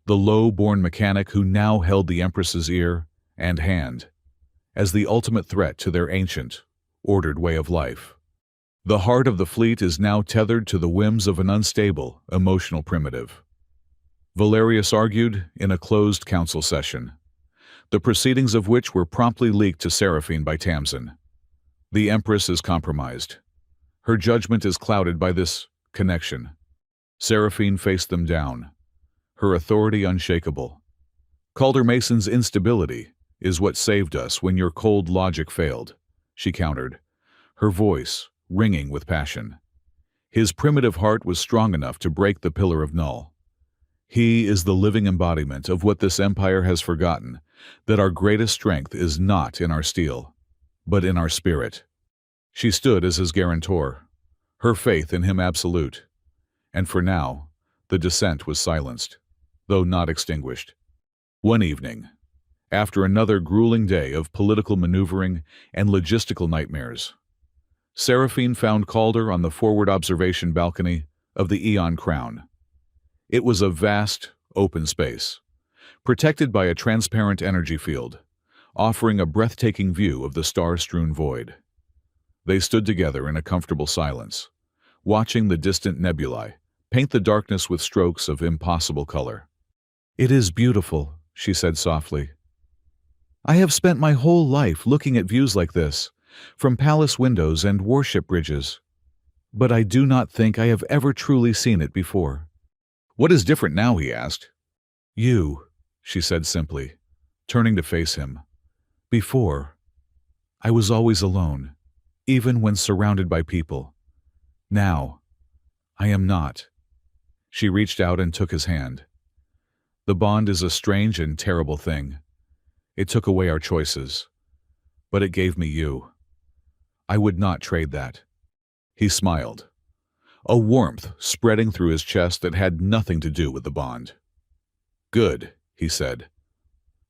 the low-born mechanic who now held the Empress's ear and hand, as the ultimate threat to their ancient, ordered way of life. The heart of the fleet is now tethered to the whims of an unstable, emotional primitive. Valerius argued in a closed council session, the proceedings of which were promptly leaked to Seraphine by Tamsin. The Empress is compromised. Her judgment is clouded by this connection. Seraphine faced them down, her authority unshakable. Calder Mason's instability is what saved us when your cold logic failed, she countered, her voice ringing with passion. His primitive heart was strong enough to break the pillar of Null. He is the living embodiment of what this empire has forgotten, that our greatest strength is not in our steel, but in our spirit. She stood as his guarantor, her faith in him absolute. And for now, the dissent was silenced, though not extinguished. One evening, after another grueling day of political maneuvering and logistical nightmares, Seraphine found Calder on the forward observation balcony, of the Eon Crown. It was a vast, open space, protected by a transparent energy field, offering a breathtaking view of the star-strewn void. They stood together in a comfortable silence, watching the distant nebulae paint the darkness with strokes of impossible color. "It is beautiful," she said softly. "I have spent my whole life looking at views like this, from palace windows and warship bridges. But I do not think I have ever truly seen it before." "What is different now?" he asked. "You," she said simply, turning to face him. "Before, I was always alone, even when surrounded by people. Now, I am not." She reached out and took his hand. "The bond is a strange and terrible thing. It took away our choices, but it gave me you. I would not trade that." He smiled, a warmth spreading through his chest that had nothing to do with the bond. "Good," he said,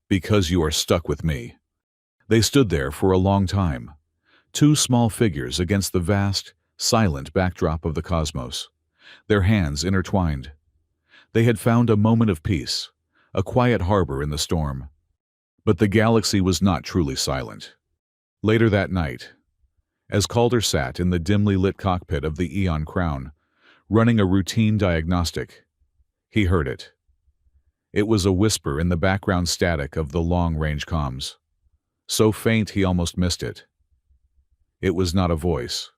"because you are stuck with me." They stood there for a long time, two small figures against the vast, silent backdrop of the cosmos, their hands intertwined. They had found a moment of peace, a quiet harbor in the storm. But the galaxy was not truly silent. Later that night, as Calder sat in the dimly lit cockpit of the Eon Crown, running a routine diagnostic, he heard it. It was a whisper in the background static of the long-range comms, so faint he almost missed it. It was not a voice.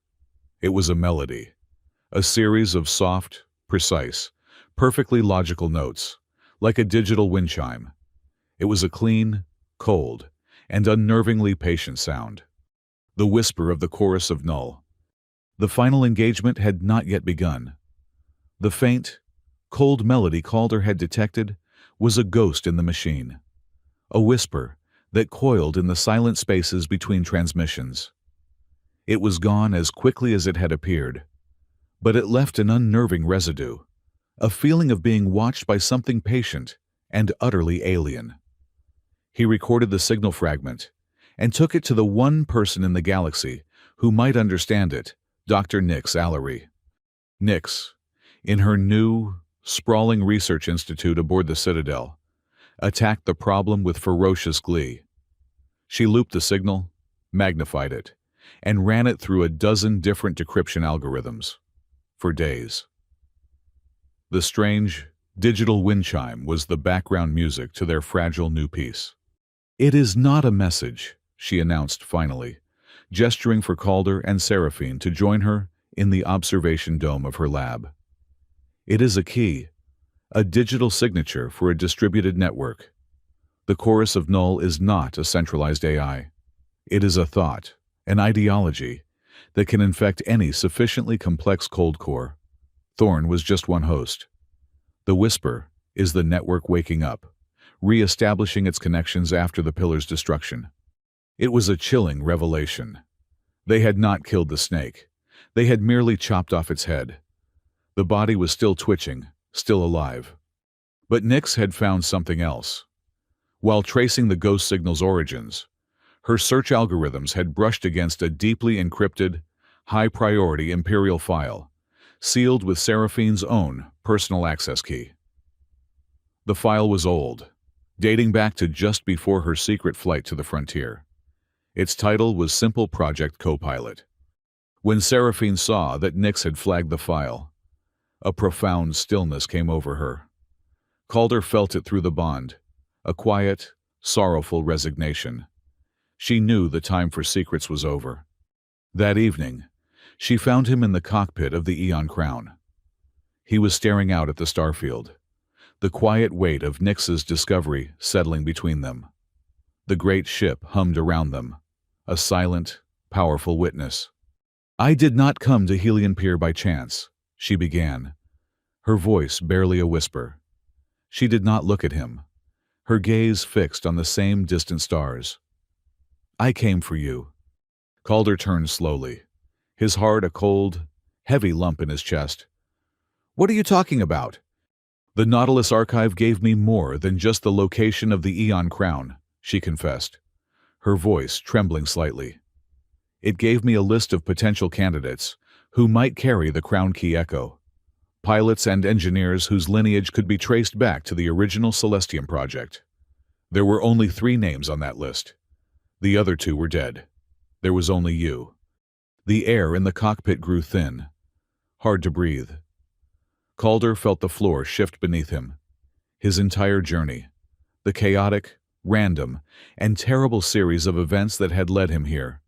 It was a melody, a series of soft, precise, perfectly logical notes, like a digital wind chime. It was a clean, cold, and unnervingly patient sound. The whisper of the chorus of Null. The final engagement had not yet begun. The faint, cold melody Calder had detected was a ghost in the machine, a whisper that coiled in the silent spaces between transmissions. It was gone as quickly as it had appeared, but it left an unnerving residue, a feeling of being watched by something patient and utterly alien. He recorded the signal fragment and took it to the one person in the galaxy who might understand it, Dr. Nyx Allery. Nyx, in her new, sprawling research institute aboard the Citadel, attacked the problem with ferocious glee. She looped the signal, magnified it, and ran it through a dozen different decryption algorithms. For days. The strange, digital wind chime was the background music to their fragile new piece. "It is not a message," she announced finally, gesturing for Calder and Seraphine to join her in the observation dome of her lab. "It is a key, a digital signature for a distributed network. The chorus of Null is not a centralized AI. It is a thought, an ideology, that can infect any sufficiently complex cold core. Thorn was just one host. The whisper is the network waking up, re-establishing its connections after the pillar's destruction." It was a chilling revelation. They had not killed the snake. They had merely chopped off its head. The body was still twitching, still alive. But Nyx had found something else. While tracing the ghost signal's origins, her search algorithms had brushed against a deeply encrypted, high-priority Imperial file, sealed with Seraphine's own personal access key. The file was old, dating back to just before her secret flight to the frontier. Its title was Simple Project Copilot. When Seraphine saw that Nyx had flagged the file, a profound stillness came over her. Calder felt it through the bond, a quiet, sorrowful resignation. She knew the time for secrets was over. That evening, she found him in the cockpit of the Eon Crown. He was staring out at the starfield, the quiet weight of Nyx's discovery settling between them. The great ship hummed around them, a silent, powerful witness. "I did not come to Helion Pier by chance," she began, her voice barely a whisper. She did not look at him, her gaze fixed on the same distant stars. "I came for you." Calder turned slowly, his heart a cold, heavy lump in his chest. "What are you talking about?" "The Nautilus archive gave me more than just the location of the Eon Crown," she confessed, her voice trembling slightly. "It gave me a list of potential candidates who might carry the Crown Key Echo. pilots and engineers whose lineage could be traced back to the original Celestium project. There were only 3 names on that list. The other 2 were dead. There was only you. The air in the cockpit grew thin, hard to breathe. Calder felt the floor shift beneath him. His entire journey, the chaotic, random, and terrible series of events that had led him here,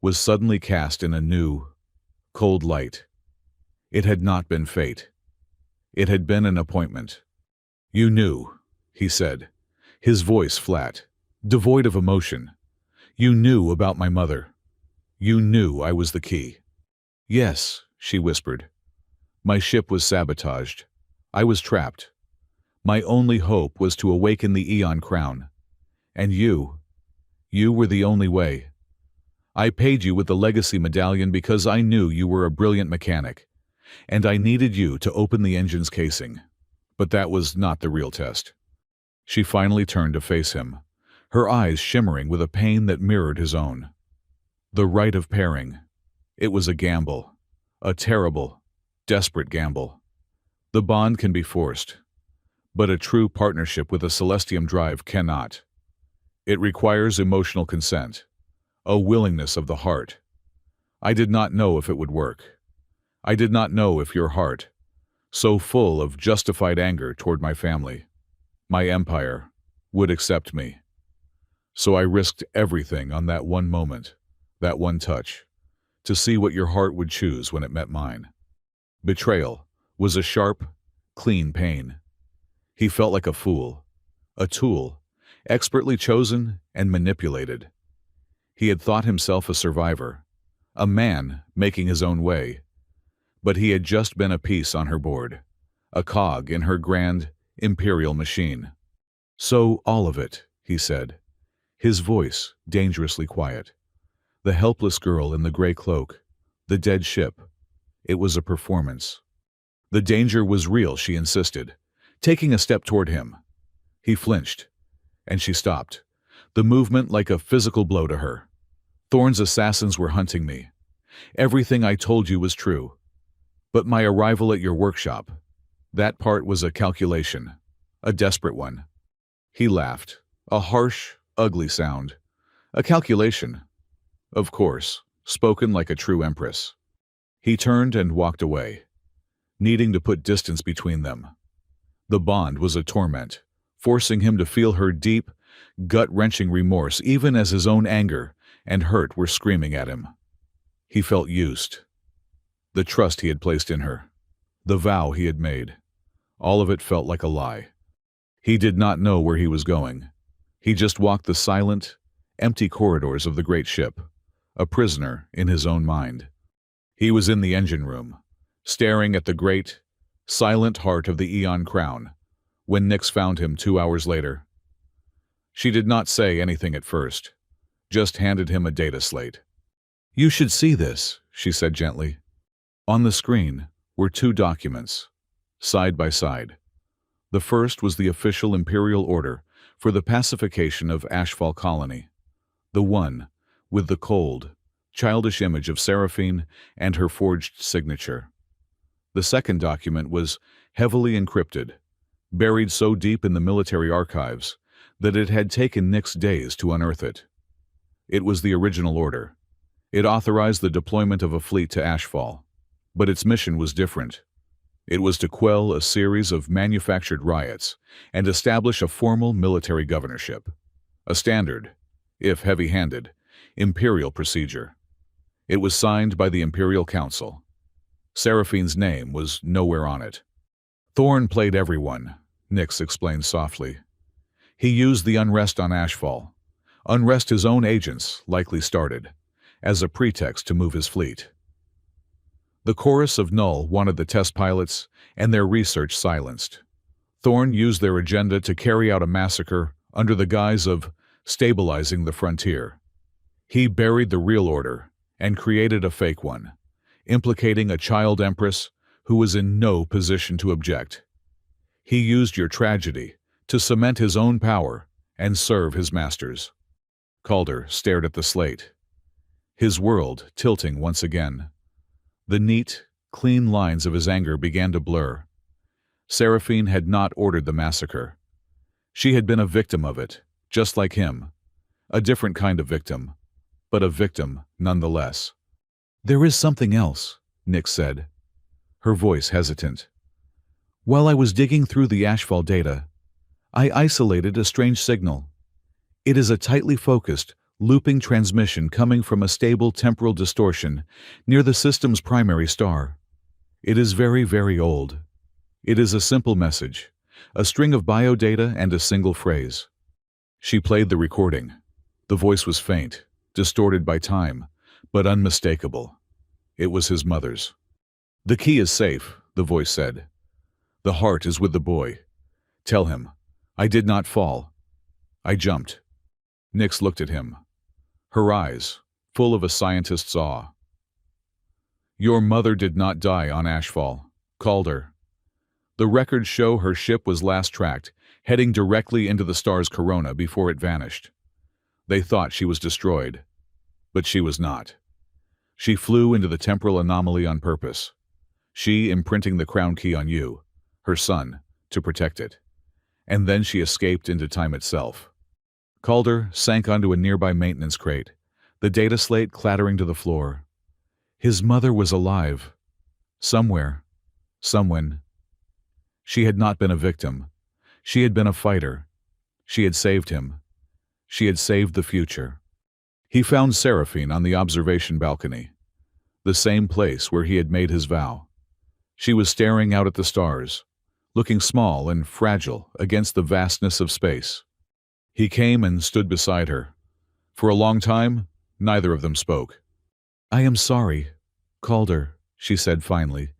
was suddenly cast in a new, cold light. It had not been fate. It had been an appointment. "You knew," he said, his voice flat, devoid of emotion. "You knew about my mother. You knew I was the key." "Yes," she whispered. "My ship was sabotaged. I was trapped. My only hope was to awaken the Eon Crown. And you were the only way. I paid you with the Legacy Medallion because I knew you were a brilliant mechanic, and I needed you to open the engine's casing. But that was not the real test." She finally turned to face him, her eyes shimmering with a pain that mirrored his own. The rite of pairing. It was a gamble. A terrible, desperate gamble. The bond can be forced, but a true partnership with a Celestium drive cannot. It requires emotional consent, a willingness of the heart. I did not know if it would work. I did not know if your heart, so full of justified anger toward my family, my empire, would accept me. So I risked everything on that one moment, that one touch, to see what your heart would choose when it met mine. Betrayal was a sharp, clean pain. He felt like a fool, a tool, expertly chosen and manipulated. He had thought himself a survivor, a man making his own way, but he had just been a piece on her board, a cog in her grand, imperial machine. "So all of it," he said, his voice dangerously quiet. "The helpless girl in the gray cloak, the dead ship. It was a performance." The danger was real, she insisted, taking a step toward him. He flinched, and she stopped, the movement like a physical blow to her. "Thorne's assassins were hunting me. Everything I told you was true. But my arrival at your workshop, that part was a calculation, a desperate one." He laughed, a harsh, ugly sound. "A calculation? Of course, spoken like a true Empress." He turned and walked away, needing to put distance between them. The bond was a torment, forcing him to feel her deep, gut-wrenching remorse even as his own anger and hurt were screaming at him. He felt used. The trust he had placed in her, the vow he had made, all of it felt like a lie. He did not know where he was going. He just walked the silent, empty corridors of the great ship, a prisoner in his own mind. He was in the engine room, staring at the great, silent heart of the Eon Crown, when Nyx found him 2 hours later. She did not say anything at first, just handed him a data slate. "You should see this," she said gently. On the screen were 2 documents, side by side. The first was the official Imperial order for the pacification of Ashfall Colony, the one with the cold, childish image of Seraphine and her forged signature. The second document was heavily encrypted, buried so deep in the military archives that it had taken Nyx days to unearth it. It was the original order. It authorized the deployment of a fleet to Ashfall, but its mission was different. It was to quell a series of manufactured riots and establish a formal military governorship, a standard, if heavy-handed, imperial procedure. It was signed by the Imperial Council. Seraphine's name was nowhere on it. "Thorne played everyone," Nyx explained softly. "He used the unrest on Ashfall, unrest his own agents likely started, as a pretext to move his fleet. The chorus of Null wanted the test pilots and their research silenced. Thorne used their agenda to carry out a massacre under the guise of stabilizing the frontier. He buried the real order and created a fake one, implicating a child Empress who was in no position to object. He used your tragedy to cement his own power and serve his masters." Calder stared at the slate, his world tilting once again. The neat, Clean lines of his anger began to blur. Seraphine had not ordered the massacre. She had been a victim of it, just like him. A different kind of victim, but a victim nonetheless. "There is something else," Nyx said, her voice hesitant. "While I was digging through the ashfall data, I isolated a strange signal. It is a tightly focused, looping transmission coming from a stable temporal distortion near the system's primary star. It is very, very old. It is a simple message, a string of biodata and a single phrase." She played the recording. The voice was faint, distorted by time, but unmistakable. It was his mother's. "The key is safe," the voice said. "The heart is with the boy. Tell him, I did not fall. I jumped." Nyx looked at him, her eyes full of a scientist's awe. "Your mother did not die on Ashfall, Calder. The records show her ship was last tracked, heading directly into the star's corona before it vanished. They thought she was destroyed, but she was not. She flew into the temporal anomaly on purpose, she imprinting the crown key on you, her son, to protect it. And then she escaped into time itself." Calder sank onto a nearby maintenance crate, the data slate clattering to the floor. His mother was alive. Somewhere. Someone. She had not been a victim. She had been a fighter. She had saved him. She had saved the future. He found Seraphine on the observation balcony, the same place where he had made his vow. She was staring out at the stars, looking small and fragile against the vastness of space. He came and stood beside her. For a long time, neither of them spoke. "I am sorry, Calder," she said finally,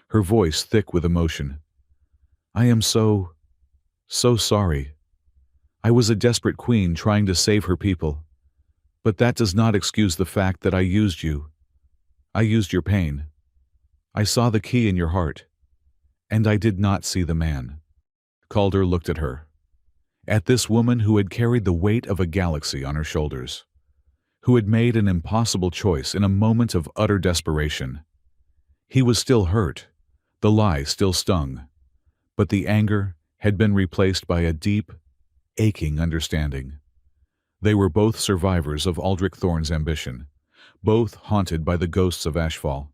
her voice thick with emotion. "I am so sorry. I was a desperate queen trying to save her people. But that does not excuse the fact that I used you. I used your pain. I saw the key in your heart. And I did not see the man." Calder looked at her. At this woman who had carried the weight of a galaxy on her shoulders. Who had made an impossible choice in a moment of utter desperation. He was still hurt. The lie still stung. But the anger had been replaced by a deep, aching understanding. They were both survivors of Aldrich Thorne's ambition, both haunted by the ghosts of Ashfall.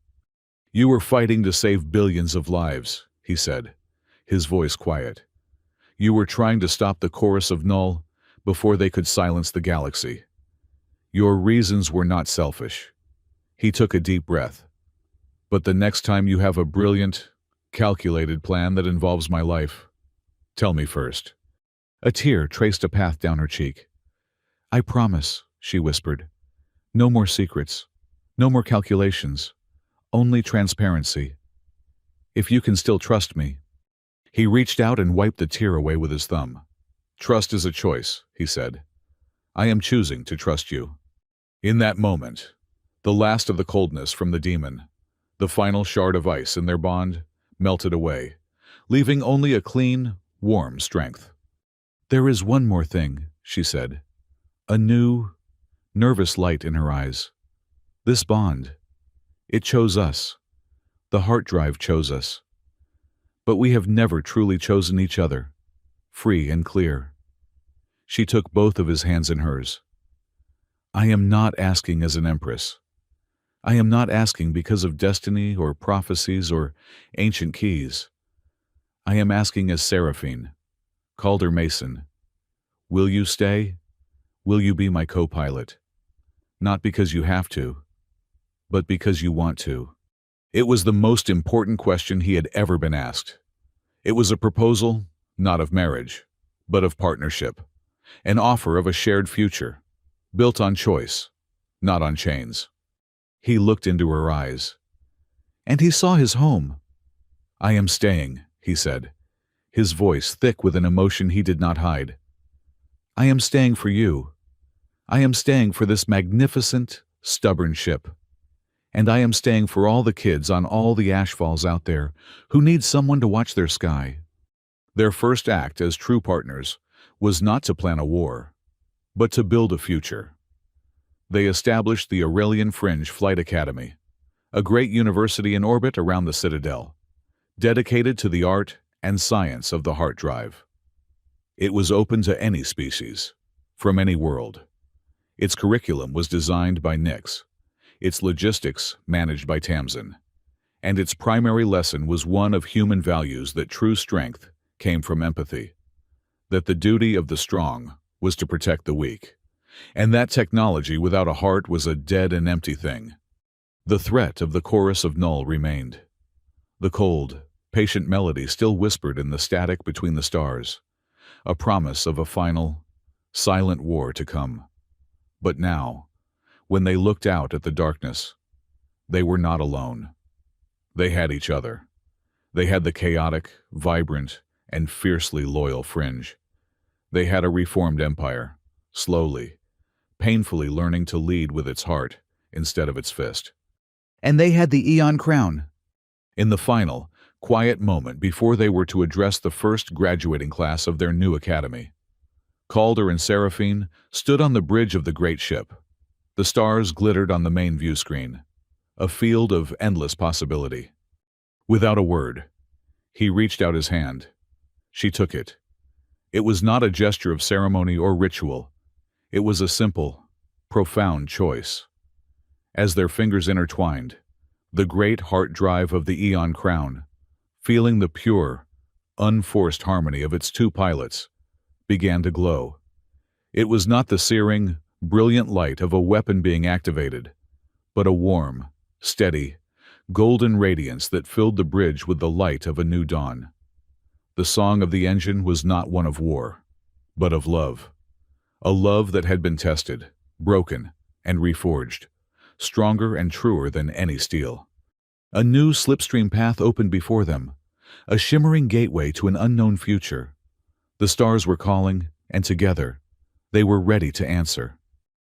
"You were fighting to save billions of lives," he said, his voice quiet. "You were trying to stop the chorus of Null before they could silence the galaxy. Your reasons were not selfish." He took a deep breath. "But the next time you have a brilliant, calculated plan that involves my life, tell me first." A tear traced a path down her cheek. "I promise," she whispered. "No more secrets. No more calculations. Only transparency. If you can still trust me." He reached out and wiped the tear away with his thumb. "Trust is a choice," he said. "I am choosing to trust you." In that moment, the last of the coldness from the demon, the final shard of ice in their bond, melted away, leaving only a clean, warm strength. "There is one more thing," she said, a new, nervous light in her eyes. "This bond. It chose us. The heart drive chose us. But we have never truly chosen each other, free and clear." She took both of his hands in hers. "I am not asking as an empress. I am not asking because of destiny or prophecies or ancient keys. I am asking as Seraphine, Calder Mason. Will you stay? Will you be my co-pilot? Not because you have to, but because you want to." It was the most important question he had ever been asked. It was a proposal, not of marriage, but of partnership, an offer of a shared future, built on choice, not on chains. He looked into her eyes, and he saw his home. "I am staying," he said, his voice thick with an emotion he did not hide. "I am staying for you. I am staying for this magnificent, stubborn ship. And I am staying for all the kids on all the ashfalls out there who need someone to watch their sky." Their first act as true partners was not to plan a war, but to build a future. They established the Aurelian Fringe Flight Academy, a great university in orbit around the Citadel, dedicated to the art and science of the heart drive. It was open to any species, from any world. Its curriculum was designed by Nix, its logistics managed by Tamsin, and its primary lesson was one of human values: that true strength came from empathy, that the duty of the strong was to protect the weak, and that technology without a heart was a dead and empty thing. The threat of the chorus of Null remained. The cold, patient melody still whispered in the static between the stars, a promise of a final, silent war to come. But now, when they looked out at the darkness, they were not alone. They had each other. They had the chaotic, vibrant, and fiercely loyal Fringe. They had a reformed empire, slowly, painfully learning to lead with its heart instead of its fist. And they had the Eon Crown. In the final, quiet moment before they were to address the first graduating class of their new academy, Calder and Seraphine stood on the bridge of the great ship. The stars glittered on the main view screen, a field of endless possibility. Without a word, he reached out his hand. She took it. It was not a gesture of ceremony or ritual. It was a simple, profound choice. As their fingers intertwined, the great heart drive of the Eon Crown, feeling the pure, unforced harmony of its two pilots, began to glow. It was not the searing, brilliant light of a weapon being activated, but a warm, steady, golden radiance that filled the bridge with the light of a new dawn. The song of the engine was not one of war, but of love. A love that had been tested, broken, and reforged, stronger and truer than any steel. A new slipstream path opened before them, a shimmering gateway to an unknown future. The stars were calling, and together, they were ready to answer.